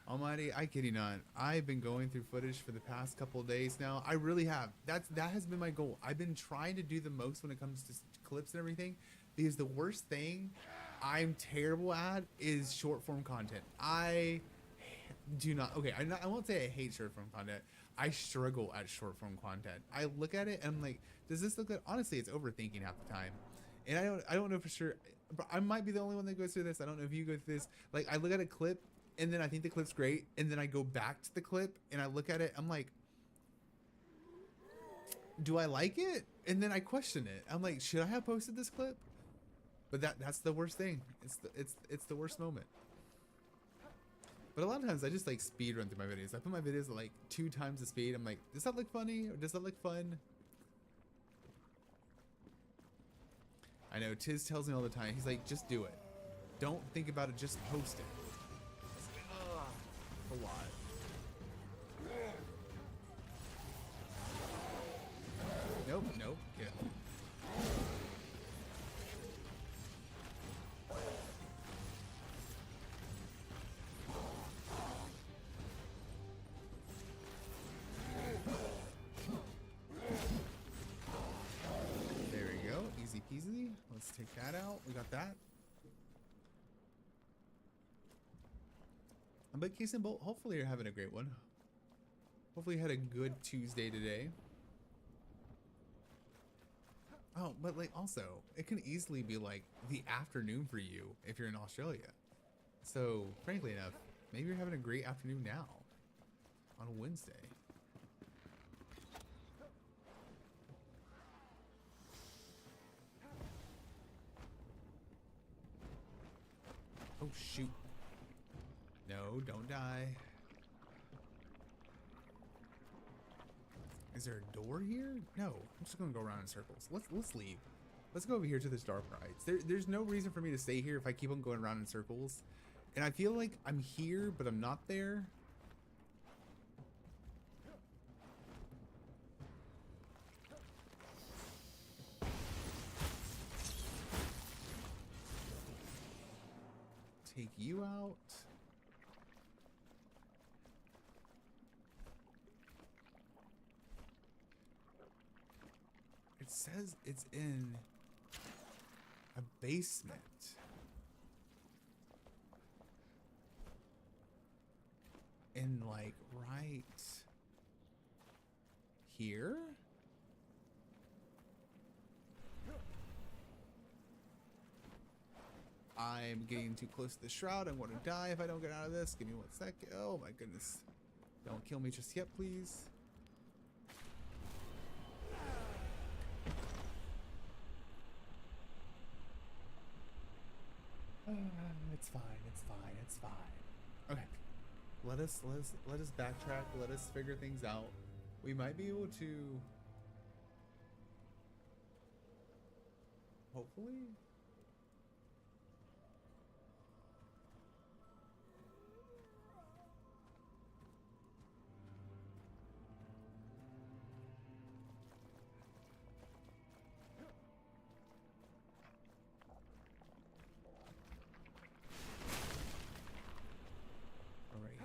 almighty, I kid you not. I've been going through footage for the past couple of days now. I really have. That has been my goal. I've been trying to do the most when it comes to clips and everything, because the worst thing I'm terrible at is short form content. I do not. Okay, I won't say I hate short form content. I struggle at short form content. I look at it and I'm like, does this look good? Honestly, it's overthinking half the time, and I don't know for sure. But I might be the only one that goes through this. I don't know if you go through this. Like, I look at a clip and then I think the clip's great, and then I go back to the clip and I look at it. I'm like, do I like it? And then I question it. I'm like, should I have posted this clip? But that's the worst thing. It's the worst moment. But a lot of times I just like speed run through my videos. I put my videos at like 2 times the speed. I'm like, does that look funny or does that look fun? I know Tiz tells me all the time. He's like, just do it. Don't think about it. Just post it. A lot. Nope, nope. Get it. There we go. Easy peasy. Let's take that out. We got that. But case in bolt, hopefully you're having a great one. Hopefully you had a good Tuesday today. Oh, but like also, it can easily be like the afternoon for you if you're in Australia. So, frankly enough, maybe you're having a great afternoon now on a Wednesday. Oh, shoot. No, don't die. Is there a door here? No, I'm just gonna go around in circles. Let's leave. Let's go over here to this dark rides. There's no reason for me to stay here if I keep on going around in circles. And I feel like I'm here, but I'm not there. Take you out. It says it's in a basement. And like right here? I'm getting too close to the shroud. I'm going to die if I don't get out of this. Give me 1 sec. Oh my goodness. Don't kill me just yet, please. It's fine. It's fine. It's fine. Okay. Let us backtrack. Let us figure things out. We might be able to hopefully.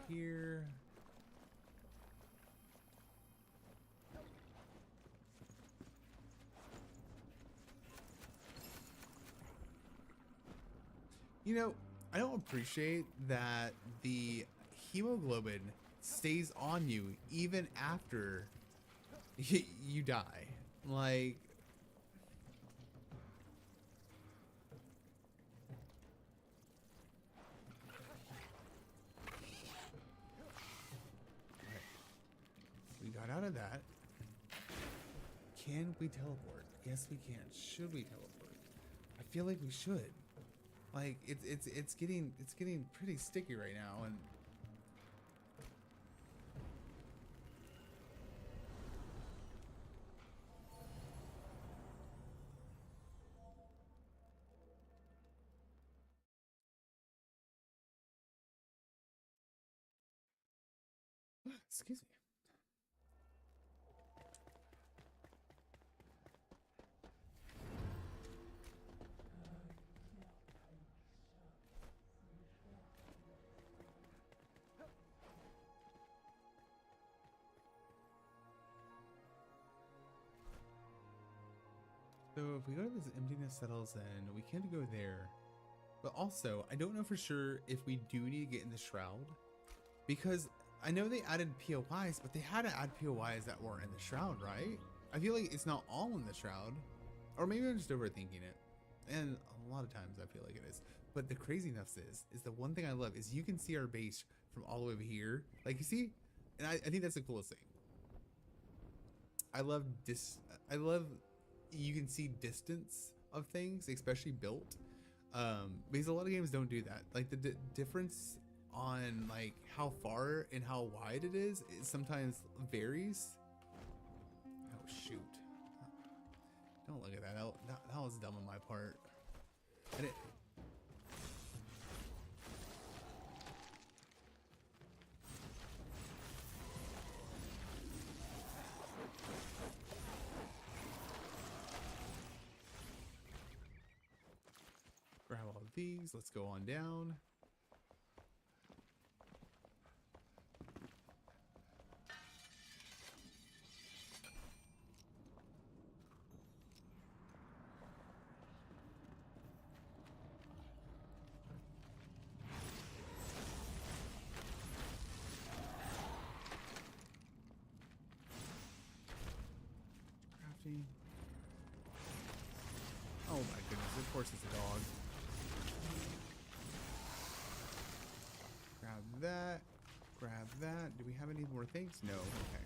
Here. You know, I don't appreciate that the hemoglobin stays on you even after you die. Like, out of that. Can we teleport? Yes, we can. Should we teleport? I feel like we should. Like it's getting pretty sticky right now, and excuse me. So if we go to this emptiness settles in, we can't go there. But also, I don't know for sure if we do need to get in the shroud, because I know they added POIs, but they had to add POIs that weren't in the shroud, right? I feel like it's not all in the shroud, or maybe I'm just overthinking it. And a lot of times I feel like it is. But the crazy enough is the one thing I love is you can see our base from all the way over here. Like you see, and I think that's the coolest thing. I love you can see distance of things, especially built. Because a lot of games don't do that. Like the difference on like how far and how wide it is sometimes varies. Oh shoot. Don't look at that. That was dumb on my part. And grab all of these. Let's go on down. Crafting. Oh my goodness, of course it's a dog. Grab that. Grab that. Do we have any more things? No. Okay.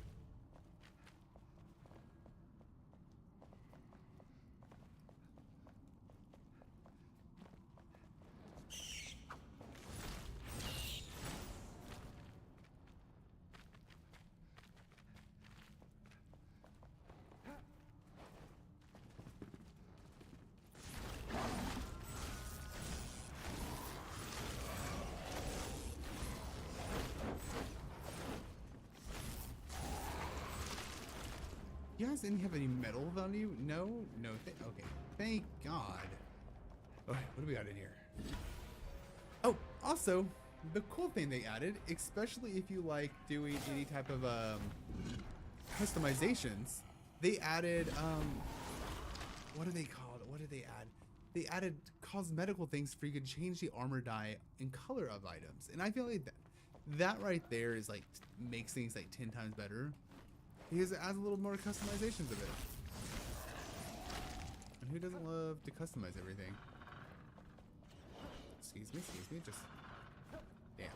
You guys didn't have any metal value? No? No. Okay. Thank God. Okay, what do we got in here? Oh, also, the cool thing they added, especially if you like doing any type of customizations, they added, what do they call it? What did they add? They added cosmetical things for you to change the armor dye and color of items. And I feel like that right there is like, makes things like 10 times better. Because it adds a little more customizations of it. And who doesn't love to customize everything? Excuse me, just... Damn.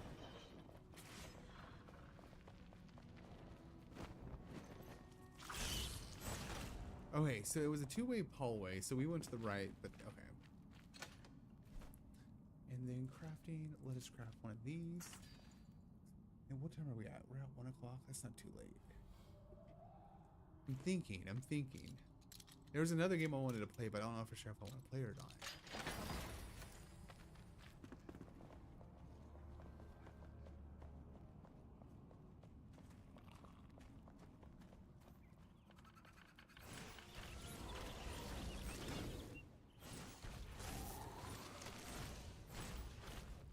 Okay, so it was a two-way hallway, so we went to the right, but okay. And then crafting, let us craft one of these. And what time are we at? We're at 1 o'clock? That's not too late. I'm thinking. There was another game I wanted to play, but I don't know for sure if I want to play or not.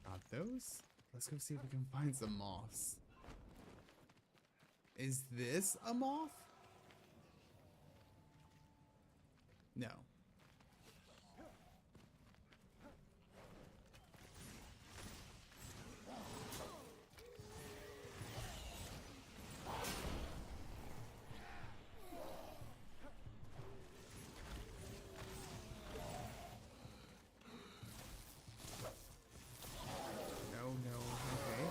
Got those. Let's go see if we can find some moths. Is this a moth? No. Okay.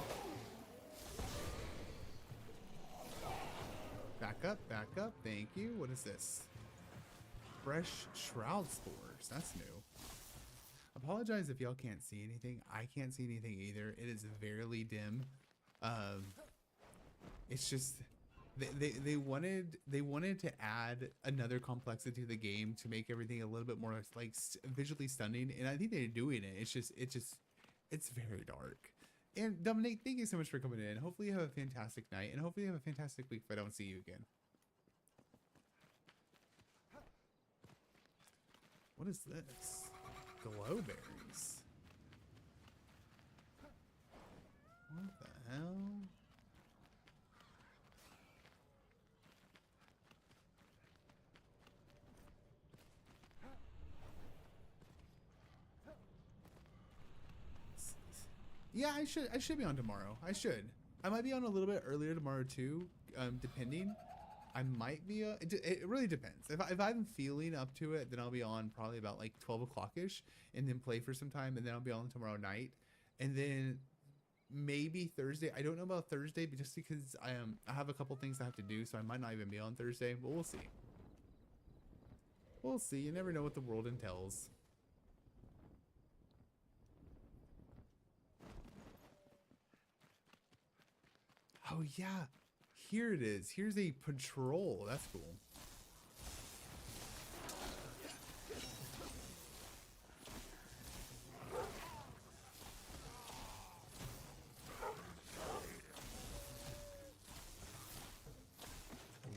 Back up. back up. Thank you. What is this? Fresh shroud spores. That's new. Apologize if y'all can't see anything. I can't see anything either. It is very dim. It's just they wanted to add another complexity to the game to make everything a little bit more like visually stunning, and I think they're doing it. It's very dark. And Dominic, thank you so much for coming in. Hopefully you have a fantastic night, and hopefully you have a fantastic week if I don't see you again. What is this? Glowberries. What the hell? Yeah, I should be on tomorrow. I should. I might be on a little bit earlier tomorrow too, depending. I might be. It really depends. If I'm feeling up to it, then I'll be on probably about like 12 o'clock ish, and then play for some time, and then I'll be on tomorrow night, and then maybe Thursday. I don't know about Thursday, but just because I have a couple things I have to do, so I might not even be on Thursday. But we'll see. We'll see. You never know what the world entails. Oh yeah, here it is. Here's a patrol. That's cool.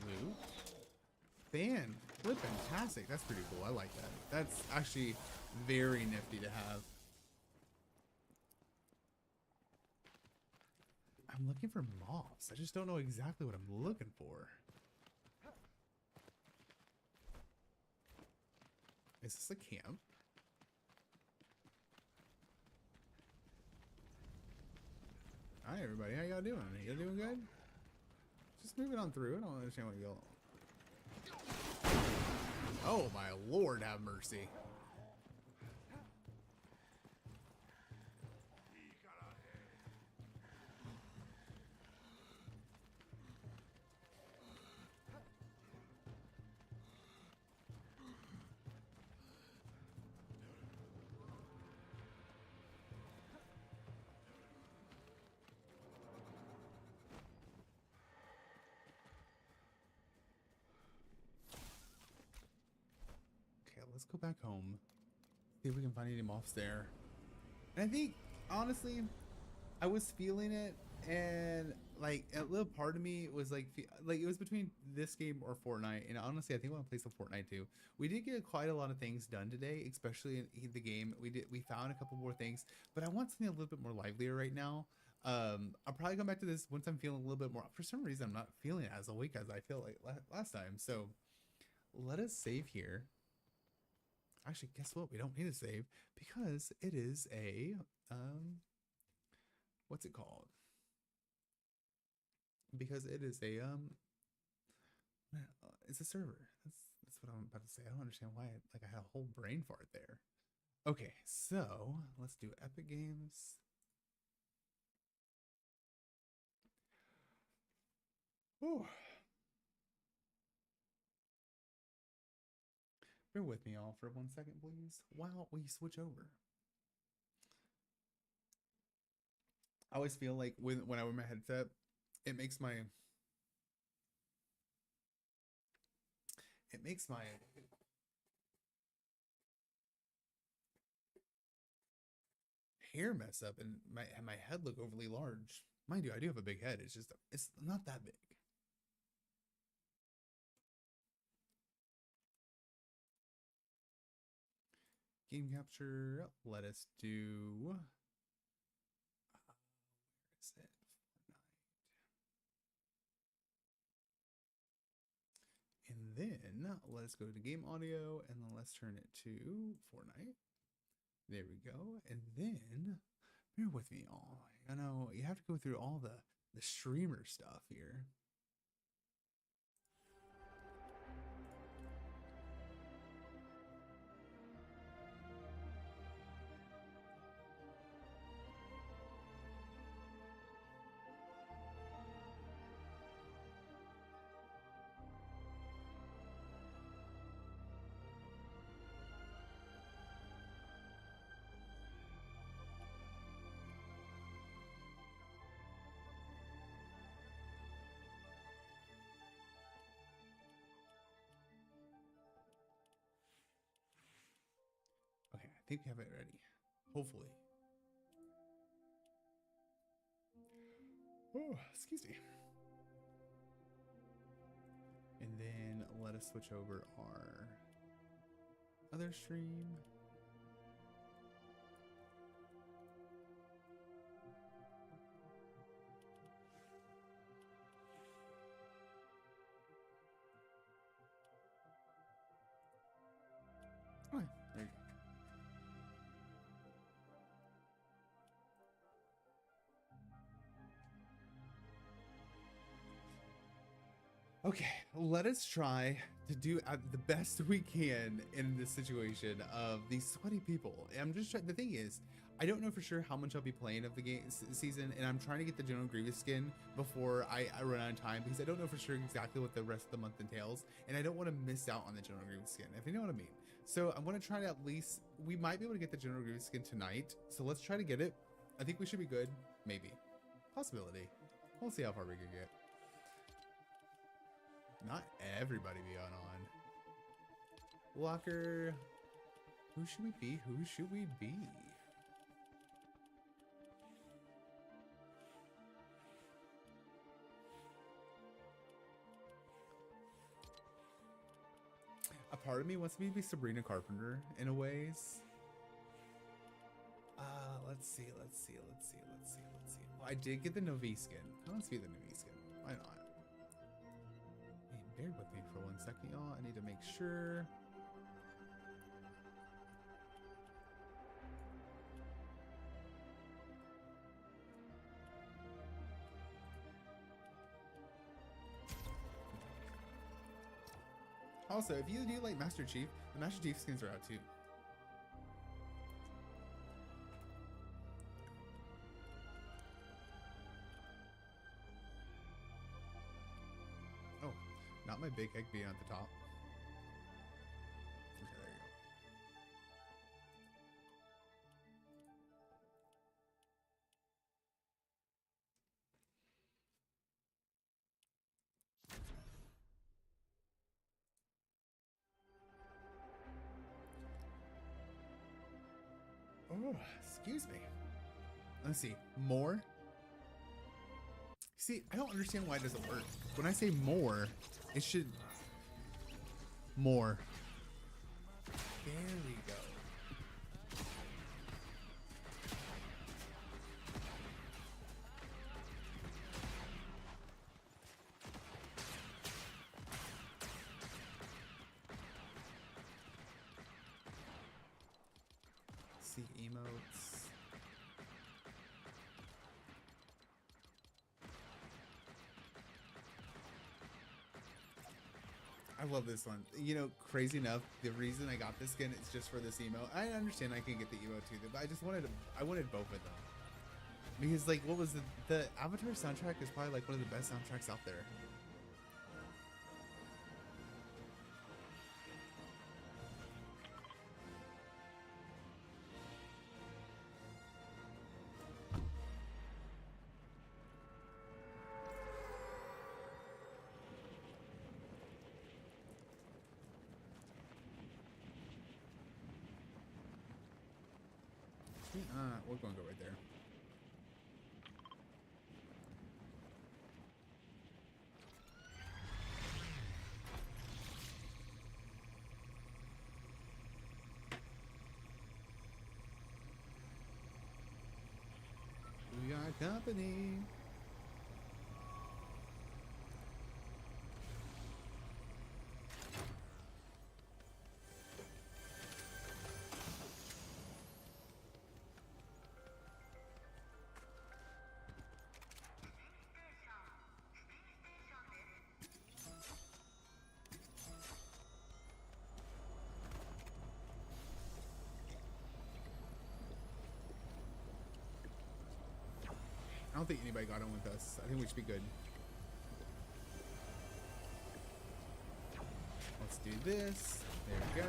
Loot. Fan. Fantastic. That's pretty cool. I like that. That's actually very nifty to have. I'm looking for moths. I just don't know exactly what I'm looking for. Is this a camp? Hi everybody, how y'all doing? Y'all doing good? Just moving on through. I don't understand what y'all... Oh my lord, have mercy. Let's go back home. See if we can find any moths there. And I think, honestly, I was feeling it, and like a little part of me was like it was between this game or Fortnite. And honestly, I think I want to play some Fortnite too. We did get quite a lot of things done today, especially in the game. We found a couple more things, but I want something a little bit more livelier right now. I'll probably come back to this once I'm feeling a little bit more. For some reason, I'm not feeling as awake as I feel like last time. So let us save here. Actually, guess what? We don't need to save because it is a, what's it called? Because it is a, it's a server. That's what I'm about to say. I don't understand why I had a whole brain fart there. Okay, so let's do Epic Games. Ooh. Bear with me all for 1 second, please, while we switch over. I always feel like when I wear my headset, it makes my hair mess up and my head look overly large. Mind you, I do have a big head. It's just it's not that big. Game capture. Let us do. Where is it? Fortnite. And then let us go to game audio, and then let's turn it to Fortnite. There we go. And then bear with me all. I know you have to go through all the streamer stuff here. think we have it ready. Hopefully. Oh, excuse me. And then let us switch over our other stream. Oh, there you go. Okay, let us try to do the best we can in this situation of these sweaty people. I'm just trying. The thing is, I don't know for sure how much I'll be playing of the game season, and I'm trying to get the General Grievous skin before I run out of time because I don't know for sure exactly what the rest of the month entails, and I don't want to miss out on the General Grievous skin, if you know what I mean. So I'm going to try to at least, we might be able to get the General Grievous skin tonight, so let's try to get it. I think we should be good. Maybe. Possibility. We'll see how far we can get. Not everybody be on. Walker. Who should we be? Who should we be? A part of me wants me to be Sabrina Carpenter in a ways. Let's see. Well, I did get the Novi skin. Let's be the Novi skin. Why not? Bear with me for 1 second, y'all. I need to make sure. Also, if you do like Master Chief, the Master Chief skins are out too. Oh, not my big egg being at the top. Okay, there you go. Oh, excuse me. Let's see. More. See, I don't understand why it doesn't work. When I say more, it should... More. There we go. See emotes. I love this one. You know, crazy enough, the reason I got this skin is just for this emote. I understand I can get the emote too, but I wanted both of them. Because like, what was the Avatar soundtrack is probably like one of the best soundtracks out there. We're going to go right there. We got company. I don't think anybody got on with us. I think we should be good. Let's do this. There we go.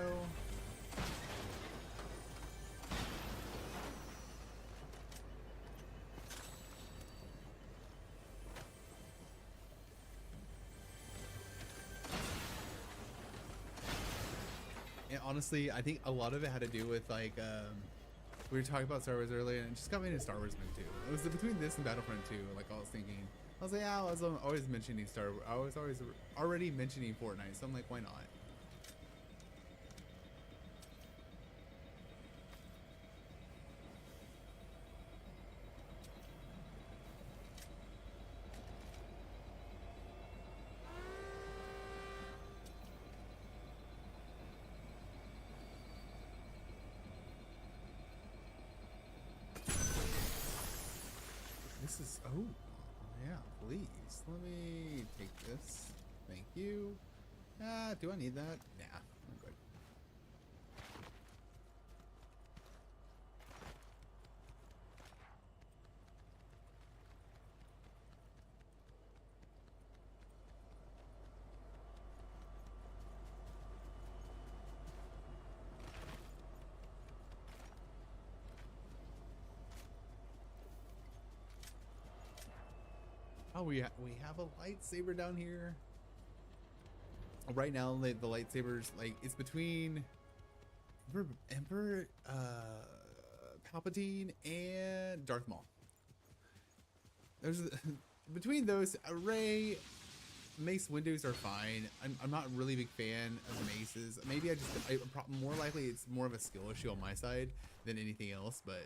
And honestly, I think a lot of it had to do with like we were talking about Star Wars earlier, and it just got me into Star Wars mood too. It was between this and Battlefront 2. Like I was thinking, I was like, yeah, I was always mentioning Star Wars. I was always already mentioning Fortnite, so I'm like, why not? This is, oh, yeah, please. Let me take this. Thank you. Do I need that? Nah, I'm good. Oh, we have a lightsaber down here. Right now, the lightsabers, like, it's between Emperor Palpatine and Darth Maul. There's between those, Rey, Mace Windows are fine. I'm not a really big fan of maces. Maybe more likely it's more of a skill issue on my side than anything else, but.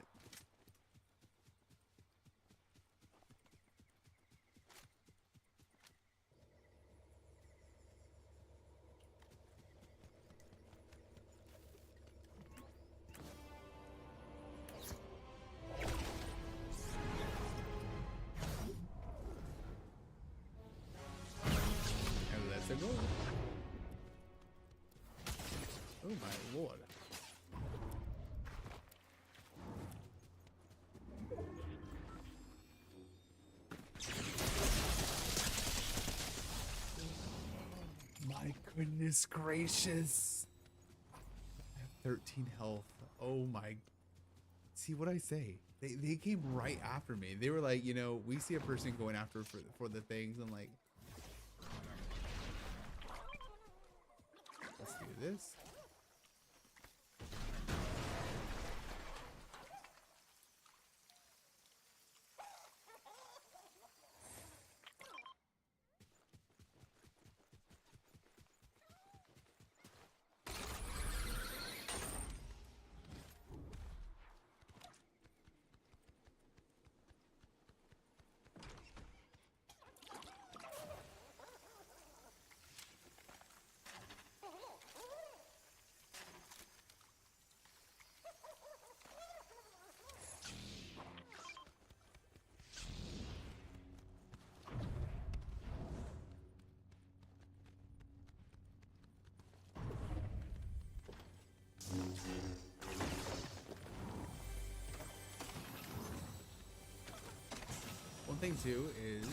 And let's go. Oh my lord. My goodness gracious. I have 13 health. Oh my. See what I say? They came right after me. They were like, you know, we see a person going after for the things, and like, let's do this. One thing too is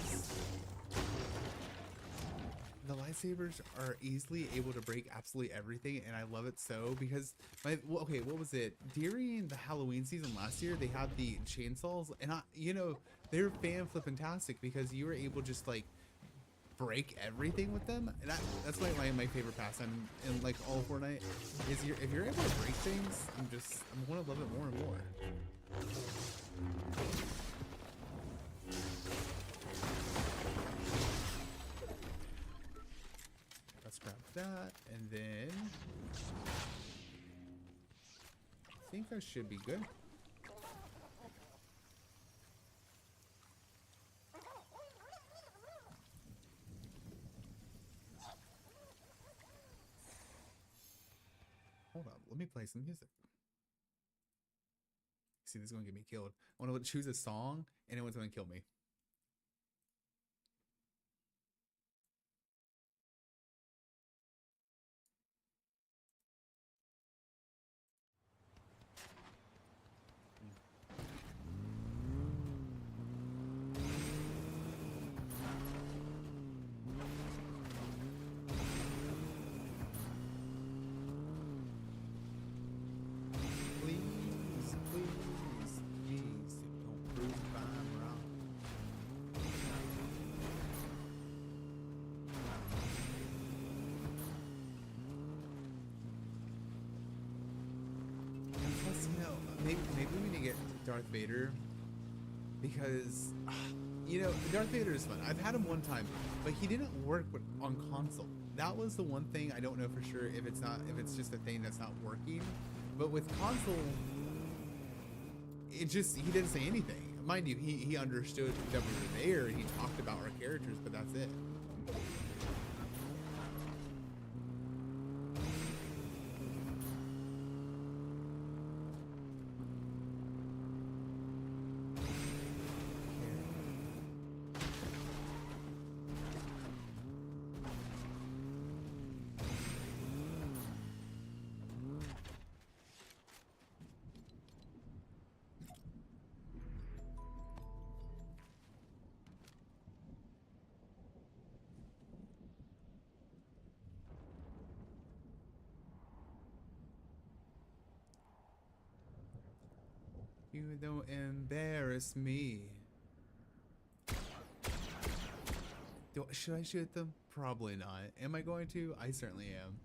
the lightsabers are easily able to break absolutely everything, and I love it so because okay, what was it? During the Halloween season last year, they had the chainsaws, and they're fan flippin-tastic because you were able to just like break everything with them, and that's like my favorite pastime in like all of Fortnite is if you're able to break things. I'm gonna love it more and more. Let's grab that, and then I think that should be good. Hold up, let me play some music. See, this is gonna get me killed. I want to choose a song, and it was gonna kill me. Please, please, please, don't prove I'm wrong. you know, maybe we need to get Darth Vader because, you know, Darth Vader is fun. I've had him one time, but he didn't work on console. That was the one thing I don't know for sure if it's just a thing that's not working. But with console, he didn't say anything. Mind you, he understood that we were there and he talked about our characters, but that's it. You don't embarrass me. Should I shoot them? Probably not. Am I going to? I certainly am.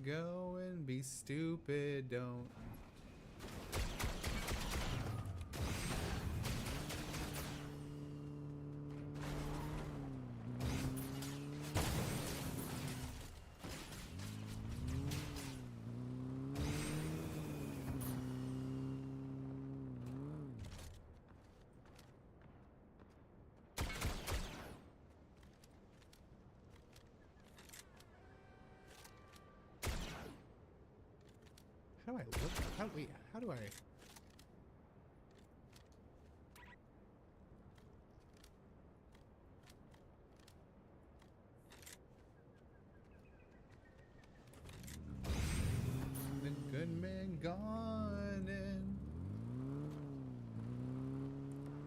Go and be stupid, don't. How do I look? How do I? The good man gone and...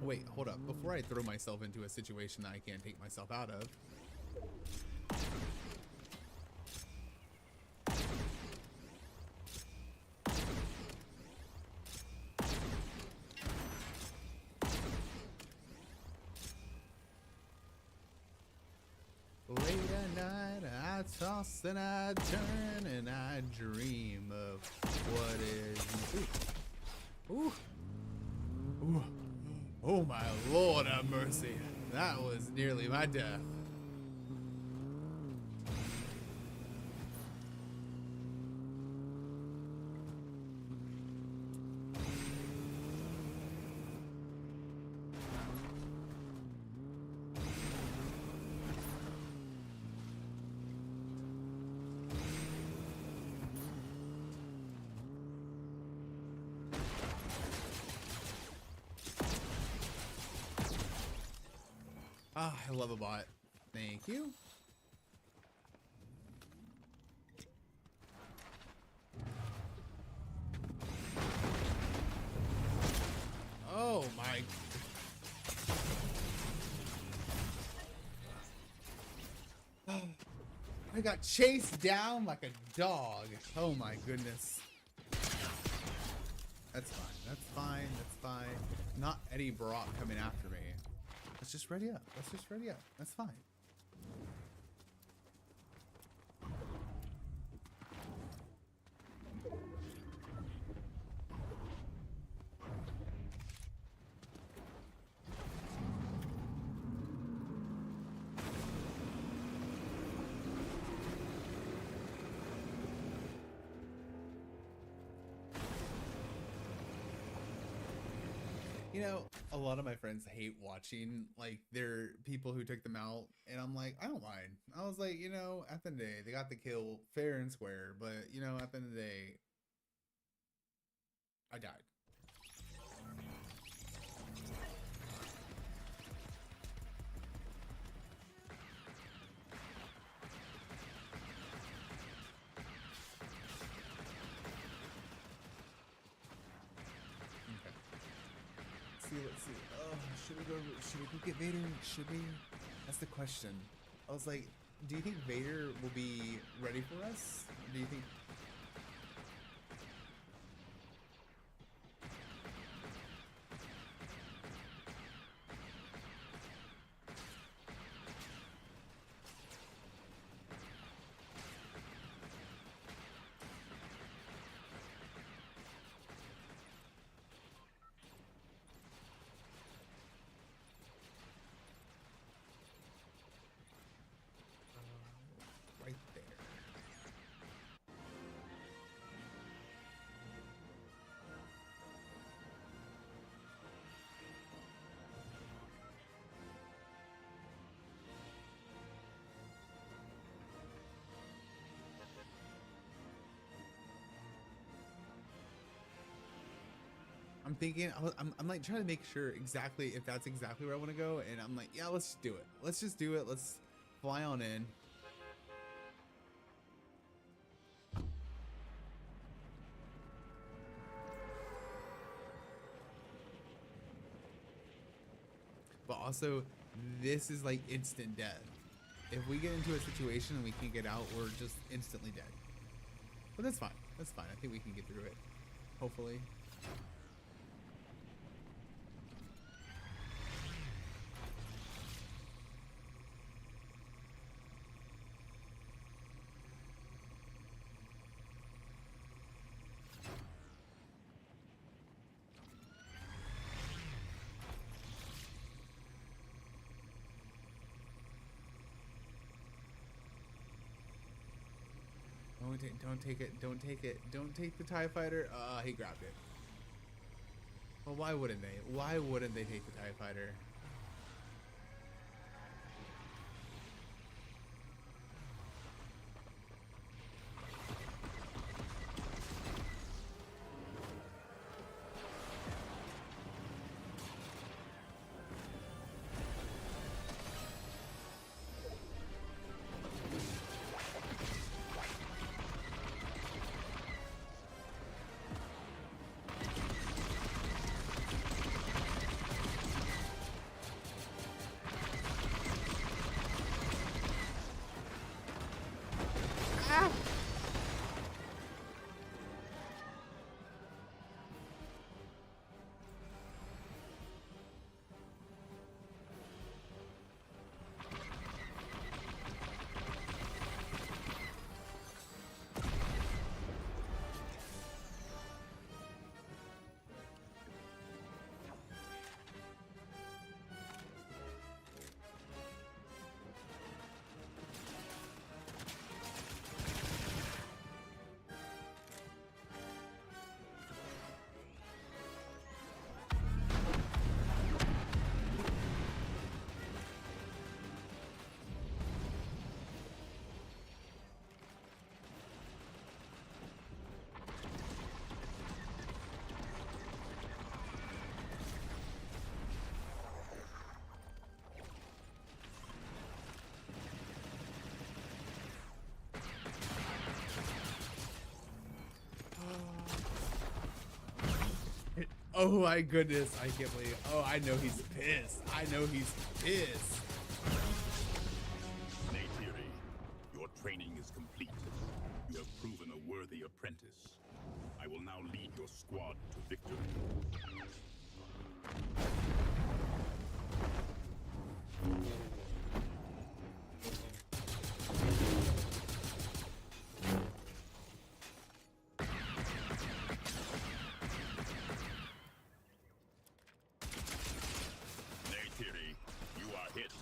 Wait, hold up. Before I throw myself into a situation that I can't take myself out of. Late at night, I toss and I turn and I dream of what is. Ooh. Ooh. Oh my Lord have mercy. That was nearly my death. Ah, I love a bot. Thank you. Oh my. I got chased down like a dog. Oh my goodness. That's fine. That's fine. That's fine. Not Eddie Brock coming after me. Let's just ready up. Let's just ready up. That's fine. You know, a lot of my friends hate watching, like, they're people who took them out, and I'm like, I don't mind. I was like, you know, at the end of the day, they got the kill fair and square, but, you know, at the end of the day, I died. Let's see. Oh, should we go get Vader? Should we? That's the question. I was like, do you think Vader will be ready for us? Do you think? I'm thinking, I'm like trying to make sure exactly if that's exactly where I want to go, and I'm like, yeah, let's just do it. Let's just do it. Let's fly on in. But also, this is like instant death. If we get into a situation and we can't get out, we're just instantly dead. But that's fine. That's fine. I think we can get through it. Hopefully. Don't take it. Don't take it. Don't take the TIE fighter. He grabbed it. Well, why wouldn't they? Why wouldn't they take the TIE fighter? Oh my goodness, I can't believe. Oh, I know he's pissed. I know he's pissed. Neytiri, your training is complete. You have proven a worthy apprentice. I will now lead your squad to victory. Neytiri, you are hit.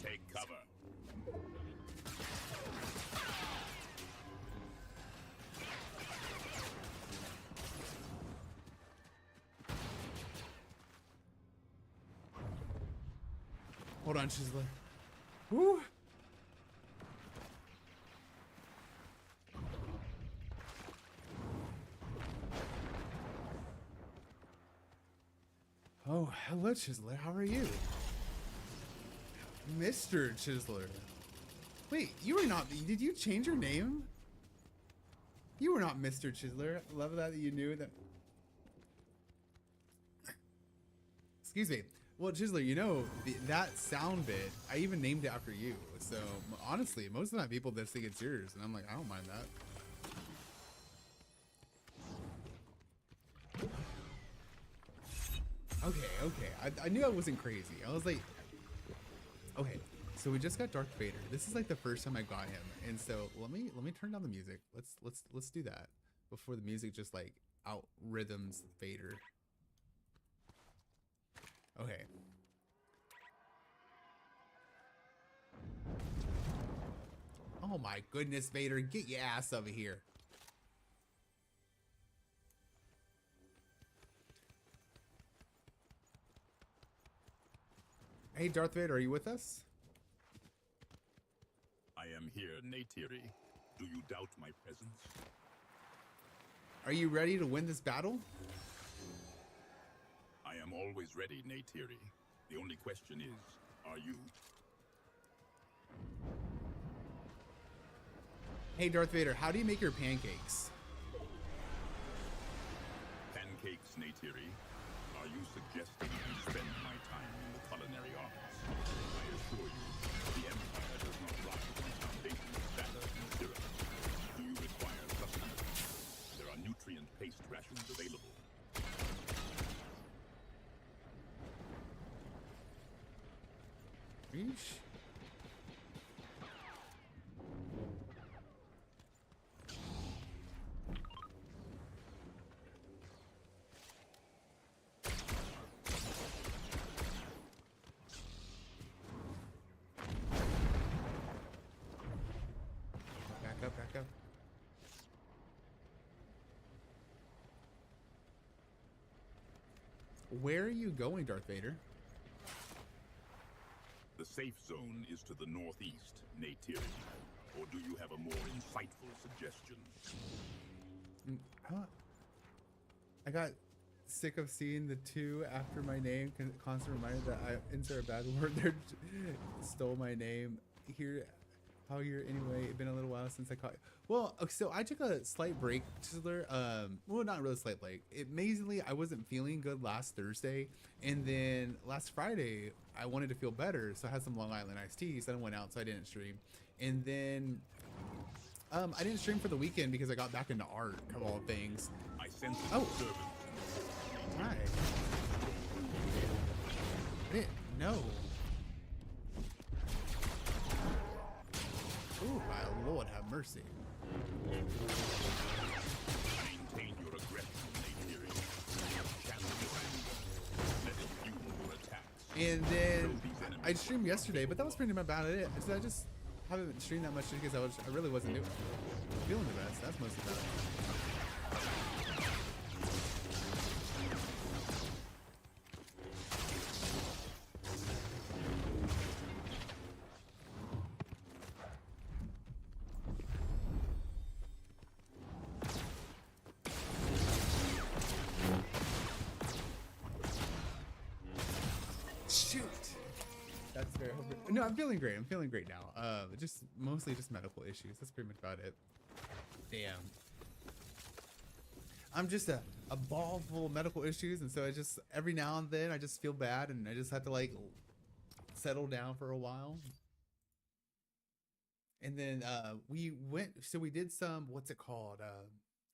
Take cover. Hold on, Chisler. Woo! Oh, hello, Chisler. How are you? Mr. Chisler. Wait, you were not. Did you change your name? You were not Mr. Chisler. I love that you knew that. Excuse me. Well, Chisler, you know, that sound bit, I even named it after you. So, honestly, most of the time people just think it's yours. And I'm like, I don't mind that. Okay. I knew I wasn't crazy. I was like, okay. So we just got Darth Vader. This is like the first time I got him. And so let me turn down the music. Let's do that before the music just like out rhythms Vader. Okay. Oh my goodness, Vader, get your ass over here. Hey, Darth Vader, are you with us? I am here, Neytiri. Do you doubt my presence? Are you ready to win this battle? I am always ready, Neytiri. The only question is, are you? Hey, Darth Vader, how do you make your pancakes? Pancakes, Neytiri. Are you suggesting I spend my time in the culinary arts? I assure you, the Empire does not rise on the foundation of batter and syrup. Do you require sustenance? There are nutrient-paste rations available. Yeesh. Back up. Where are you going, Darth Vader? The safe zone is to the northeast, Neytiri. Or do you have a more insightful suggestion? Huh? I got sick of seeing the 2 after my name, constant reminder that I insert a bad word there. Stole my name. Here, how you're anyway? It's been a little while since I caught you. Well, okay, so I took a slight break, Chisler. Well, not really slight break. Amazingly, I wasn't feeling good last Thursday, and then last Friday I wanted to feel better, so I had some Long Island iced teas. Then I went out, so I didn't stream, and then I didn't stream for the weekend because I got back into art of all things. I sense Oh. disturbance. Hi. I didn't know. Oh my Lord, have mercy. Maintain your aggression, Neytiri. Channel your anger. Let it fuel your attacks. And then I streamed yesterday, but that was pretty much about it. So I just haven't streamed that much because I really wasn't feeling the best. That's mostly about it. Shoot. That's very no, I'm feeling great. I'm feeling great now. Just mostly just medical issues. That's pretty much about it. Damn. I'm just a ball full of medical issues, and so I just every now and then I just feel bad, and I just have to like settle down for a while. And then we did some, what's it called?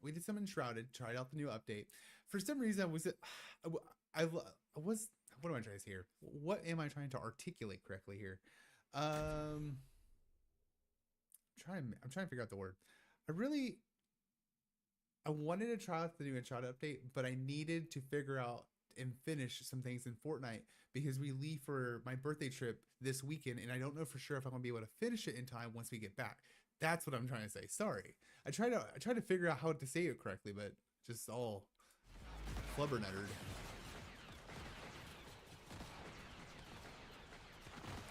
We did some Enshrouded, tried out the new update. For some reason, I was, what am I trying to say here? What am I trying to articulate correctly here? I'm trying to figure out the word. I wanted to try out the new Enshrouded update, but I needed to figure out and finish some things in Fortnite because we leave for my birthday trip this weekend, and I don't know for sure if I'm gonna be able to finish it in time once we get back. That's what I'm trying to say. Sorry. I try to figure out how to say it correctly, but just all flubbernuttered.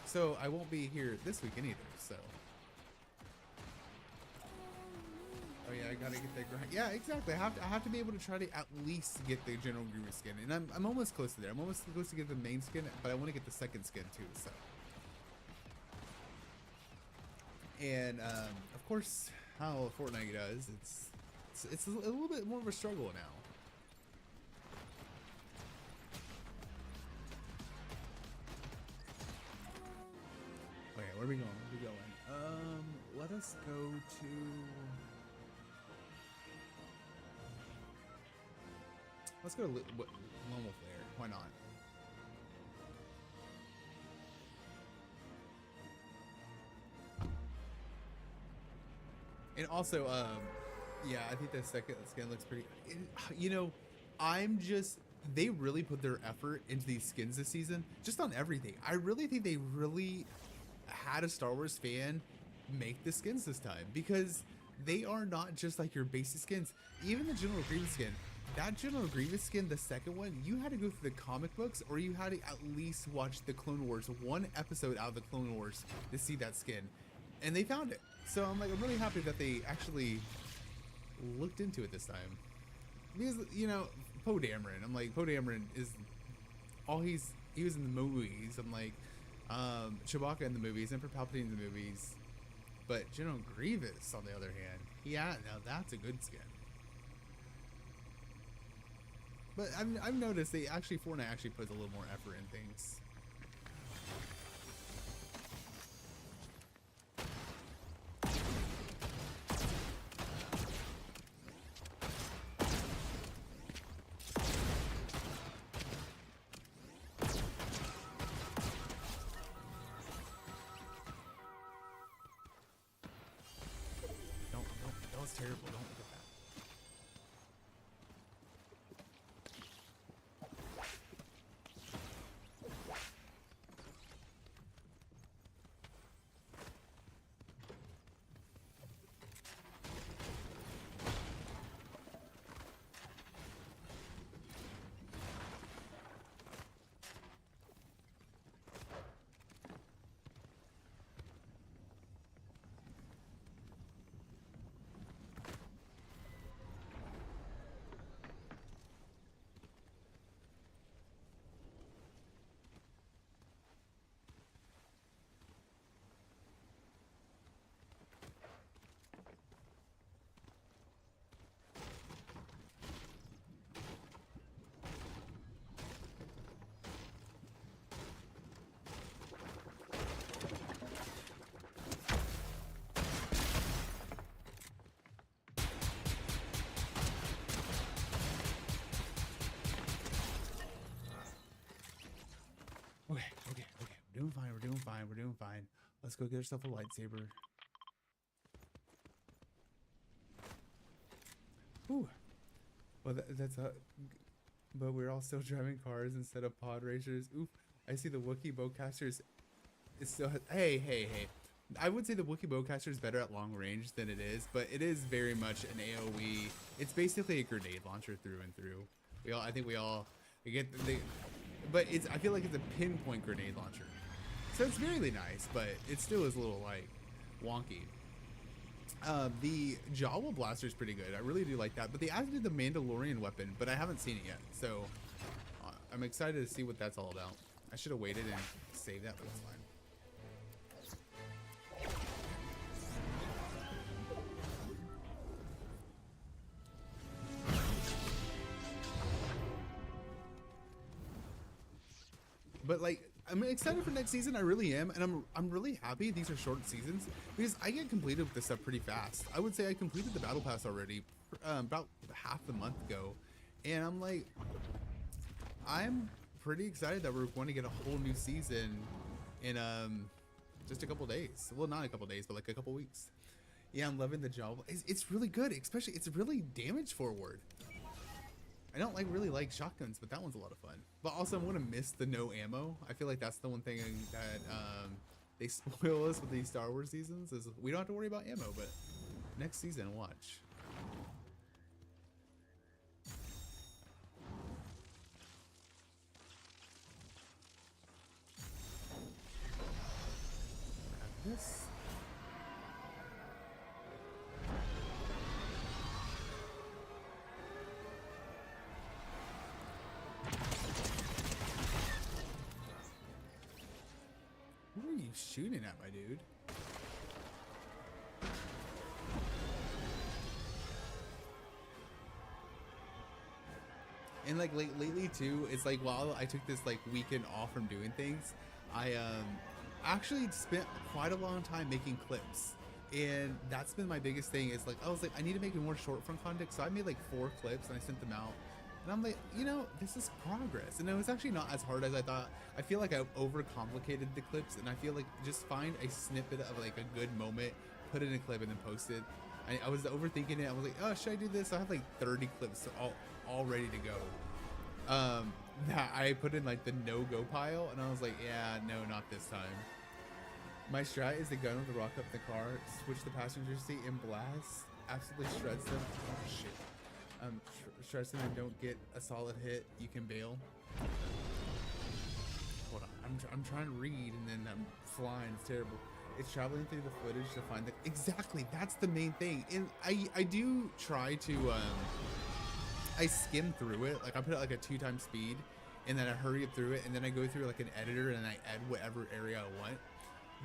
So I won't be here this weekend either, so. Oh yeah, I gotta get that grind. Yeah, exactly. I have to be able to try to at least get the General Grievous skin, and I'm almost close to there. I'm almost close to get the main skin, but I want to get the second skin too. So, and of course, how Fortnite does, it's a little bit more of a struggle now. Okay, where are we going? Where are we going? Let us go to. Let's go to Lone Wolf Lair. Why not? And also, yeah, I think the second skin looks pretty. You know, they really put their effort into these skins this season, just on everything. I really think they really had a Star Wars fan make the skins this time because they are not just like your basic skins. Even the General Grievous skin. That General Grievous skin, the second one, you had to go through the comic books or you had to at least watch the Clone Wars, one episode out of the Clone Wars to see that skin. And they found it. So I'm really happy that they actually looked into it this time. Because, you know, Poe Dameron, Poe Dameron is he was in the movies. I'm like, Chewbacca in the movies, Emperor Palpatine in the movies, but General Grievous on the other hand, yeah, now that's a good skin. But I've noticed Fortnite actually puts a little more effort in things. Don't, that was terrible. Don't look at that. Okay. We're doing fine. Let's go get ourselves a lightsaber. Ooh. Well, that's but we're all still driving cars instead of pod racers. Oof. I see the Wookiee bowcasters. It still has, hey. I would say the Wookiee bowcaster is better at long range than it is, but it is very much an AOE. It's basically a grenade launcher through and through. I think we all get but I feel like it's a pinpoint grenade launcher. So it's really nice, but it still is a little like wonky. The Jawa blaster is pretty good. I really do like that, but they added the Mandalorian weapon, but I haven't seen it yet. So I'm excited to see what that's all about. I should have waited and saved that, but it's fine. But like, I'm excited for next season. I really am, and I'm really happy these are short seasons because I get completed with this stuff pretty fast. I would say I completed the battle pass already about half a month ago, and I'm like, I'm pretty excited that we're going to get a whole new season in just a couple days. Well, not a couple days, but like a couple weeks. Yeah, I'm loving the job. It's really good, especially it's really damage forward. I don't really like shotguns, but that one's a lot of fun. But also, I'm gonna miss the no ammo. I feel like that's the one thing that they spoil us with these Star Wars seasons is we don't have to worry about ammo. But next season, watch. Grab this. Who are you shooting at, my dude? And like lately too, it's like while I took this like weekend off from doing things, I actually spent quite a long time making clips. And that's been my biggest thing is like, I was like, I need to make more short form content. So I made like 4 clips and I sent them out. And I'm like, you know, this is progress. And it was actually not as hard as I thought. I feel like I overcomplicated the clips, and I feel like just find a snippet of like a good moment, put it in a clip, and then post it. I was overthinking it. I was like, oh, should I do this? I have like 30 clips all ready to go. That I put in like the no-go pile, and I was like, yeah, no, not this time. My strat is the gun with the rock up the car, switch the passenger seat, and blast. Absolutely shreds them. Oh, shit. Stress them and don't get a solid hit, you can bail. Hold on, I'm trying to read and then I'm flying. It's terrible. It's traveling through the footage to find the exactly. That's the main thing. And I do try to I skim through it. Like I put it like a 2x speed, and then I hurry through it, and then I go through like an editor and I add whatever area I want.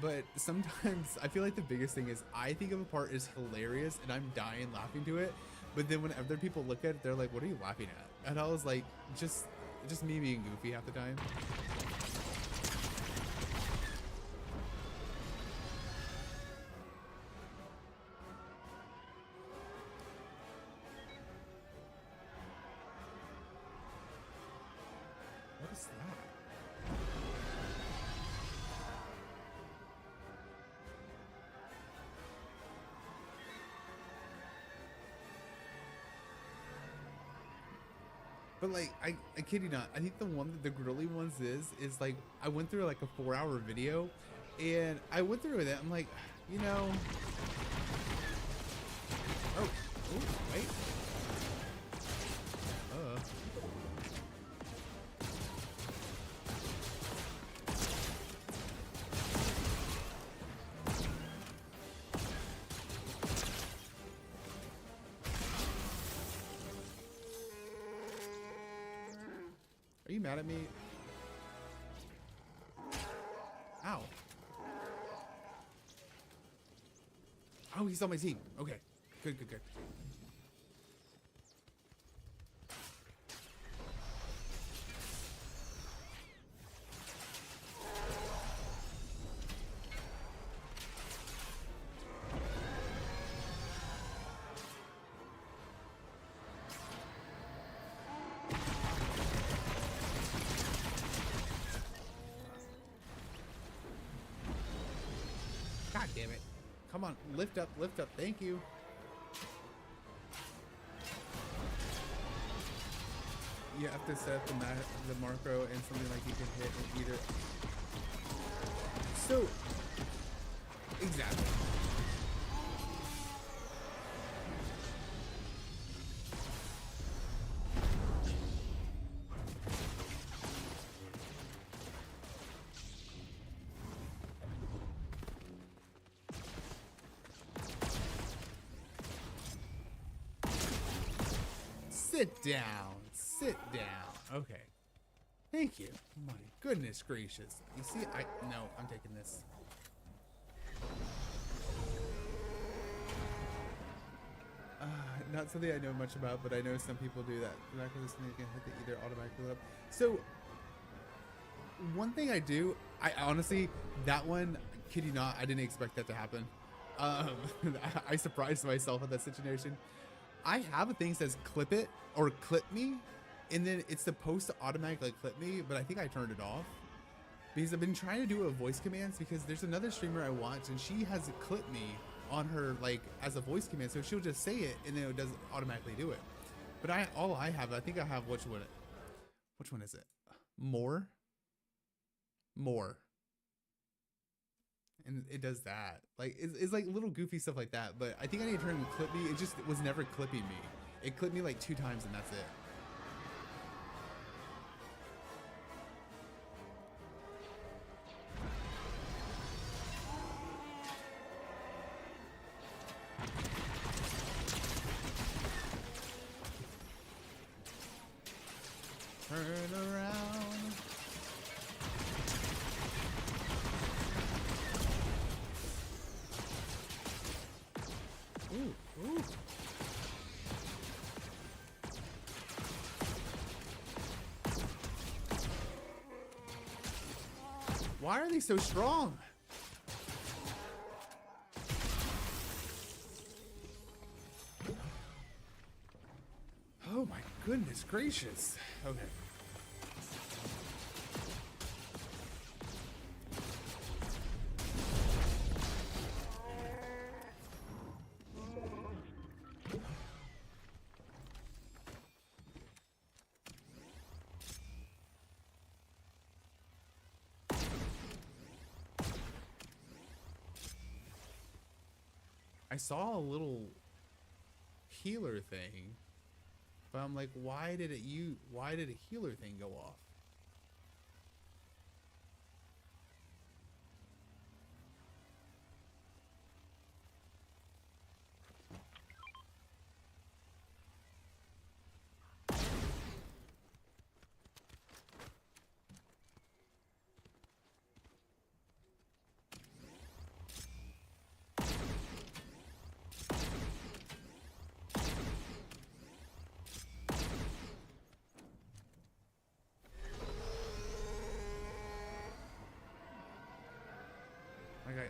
But sometimes I feel like the biggest thing is I think of a part is hilarious and I'm dying laughing to it. But then when other people look at it, they're like, what are you laughing at? And I was like, just me being goofy half the time. What is that? But like, I kid you not, I think the one that the grilly ones is like, I went through like a 4-hour video and I went through it. I'm like, you know, oh, wait. Are you mad at me? Ow. Oh, he's on my team. Okay. Good. God damn it. Come on, lift up. Thank you. You have to set the macro and something like you can hit and either. So, exactly. Sit down. Okay. Thank you. My goodness gracious. You see, no, I'm taking this. Not something I know much about, but I know some people do that. The back of this thing can hit the either automatically up. So, one thing I do, I honestly, that one, kid you not, I didn't expect that to happen. I surprised myself at that situation. I have a thing that says clip it or clip me, and then it's supposed to automatically clip me, but I think I turned it off because I've been trying to do a voice commands because there's another streamer I watch and she has it clip me on her like as a voice command, so she'll just say it and then it doesn't automatically do it. But I think I have which one is it? More, and it does that. Like it's like little goofy stuff like that. But I think I need to turn clip me. It just was never clipping me. It clipped me like 2 times and that's it. Turn around. Ooh. Why are they so strong? Oh my goodness gracious. Okay. I saw a little healer thing, but I'm like, why did a healer thing go off?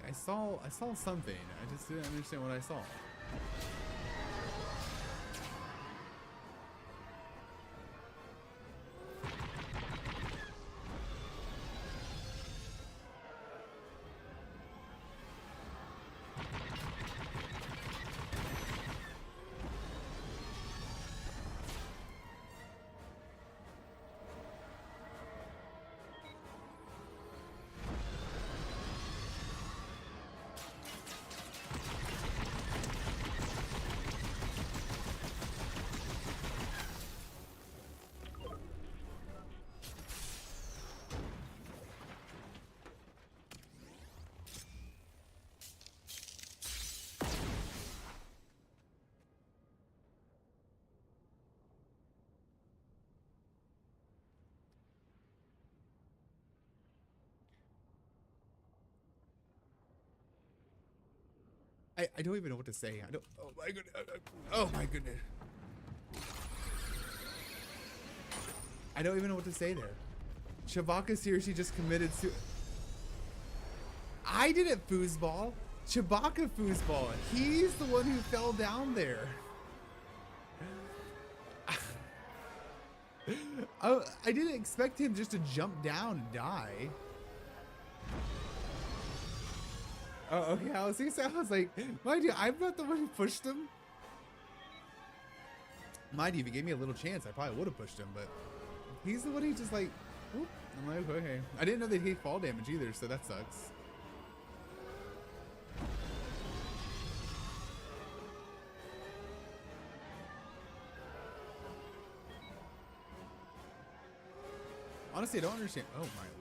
I saw something. I just didn't understand what I saw. I don't even know what to say. I don't. Oh my goodness. Oh my goodness. I don't even know what to say there. Chewbacca seriously just committed to. I didn't foosball. Chewbacca foosball. He's the one who fell down there. I didn't expect him just to jump down and die. Oh, okay. I was like, mind you, I'm not the one who pushed him. Mind you, if he gave me a little chance, I probably would have pushed him, but he's the one who just like, whoop. I'm like, okay. I didn't know they take fall damage either, so that sucks. Honestly, I don't understand. Oh my lord.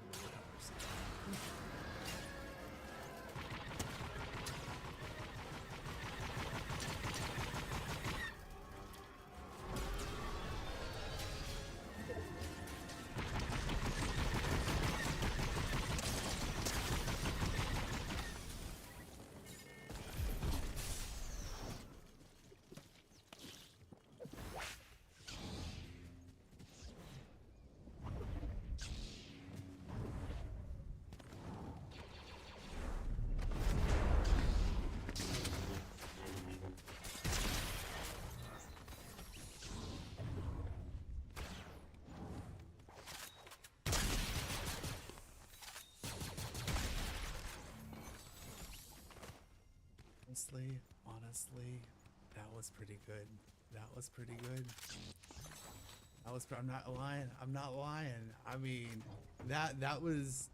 Honestly, that was pretty good. That was pretty good. I'm not lying. I'm not lying. I mean, that was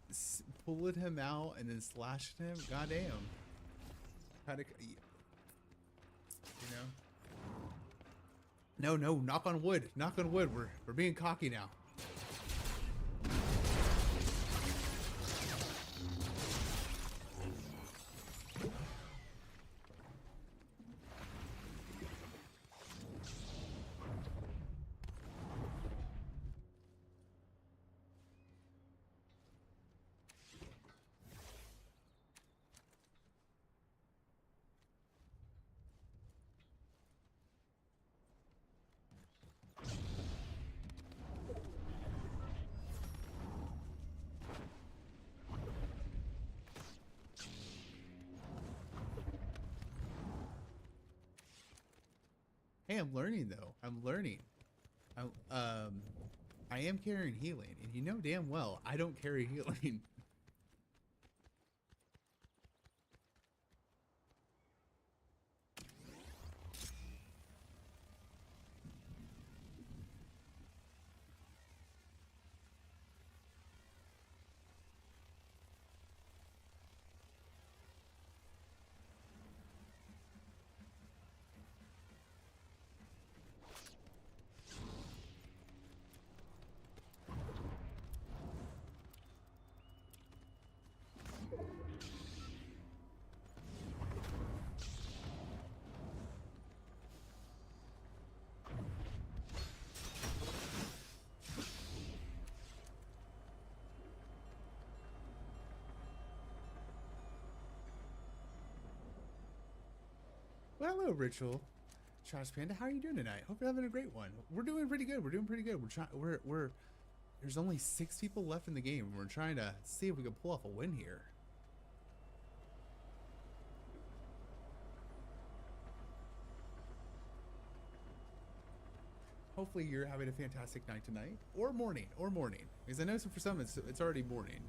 pulling him out and then slashing him. Goddamn. Had to, you know. No, knock on wood. Knock on wood. We're being cocky now. Hey, I'm learning though. I'm learning. I am carrying healing, and you know damn well I don't carry healing. Well, hello, Ritual. Trash Panda, how are you doing tonight? Hope you're having a great one. We're doing pretty good. We're doing pretty good. We're trying. We're. There's only 6 people left in the game. We're trying to see if we can pull off a win here. hopefully you're having a fantastic night tonight, or morning, because I know for some it's already morning.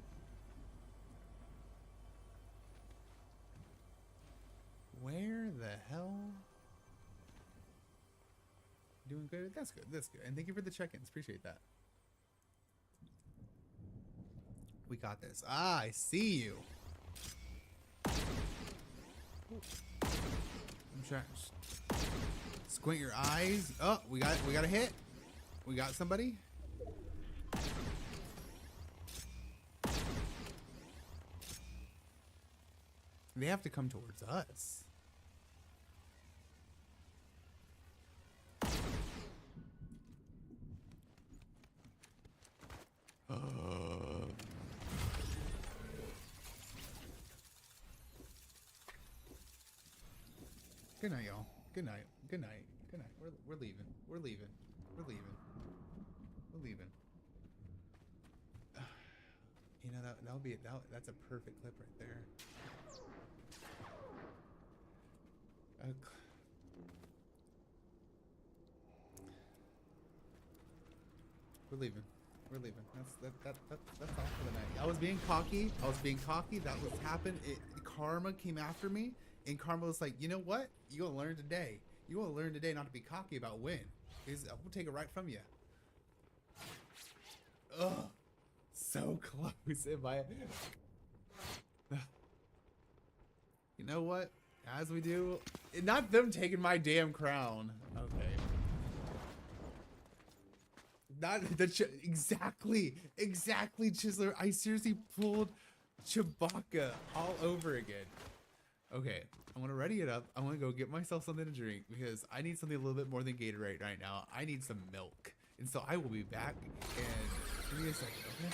Where the hell? Doing good? That's good. That's good. And thank you for the check-ins. Appreciate that. We got this. Ah, I see you. I'm trying. Squint your eyes. Oh, we got a hit. We got somebody. They have to come towards us. Good night, y'all. Good night. Good night. Good night. We're leaving. We're leaving. We're leaving. We're leaving. You know that'll be that's a perfect clip right there. We're leaving. We're leaving. That's all for the night. I was being cocky. That was happened. Karma came after me, and Karma was like, you know what? You gonna learn today. You gonna learn today not to be cocky about win. Because we'll take it right from you. Ugh, so close. You know what? As we do, not them taking my damn crown. Okay. Not the exactly Chisler. I seriously pulled Chewbacca all over again. Okay, I want to ready it up. I want to go get myself something to drink because I need something a little bit more than Gatorade right now. I need some milk, and so I will be back. And give me a second, okay?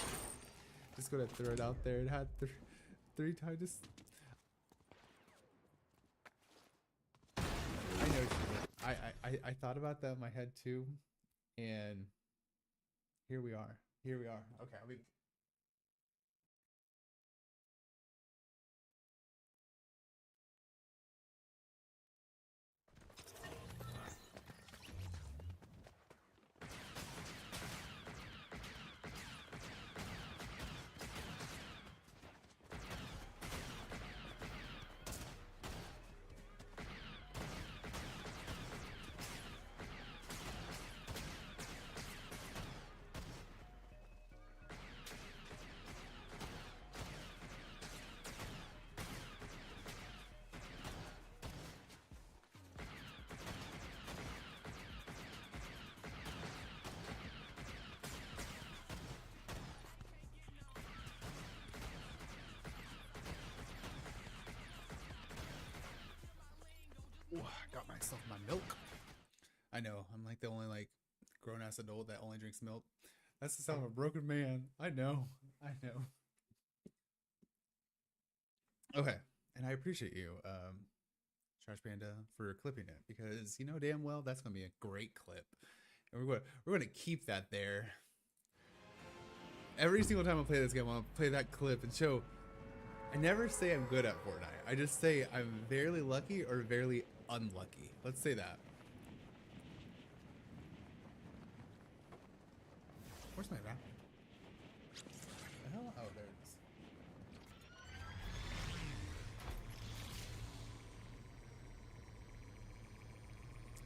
Just gonna throw it out there. It had three times. I know. I thought about that in my head too, and. Here we are. Here we are. Okay, I'll be. Ooh, I got myself my milk. I know, I'm like the only grown ass adult that only drinks milk. That's the sound of a broken man. I know. Okay, and I appreciate you, Trash Panda, for clipping it because you know damn well that's gonna be a great clip, and we're gonna keep that there. Every single time I play this game, I'll play that clip and show. I never say I'm good at Fortnite. I just say I'm very lucky or very unlucky. Let's say that. Where's my map? The hell? Oh, there it is.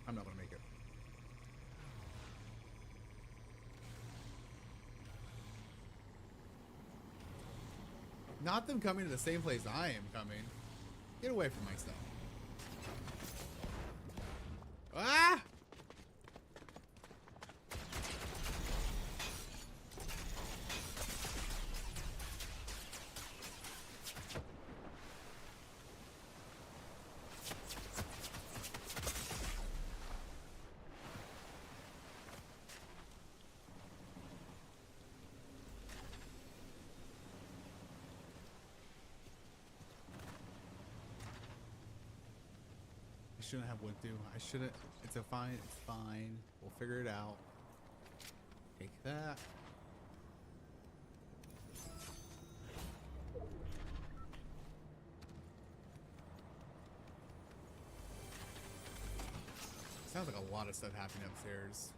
I'm not gonna make it. Not them coming to the same place I am coming. Get away from my stuff. Ah! I shouldn't have went through. I shouldn't. It's fine. It's fine. We'll figure it out. Take that. Sounds like a lot of stuff happening upstairs.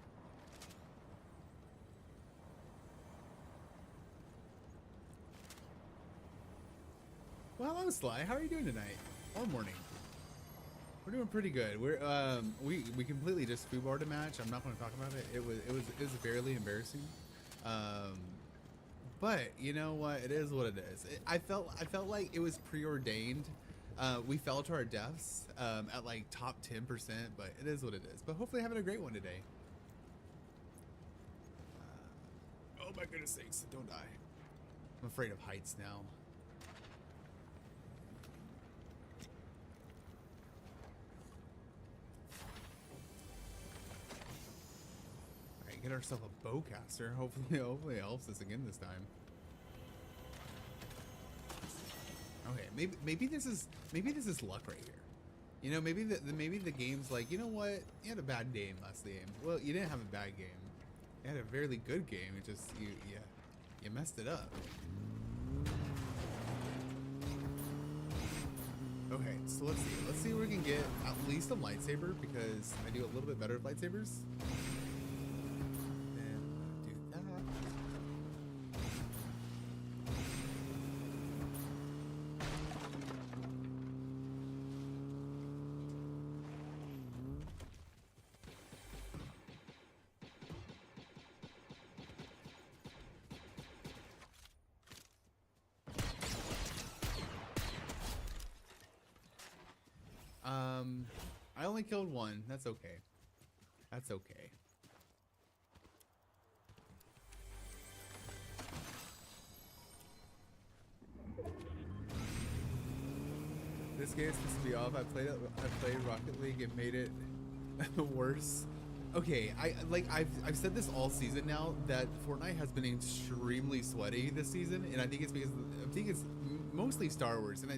Hello, Sly. How are you doing tonight? Or morning? We're doing pretty good. We're we completely just foobarred a match. I'm not going to talk about it. It was barely embarrassing. But you know what? It is what it is. I felt like it was preordained. We fell to our deaths at like top 10%, but it is what it is. But hopefully having a great one today. Oh my goodness sakes, don't die. I'm afraid of heights now. Alright, get ourselves a bowcaster. Hopefully it helps us again this time. Okay, maybe this is luck right here. You know, maybe the game's like, you know what? You had a bad game last game. Well, you didn't have a bad game. You had a fairly good game. It just you messed it up. Okay, so let's see if we can get at least a lightsaber, because I do a little bit better with lightsabers. And do that. I only killed one. That's okay. That's okay. This game's supposed to be off. I played Rocket League and made it worse. Okay, I've said this all season now, that Fortnite has been extremely sweaty this season, and I think it's mostly Star Wars, and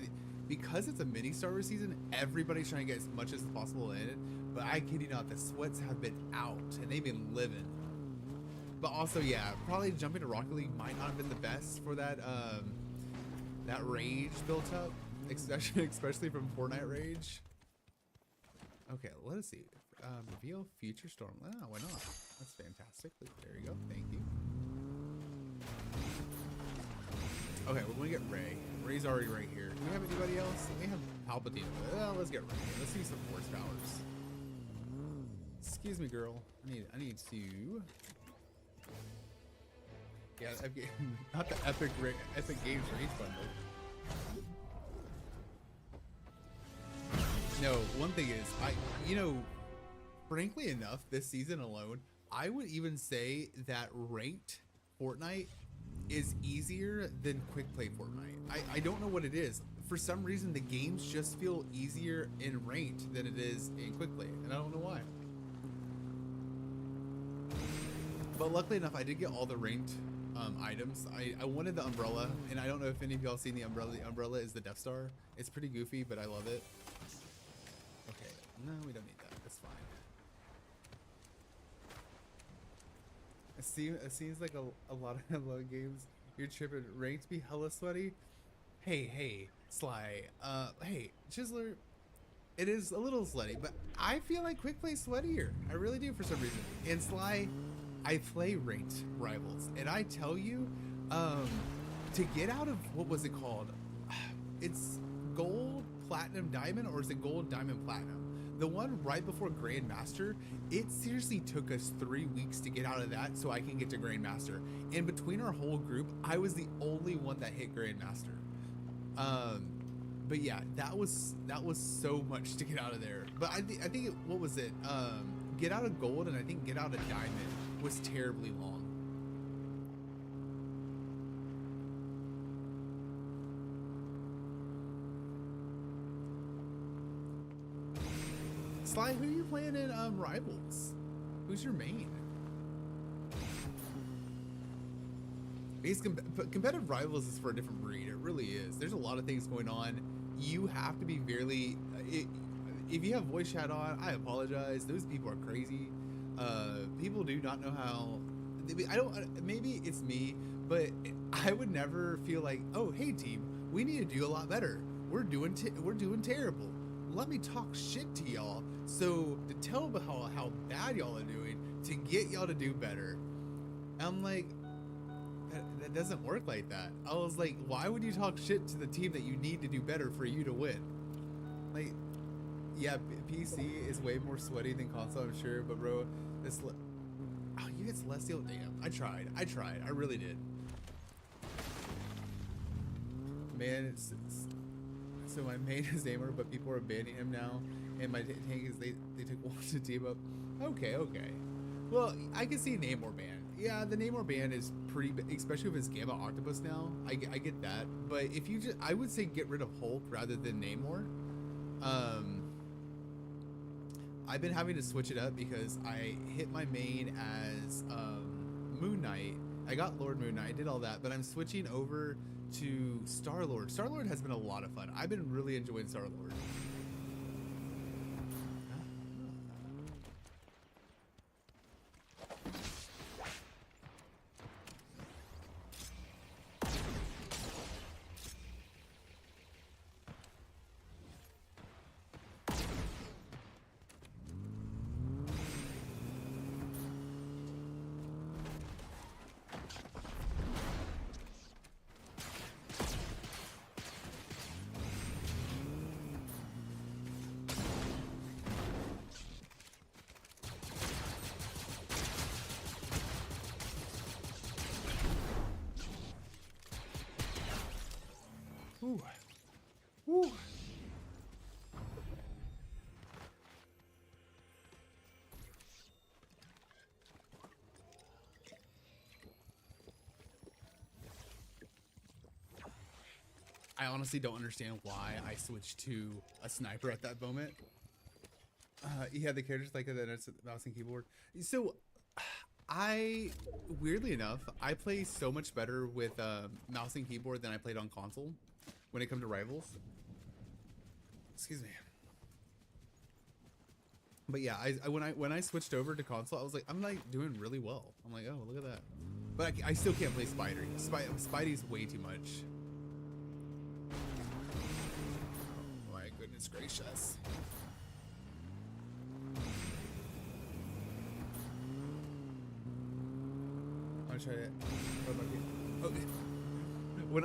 because it's a mini Star Wars season, everybody's trying to get as much as possible in it. But I kid you not, the sweats have been out and they've been living. But also, yeah, probably jumping to Rocket League might not have been the best for that that rage built up, especially from Fortnite rage. Okay, let us see. Reveal future storm. Ah, why not? That's fantastic. There you go. Thank you. Okay, we're gonna get Ray. Ray's already right here. Do we have anybody else? We have Palpatine. Let's get Ray. Let's see some force powers. Excuse me, girl. I need to. Yeah, not the Epic Games race bundle. No, one thing is, frankly enough, this season alone, I would even say that ranked Fortnite is easier than quick play Fortnite. I don't know what it is. For some reason, the games just feel easier in ranked than it is in quick play, and I don't know why. But luckily enough, I did get all the ranked items. I wanted the umbrella, and I don't know if any of y'all seen the umbrella. The umbrella is the Death Star. It's pretty goofy, but I love it. Okay, no, we don't need that. That's fine. It seems like a lot of games. You're tripping. Ranked be hella sweaty. Hey, Sly. Hey, Chiseler. It is a little sweaty, but I feel like quick play sweatier. I really do for some reason. And Sly, I play ranked rivals, and I tell you, to get out of what was it called? It's gold, platinum, diamond, or is it gold, diamond, platinum? The one right before Grandmaster, it seriously took us 3 weeks to get out of that so I can get to Grandmaster. And between our whole group, I was the only one that hit Grandmaster. But yeah, that was so much to get out of there. But I think what was it? Get out of gold and I think get out of diamond was terribly long. Sly, who are you playing in Rivals? Who's your main? Because competitive Rivals is for a different breed. It really is. There's a lot of things going on. You have to be very... if you have voice chat on, I apologize. Those people are crazy. People do not know how... Maybe it's me, but I would never feel like, oh, hey, team, we need to do a lot better. We're doing terrible. Let me talk shit to y'all. So to tell about how bad y'all are doing, to get y'all to do better. I'm like, that doesn't work like that. I was like, why would you talk shit to the team that you need to do better for you to win? Like, yeah, PC is way more sweaty than console, I'm sure, but bro, this oh, you get Celestial? Damn, I tried, I really did. Man, so my main is Aimer, but people are banning him now, and my tank is they took one to team up. Okay. Well, I can see Namor ban. Yeah, the Namor ban is pretty, especially if it's Gamma Octopus now. I get that, but if you just, I would say get rid of Hulk rather than Namor. I've been having to switch it up because I hit my main as Moon Knight. I got Lord Moon Knight, I did all that, but I'm switching over to Star-Lord. Star-Lord has been a lot of fun. I've been really enjoying Star-Lord. Ooh. Ooh. I honestly don't understand why I switched to a sniper at that moment. Yeah, the characters like that, it's mouse and keyboard. So weirdly enough, I play so much better with mouse and keyboard than I played on console when it comes to Rivals. Excuse me. But yeah, when I switched over to console, I was like, I'm like doing really well. I'm like, oh, look at that. But I still can't play Spider. Spidey's way too much. Oh my goodness gracious. I'm gonna try it. Okay. When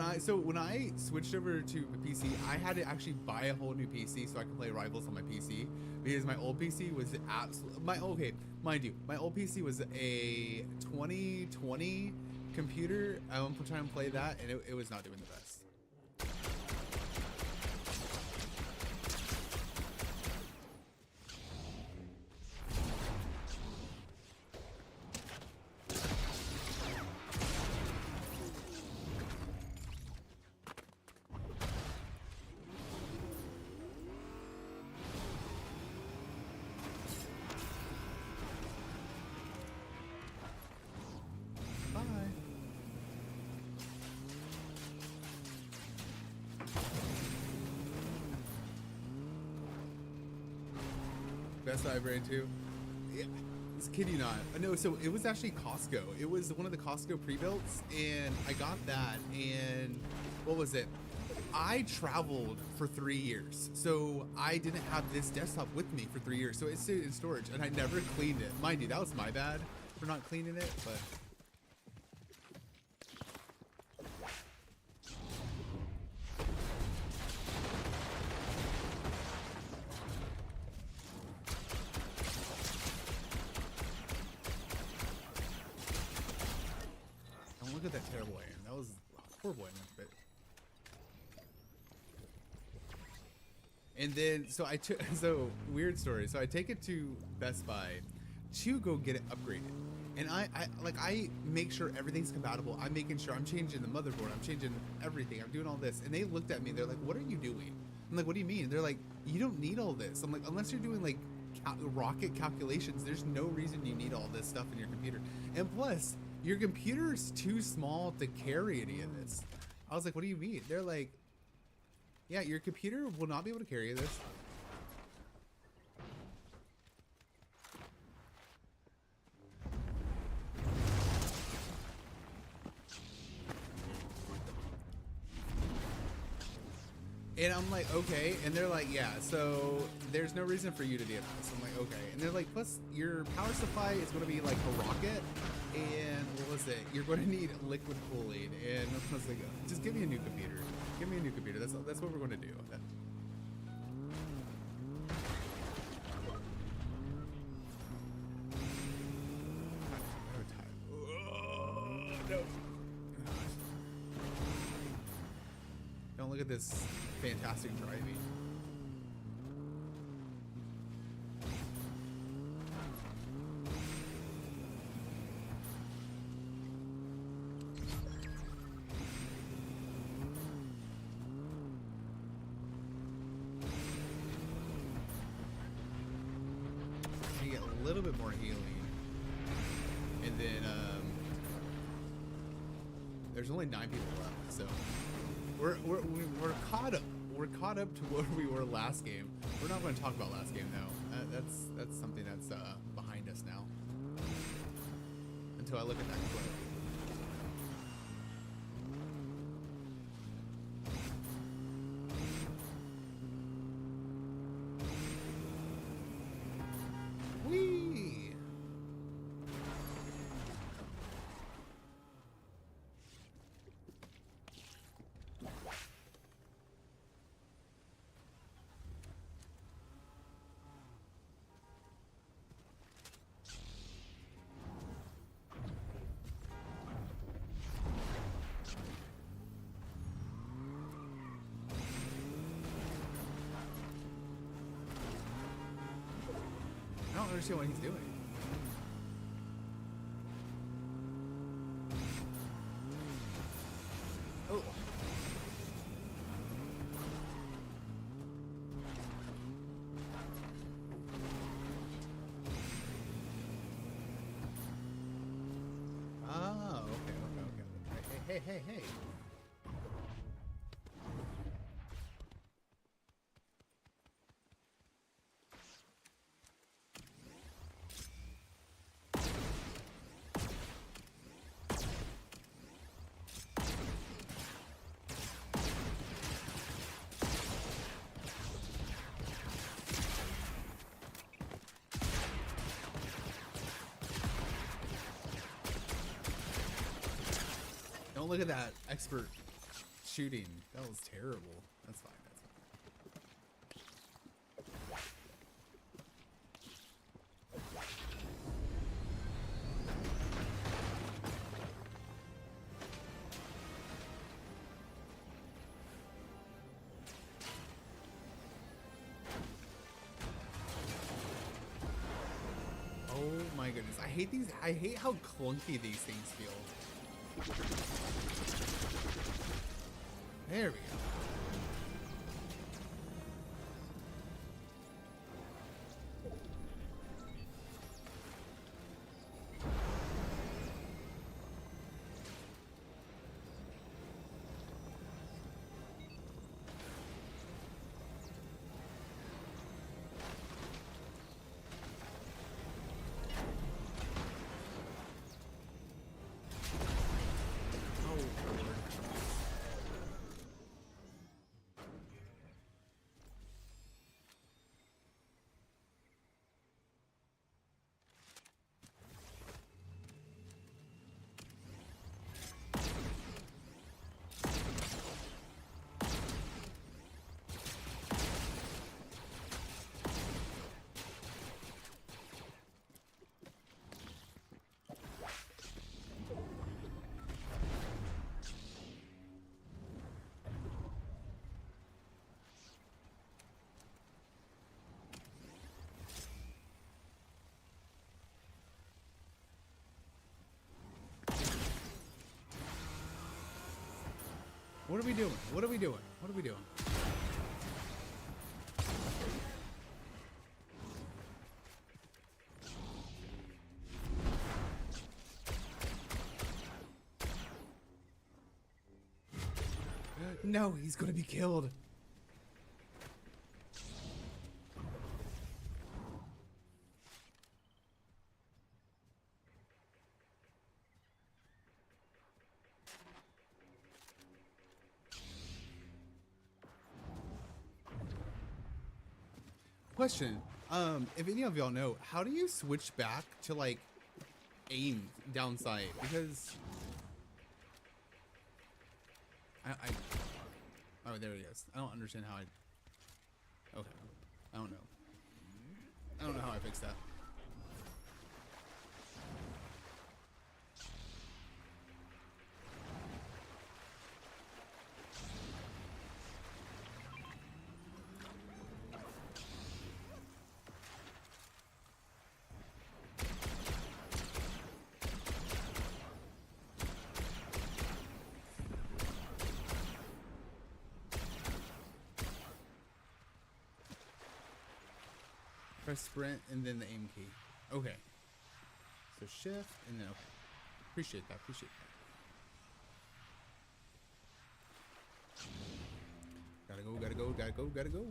I switched over to the PC, I had to actually buy a whole new PC so I could play Rivals on my PC because my old PC was okay, mind you, my old PC was a 2020 computer. I'm trying to play that, and it was not doing the best. Best I ran too. Yeah, kid you not. No, so it was actually Costco. It was one of the Costco pre-builts, and I got that. And what was it? I traveled for 3 years, so I didn't have this desktop with me for 3 years. So it stayed in storage, and I never cleaned it. Mind you, that was my bad for not cleaning it, but. Look at that terrible aim. That was horrible aim, but. And then, so weird story. So I take it to Best Buy to go get it upgraded. And I make sure everything's compatible. I'm making sure I'm changing the motherboard. I'm changing everything. I'm doing all this. And they looked at me. They're like, what are you doing? I'm like, what do you mean? They're like, you don't need all this. I'm like, unless you're doing like rocket calculations, there's no reason you need all this stuff in your computer. And plus, your computer is too small to carry any of this. I was like, what do you mean? They're like, yeah, your computer will not be able to carry this. And I'm like, okay. And they're like, yeah, so there's no reason for you to do this. I'm like, okay. And they're like, plus your power supply is going to be like a rocket. And what was it? You're going to need liquid cooling. And I was like, just give me a new computer. Give me a new computer. That's what we're going to do. No. Don't look at this fantastic driving. You get a little bit more healing, and then there's only 9 people left, so we're caught up. We're caught up to where we were last game. We're not going to talk about last game though. That's something that's behind us now. Until I look at that clip. Whee! I don't understand what he's doing. Oh. Oh, okay. Hey. Don't look at that expert shooting. That was terrible. That's fine. Oh my goodness. I hate these. I hate how clunky these things feel. There we go. What are we doing? What are we doing? What are we doing? No, he's gonna be killed. Question. If any of y'all know, how do you switch back to like aim down sight? Because oh, there he is. I don't understand how I. Okay. I don't know. I don't know how I fix that. Press sprint and then the aim key. Okay. So shift and then okay. Appreciate that. Appreciate that. Gotta go. Gotta go. Gotta go. Gotta go.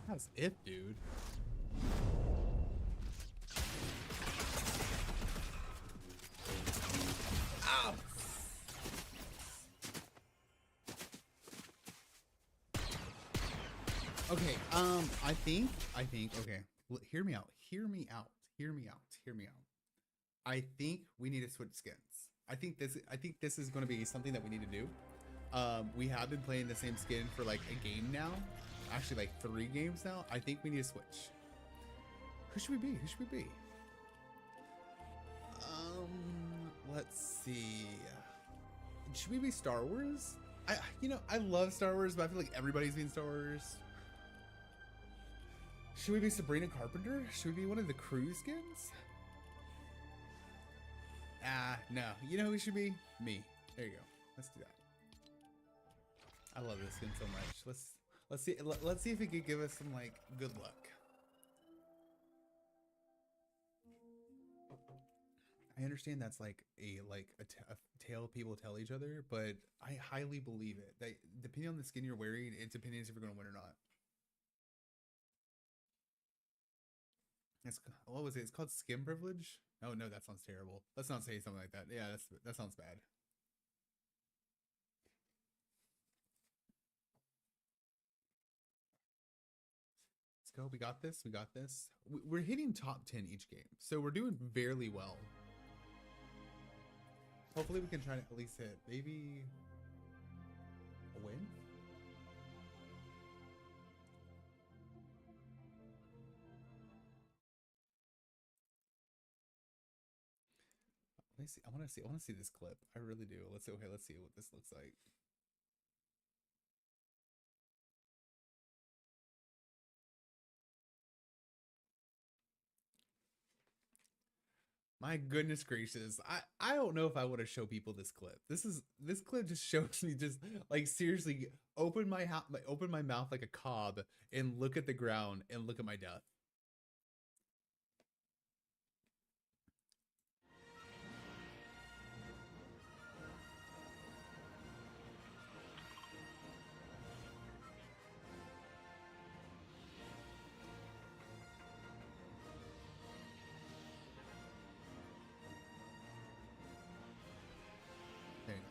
That's it, dude. Ow! Okay, I think, okay, hear me out, hear me out, hear me out, hear me out. I think we need to switch skins. I think this is going to be something that we need to do. We have been playing the same skin for like a game now. Actually, like 3 games now. I think we need to switch. Who should we be? Who should we be? Let's see. Should we be Star Wars? I love Star Wars, but I feel like everybody's being Star Wars. Should we be Sabrina Carpenter? Should we be one of the crew skins? No. You know who we should be? Me. There you go. Let's do that. I love this skin so much. Let's see if it could give us some like good luck. I understand that's like a tale people tell each other, but I highly believe it. That depending on the skin you're wearing, it's opinions if you're gonna win or not. What was it? It's called skin privilege. Oh no, that sounds terrible. Let's not say something like that. Yeah, that sounds bad. Go. We got this. We got this. We're hitting top 10 each game, so we're doing fairly well. Hopefully we can try to at least hit maybe a win. Let me see. I want to see this clip. I really do. Let's see. Okay, let's see what this looks like. My goodness gracious. I don't know if I want to show people this clip. This clip just shows me just like seriously open my mouth like a cob and look at the ground and look at my death. There you go.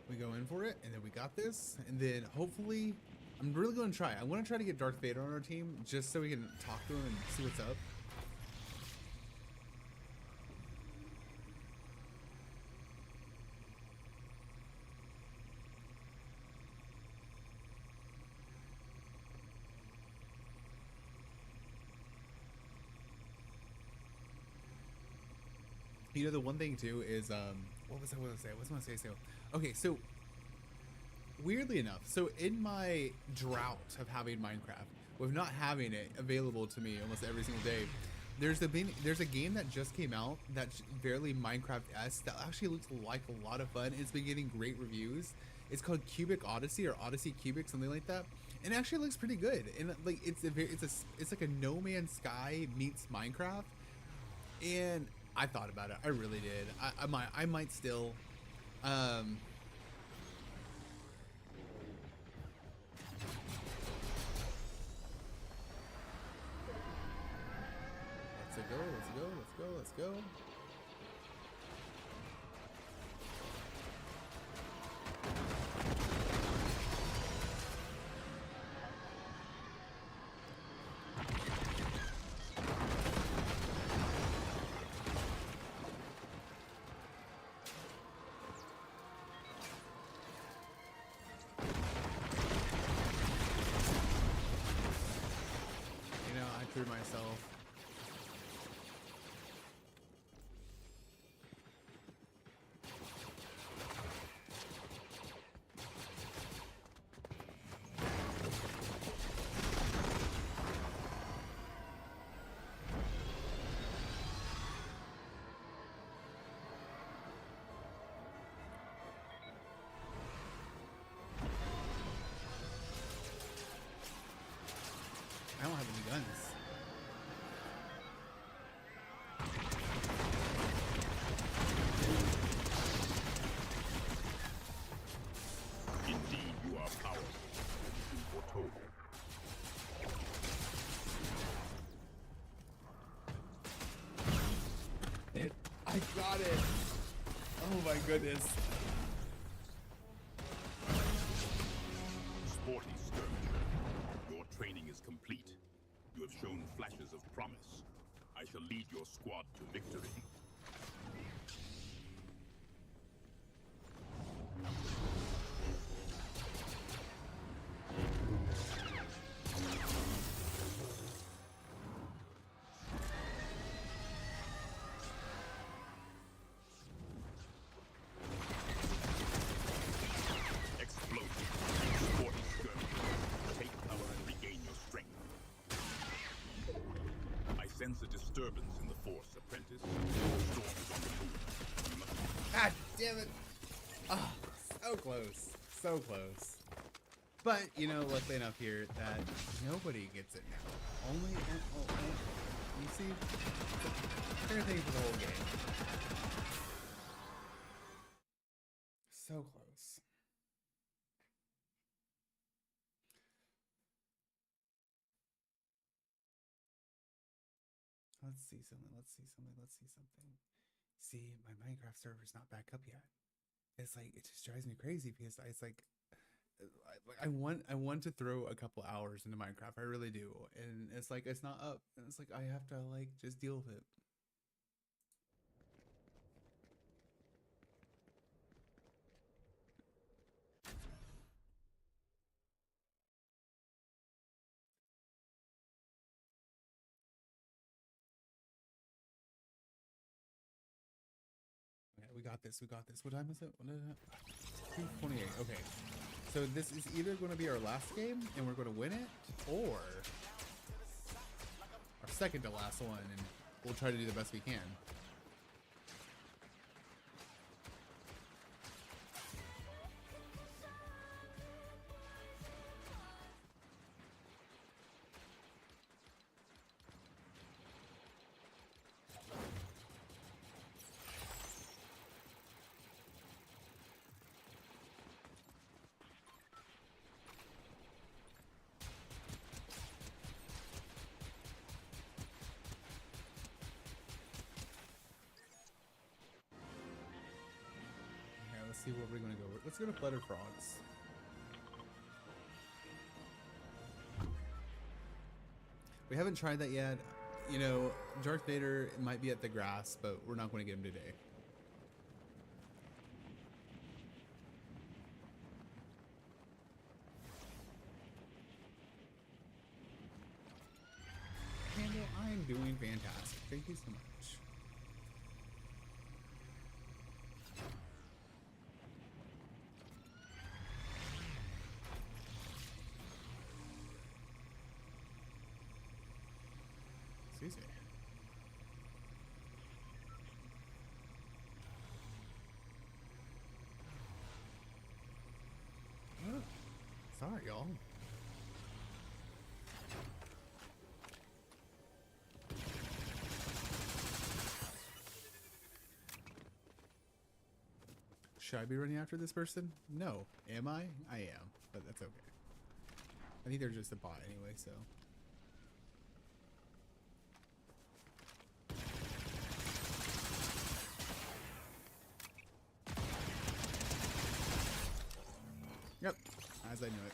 We go in for it, and then we got this, and then hopefully, I'm really going to try. I want to try to get Darth Vader on our team, just so we can talk to him and see what's up. You know, the one thing too is, what was I going to say? What was I going to say? Okay, so weirdly enough, so in my drought of having Minecraft, with not having it available to me almost every single day, there's a game that just came out that's fairly Minecraft-esque that actually looks like a lot of fun. It's been getting great reviews. It's called Cubic Odyssey or Odyssey Cubic, something like that. And it actually looks pretty good. And like it's like a No Man's Sky meets Minecraft. And I thought about it. I really did. I might still. Let's go. Let's go. Let's go. Let's go. Through myself. I don't have any guns. Indeed, you are powerful. Foretold. I got it. Oh my goodness. Sporty skirmisher. Your training is complete. You have shown flashes of promise. I shall lead your squad to victory. Sense a disturbance in the force, apprentice. Storm is on the move. You must... God damn it. Oh, so close. So close. But, you know, luckily enough here that nobody gets it now. Only, you see, fair thing for the whole game. So close. Let's see something. Let's see something. Let's see something. See, my Minecraft server's not back up yet. It's like, it just drives me crazy because it's like, I want to throw a couple hours into Minecraft. I really do. And it's like, it's not up. And it's like, I have to like just deal with it. Okay, we got this. We got this. What time is it? What is it? 2:28. Okay. So this is either going to be our last game and we're going to win it, or our second to last one, and we'll try to do the best we can. Let's see where we're gonna go. Let's go to Flutter Frogs. We haven't tried that yet. You know, Darth Vader might be at the grass, but we're not going to get him today. Candle, I'm doing fantastic. Thank you so much. Excuse me. start, y'all. Should I be running after this person? No. Am I? I am, but that's okay. I think they're just a bot anyway, so. Yep, as I knew it.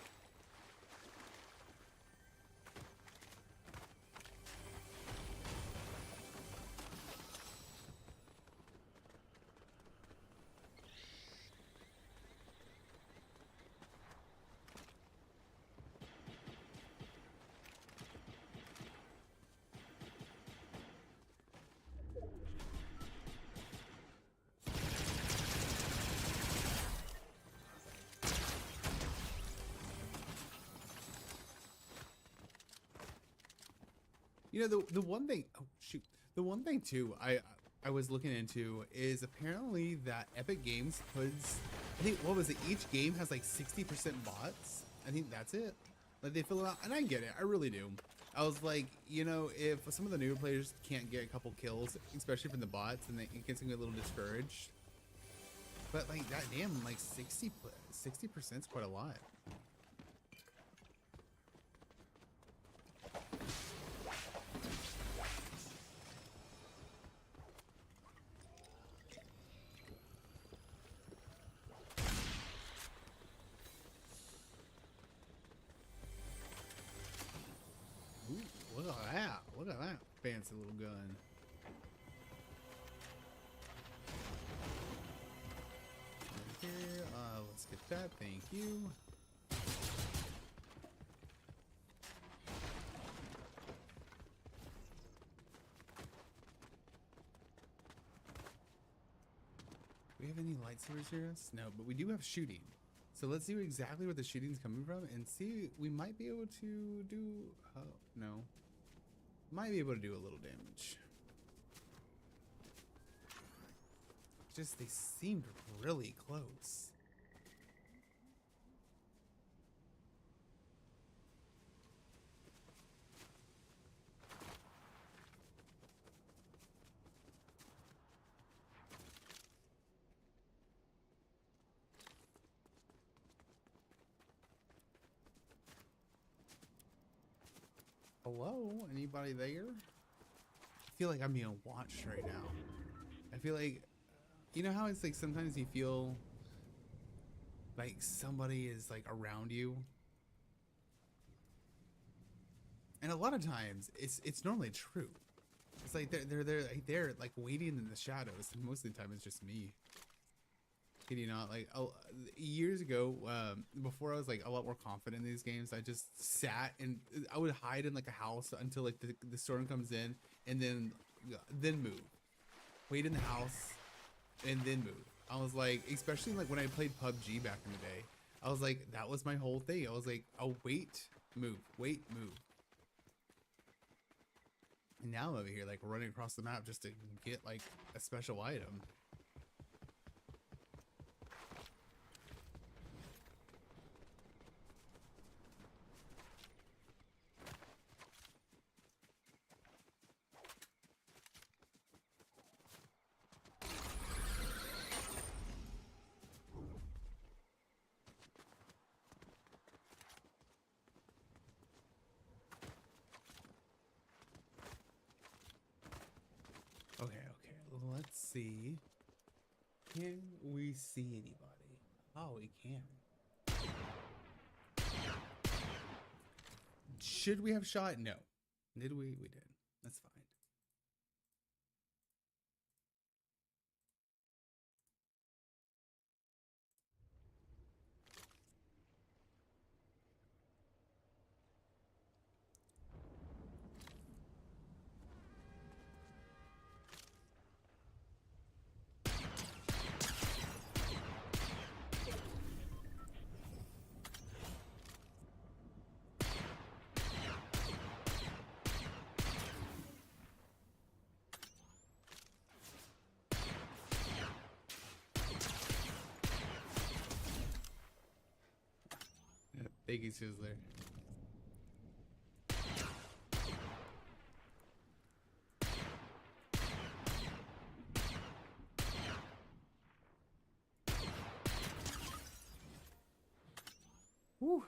You know, the one thing, oh shoot, the one thing too I was looking into is apparently that Epic Games puts, I think, what was it, each game has like 60% bots. I think that's it. Like they fill it out, and I get it, I really do. I was like, you know, if some of the newer players can't get a couple kills, especially from the bots, and it gets me a little discouraged. But like that, damn, like 60% is quite a lot. Ooh, look at that. Look at that fancy little gun. Right here. Let's get that. Thank you. Do we have any lightsabers near us? No, but we do have shooting. So let's see exactly where the shooting's coming from and see. We might be able to do. Oh, no. Might be able to do a little damage. Just they seemed really close. Hello? Anybody there? I feel like I'm being watched right now. I feel like, you know how it's like sometimes you feel like somebody is like around you? And a lot of times it's normally true. It's like they're like waiting in the shadows. And most of the time it's just me. You know, like years ago, before I was like a lot more confident in these games, I just sat and I would hide in like a house until like the storm comes in, and then move, wait in the house, and then move. I was like, especially like when I played PUBG back in the day, I was like, that was my whole thing. I was like, oh, wait, move, wait, move. And now I'm over here like running across the map just to get like a special item. Okay, let's see. Can we see anybody? Oh, we can. Should we have shot? No. Did we? We did. That's fine. Thank you, Sizzler. Woo.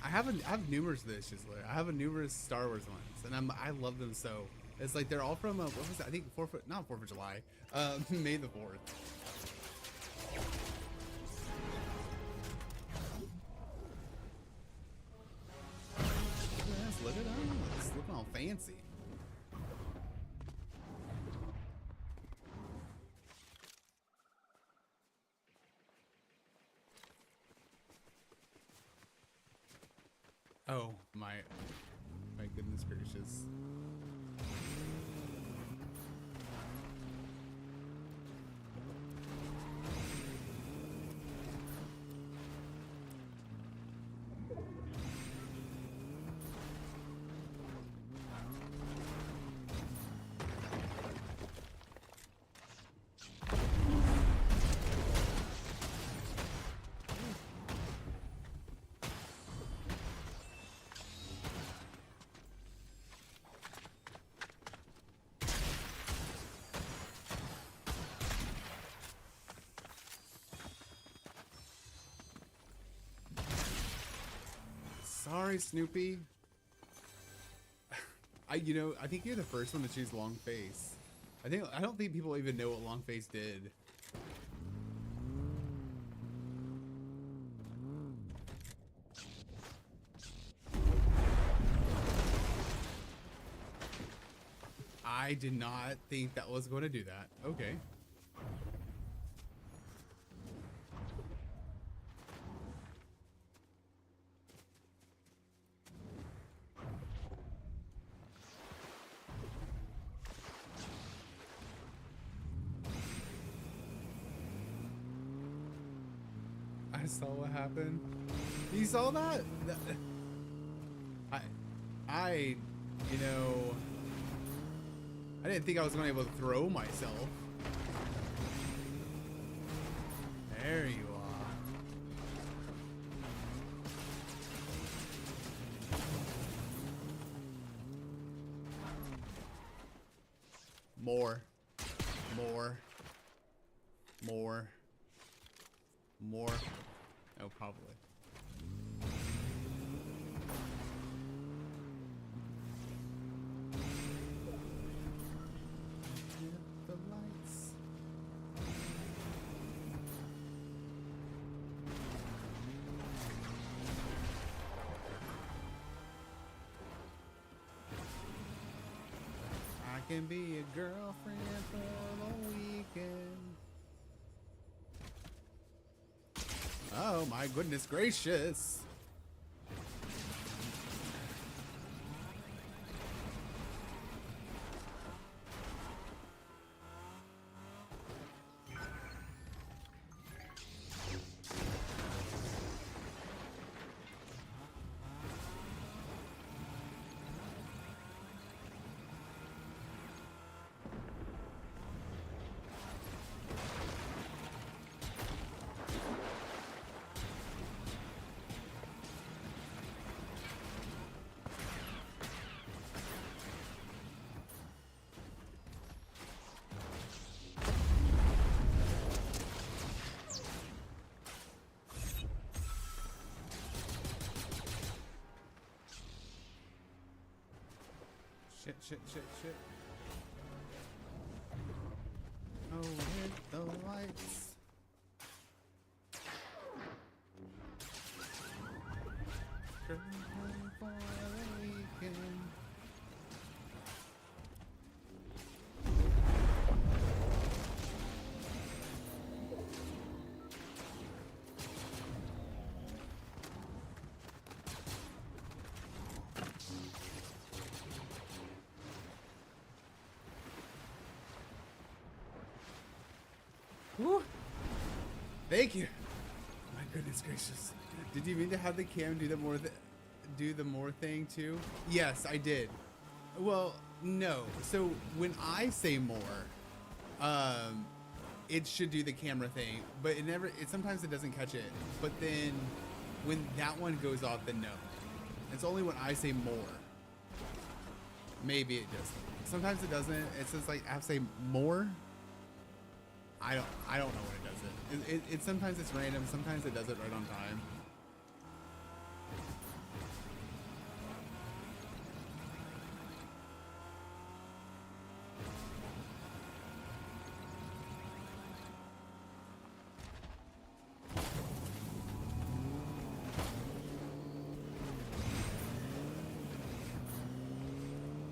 I have numerous of this, Shizzler. I have a numerous Star Wars ones, and I love them so. It's like they're all from what was that? I think not 4th of July, May the 4th. Look at them. It's looking all fancy. Oh my goodness gracious. Sorry, Snoopy. I think you're the first one to choose long face. I don't think people even know what long face did. I did not think that was going to do that. Okay. I saw what happened. You saw that? I didn't think I was going to be able to throw myself. There you are. More. Oh, probably. The lights. I can be a girlfriend for the weekend. Oh my goodness gracious. Shit. Oh, hit the lights. Girlfriend for the weekend. Woo. Thank you. My goodness gracious. Did you mean to have the cam do that more do the more thing too? Yes, I did. Well, no. So when I say more, it should do the camera thing, but sometimes it doesn't catch it. But then when that one goes off, then no. It's only when I say more. Maybe it doesn't. Sometimes it doesn't. It says like I have to say more. I don't know when it does it. It sometimes it's random. Sometimes it does it right on time.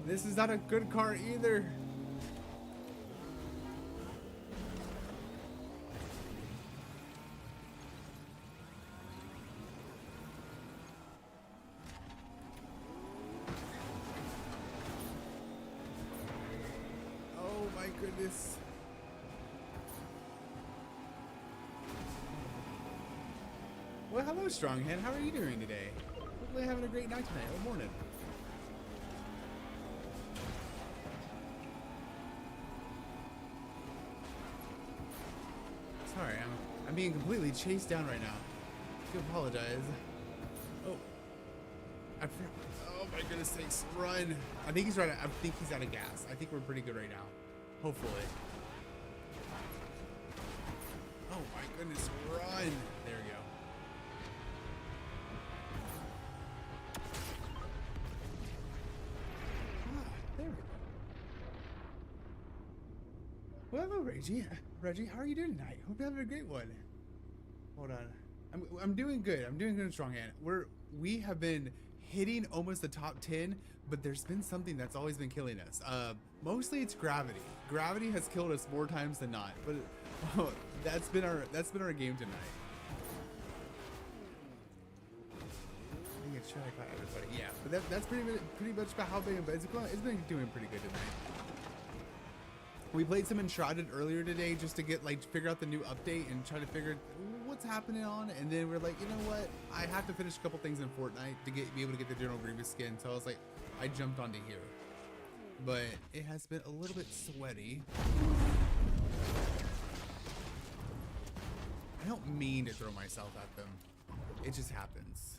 This is not a good car either. Oh my goodness. Well, hello, Stronghead. How are you doing today? Hopefully having a great night tonight or morning. Sorry, I'm being completely chased down right now. I do apologize. Oh. Oh my goodness sakes. Run. I think he's right. I think he's out of gas. I think we're pretty good right now. Hopefully. Oh my goodness. Run. There we go. There we go. Well, hello, Reggie. Reggie, how are you doing tonight? Hope you're having a great one. Hold on. I'm doing good. I'm doing good in Stronghand. We have been hitting almost the top 10, but there's been something that's always been killing us. Mostly it's gravity. Gravity has killed us more times than not, but that's been our game tonight. I think it's trying to caught everybody. Yeah, but that's pretty much about how big it's been doing pretty good tonight. We played some Enshrouded earlier today just to get figure out the new update and try to figure what's happening on, and then we're like, you know what? I have to finish a couple things in Fortnite to be able to get the General Grievous skin. So I was like, I jumped onto here, but it has been a little bit sweaty. I don't mean to throw myself at them. It just happens.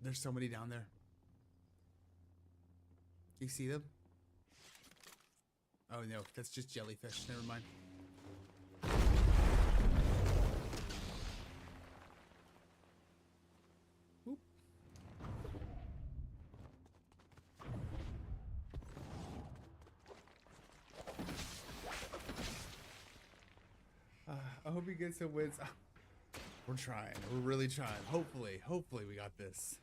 There's so many down there. You see them? Oh no, that's just jellyfish. Never mind. Oop. I hope he gets some wins. We're trying. We're really trying. Hopefully we got this.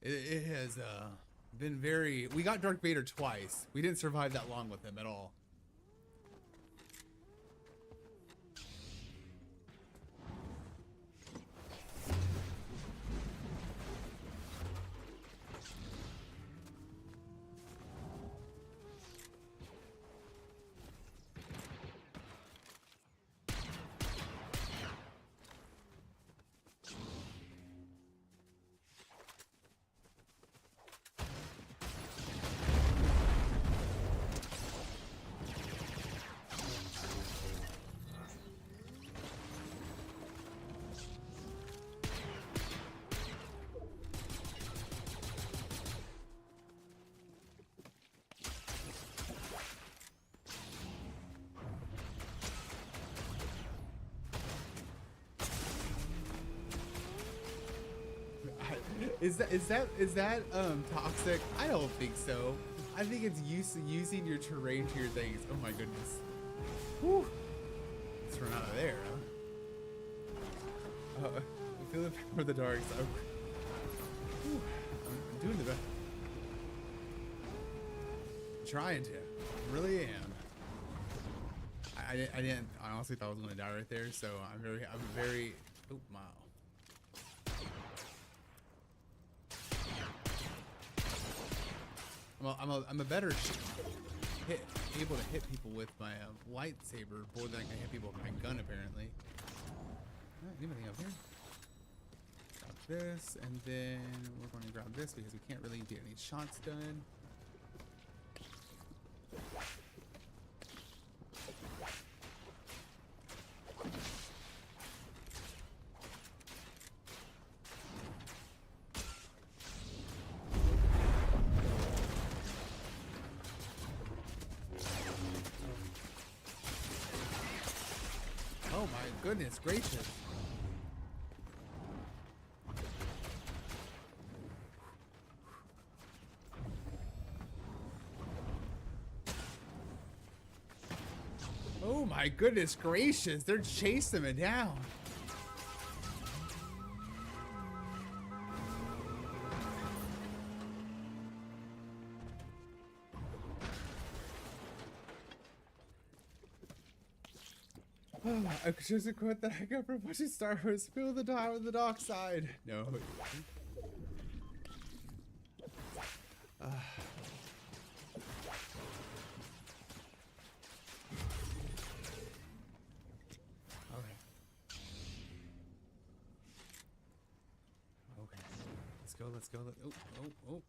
It has been very... We got Darth Vader twice. We didn't survive that long with him at all. Is that toxic? I don't think so. I think it's using your terrain to your things. Oh my goodness. Whew. Let's run out of there, huh? I feel the power of the dark. So I'm doing the best. I'm trying to. I really am. I honestly thought I was gonna die right there, so I'm very oh wow. I'm a better able to hit people with my lightsaber more than I can hit people with my gun, apparently. Anything up here? Grab this, and then we're going to grab this because we can't really get any shots done. Oh my goodness gracious. Oh my goodness gracious, they're chasing me down. I chose a quote that I got from watching Star Wars. Fill the die with the dark side. No. Okay. Okay. Let's go. Let's go. Oh.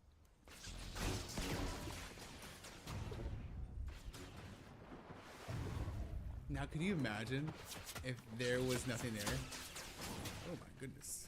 Now, could you imagine if there was nothing there? Oh my goodness.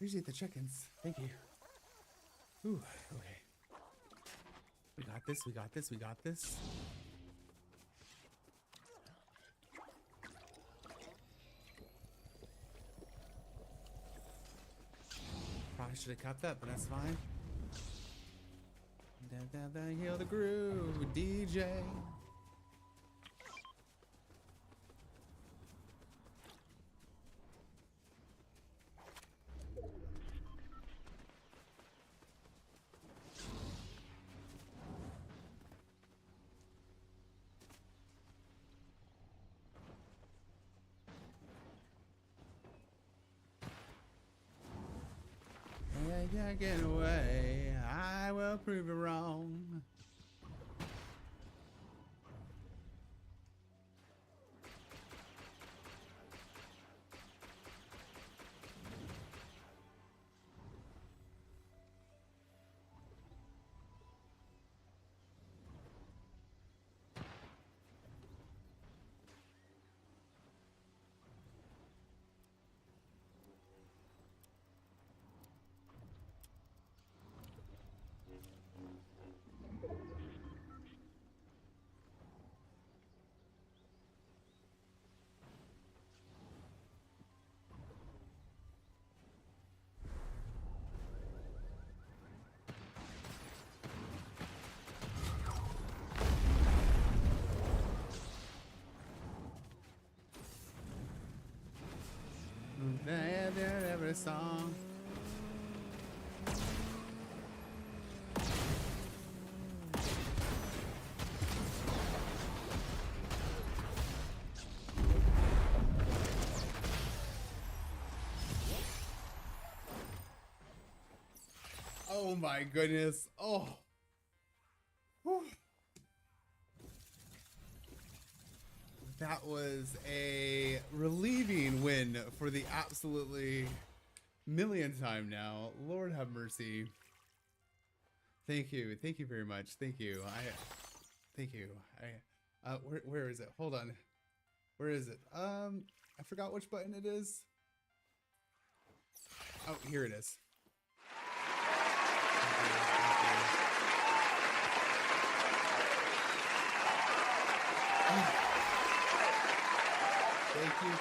Appreciate the chickens. Thank you. Ooh, okay. We got this, we got this, we got this. Probably should have kept that, but that's fine. Heal the groove, DJ. Yeah, get away. I will prove you wrong. Every song. Oh my goodness. Oh. Whew. That was a relieving win for the absolutely millionth time now. Lord have mercy. Thank you very much. Thank you. Thank you. Where is it? Hold on. Where is it? I forgot which button it is. Oh, here it is.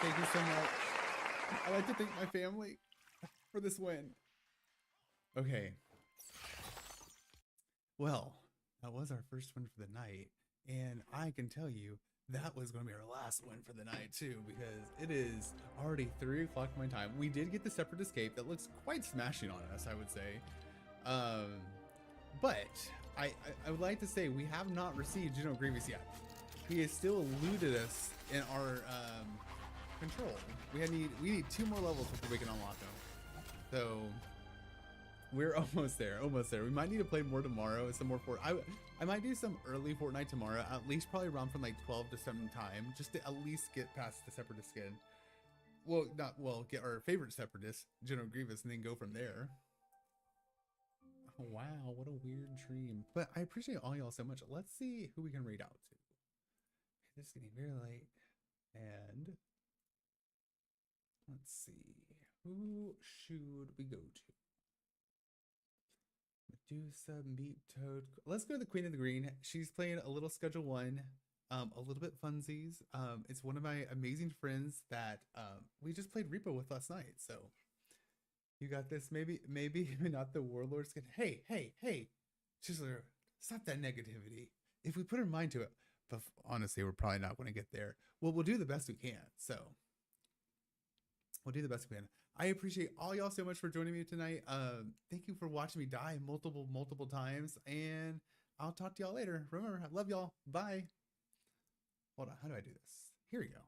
Thank you so much. I'd like to thank my family for this win. Okay. Well, that was our first win for the night, and I can tell you that was going to be our last win for the night too, because it is already 3 o'clock my time. We did get the separate escape that looks quite smashing on us, I would say. But I would like to say we have not received General Grievous yet. He has still eluded us in our control. We need 2 more levels before we can unlock him. So we're almost there. We might need to play more tomorrow. Some more I might do some early Fortnite tomorrow, at least probably around from like 12 to 7 time, just to at least get past the separatist skin. Get our favorite separatist, General Grievous, and then go from there. Oh, wow, what a weird dream. But I appreciate all y'all so much. Let's see who we can raid out to. It's getting very late. And let's see. Who should we go to? Medusa, Meat Toad. Let's go to the Queen of the Green. She's playing a little Schedule 1, a little bit funsies. It's one of my amazing friends that we just played Repo with last night. So you got this. Maybe not the Warlord skin. Hey, Chisler, stop that negativity. If we put our mind to it, but honestly, we're probably not going to get there. Well, we'll do the best we can. So we'll do the best we can. I appreciate all y'all so much for joining me tonight. Thank you for watching me die multiple times, and I'll talk to y'all later. Remember, I love y'all. Bye. Hold on, how do I do this? Here we go.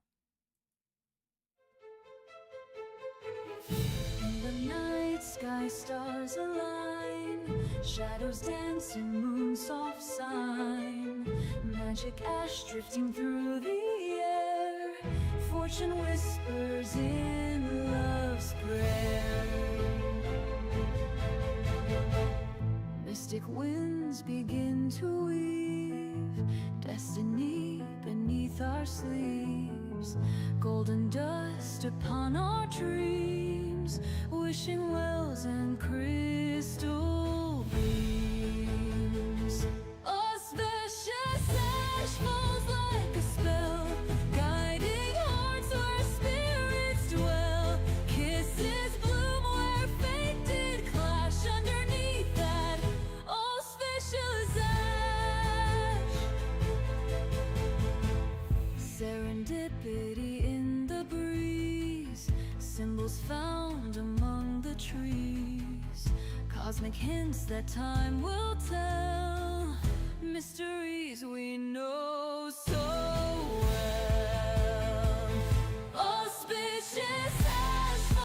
In the night sky, stars align, shadows dancing, moon soft sign, magic ash drifting through the air, fortune whispers in love's prayer. Mystic winds begin to weave destiny beneath our sleeves, golden dust upon our dreams, wishing wells and crystal beams. Auspicious ash falls like a spell, guiding hearts where spirits dwell. Kisses bloom where fate did clash, underneath that auspicious ash. Serendipity in the breeze, symbols found among the trees, cosmic hints that time will tell, mystery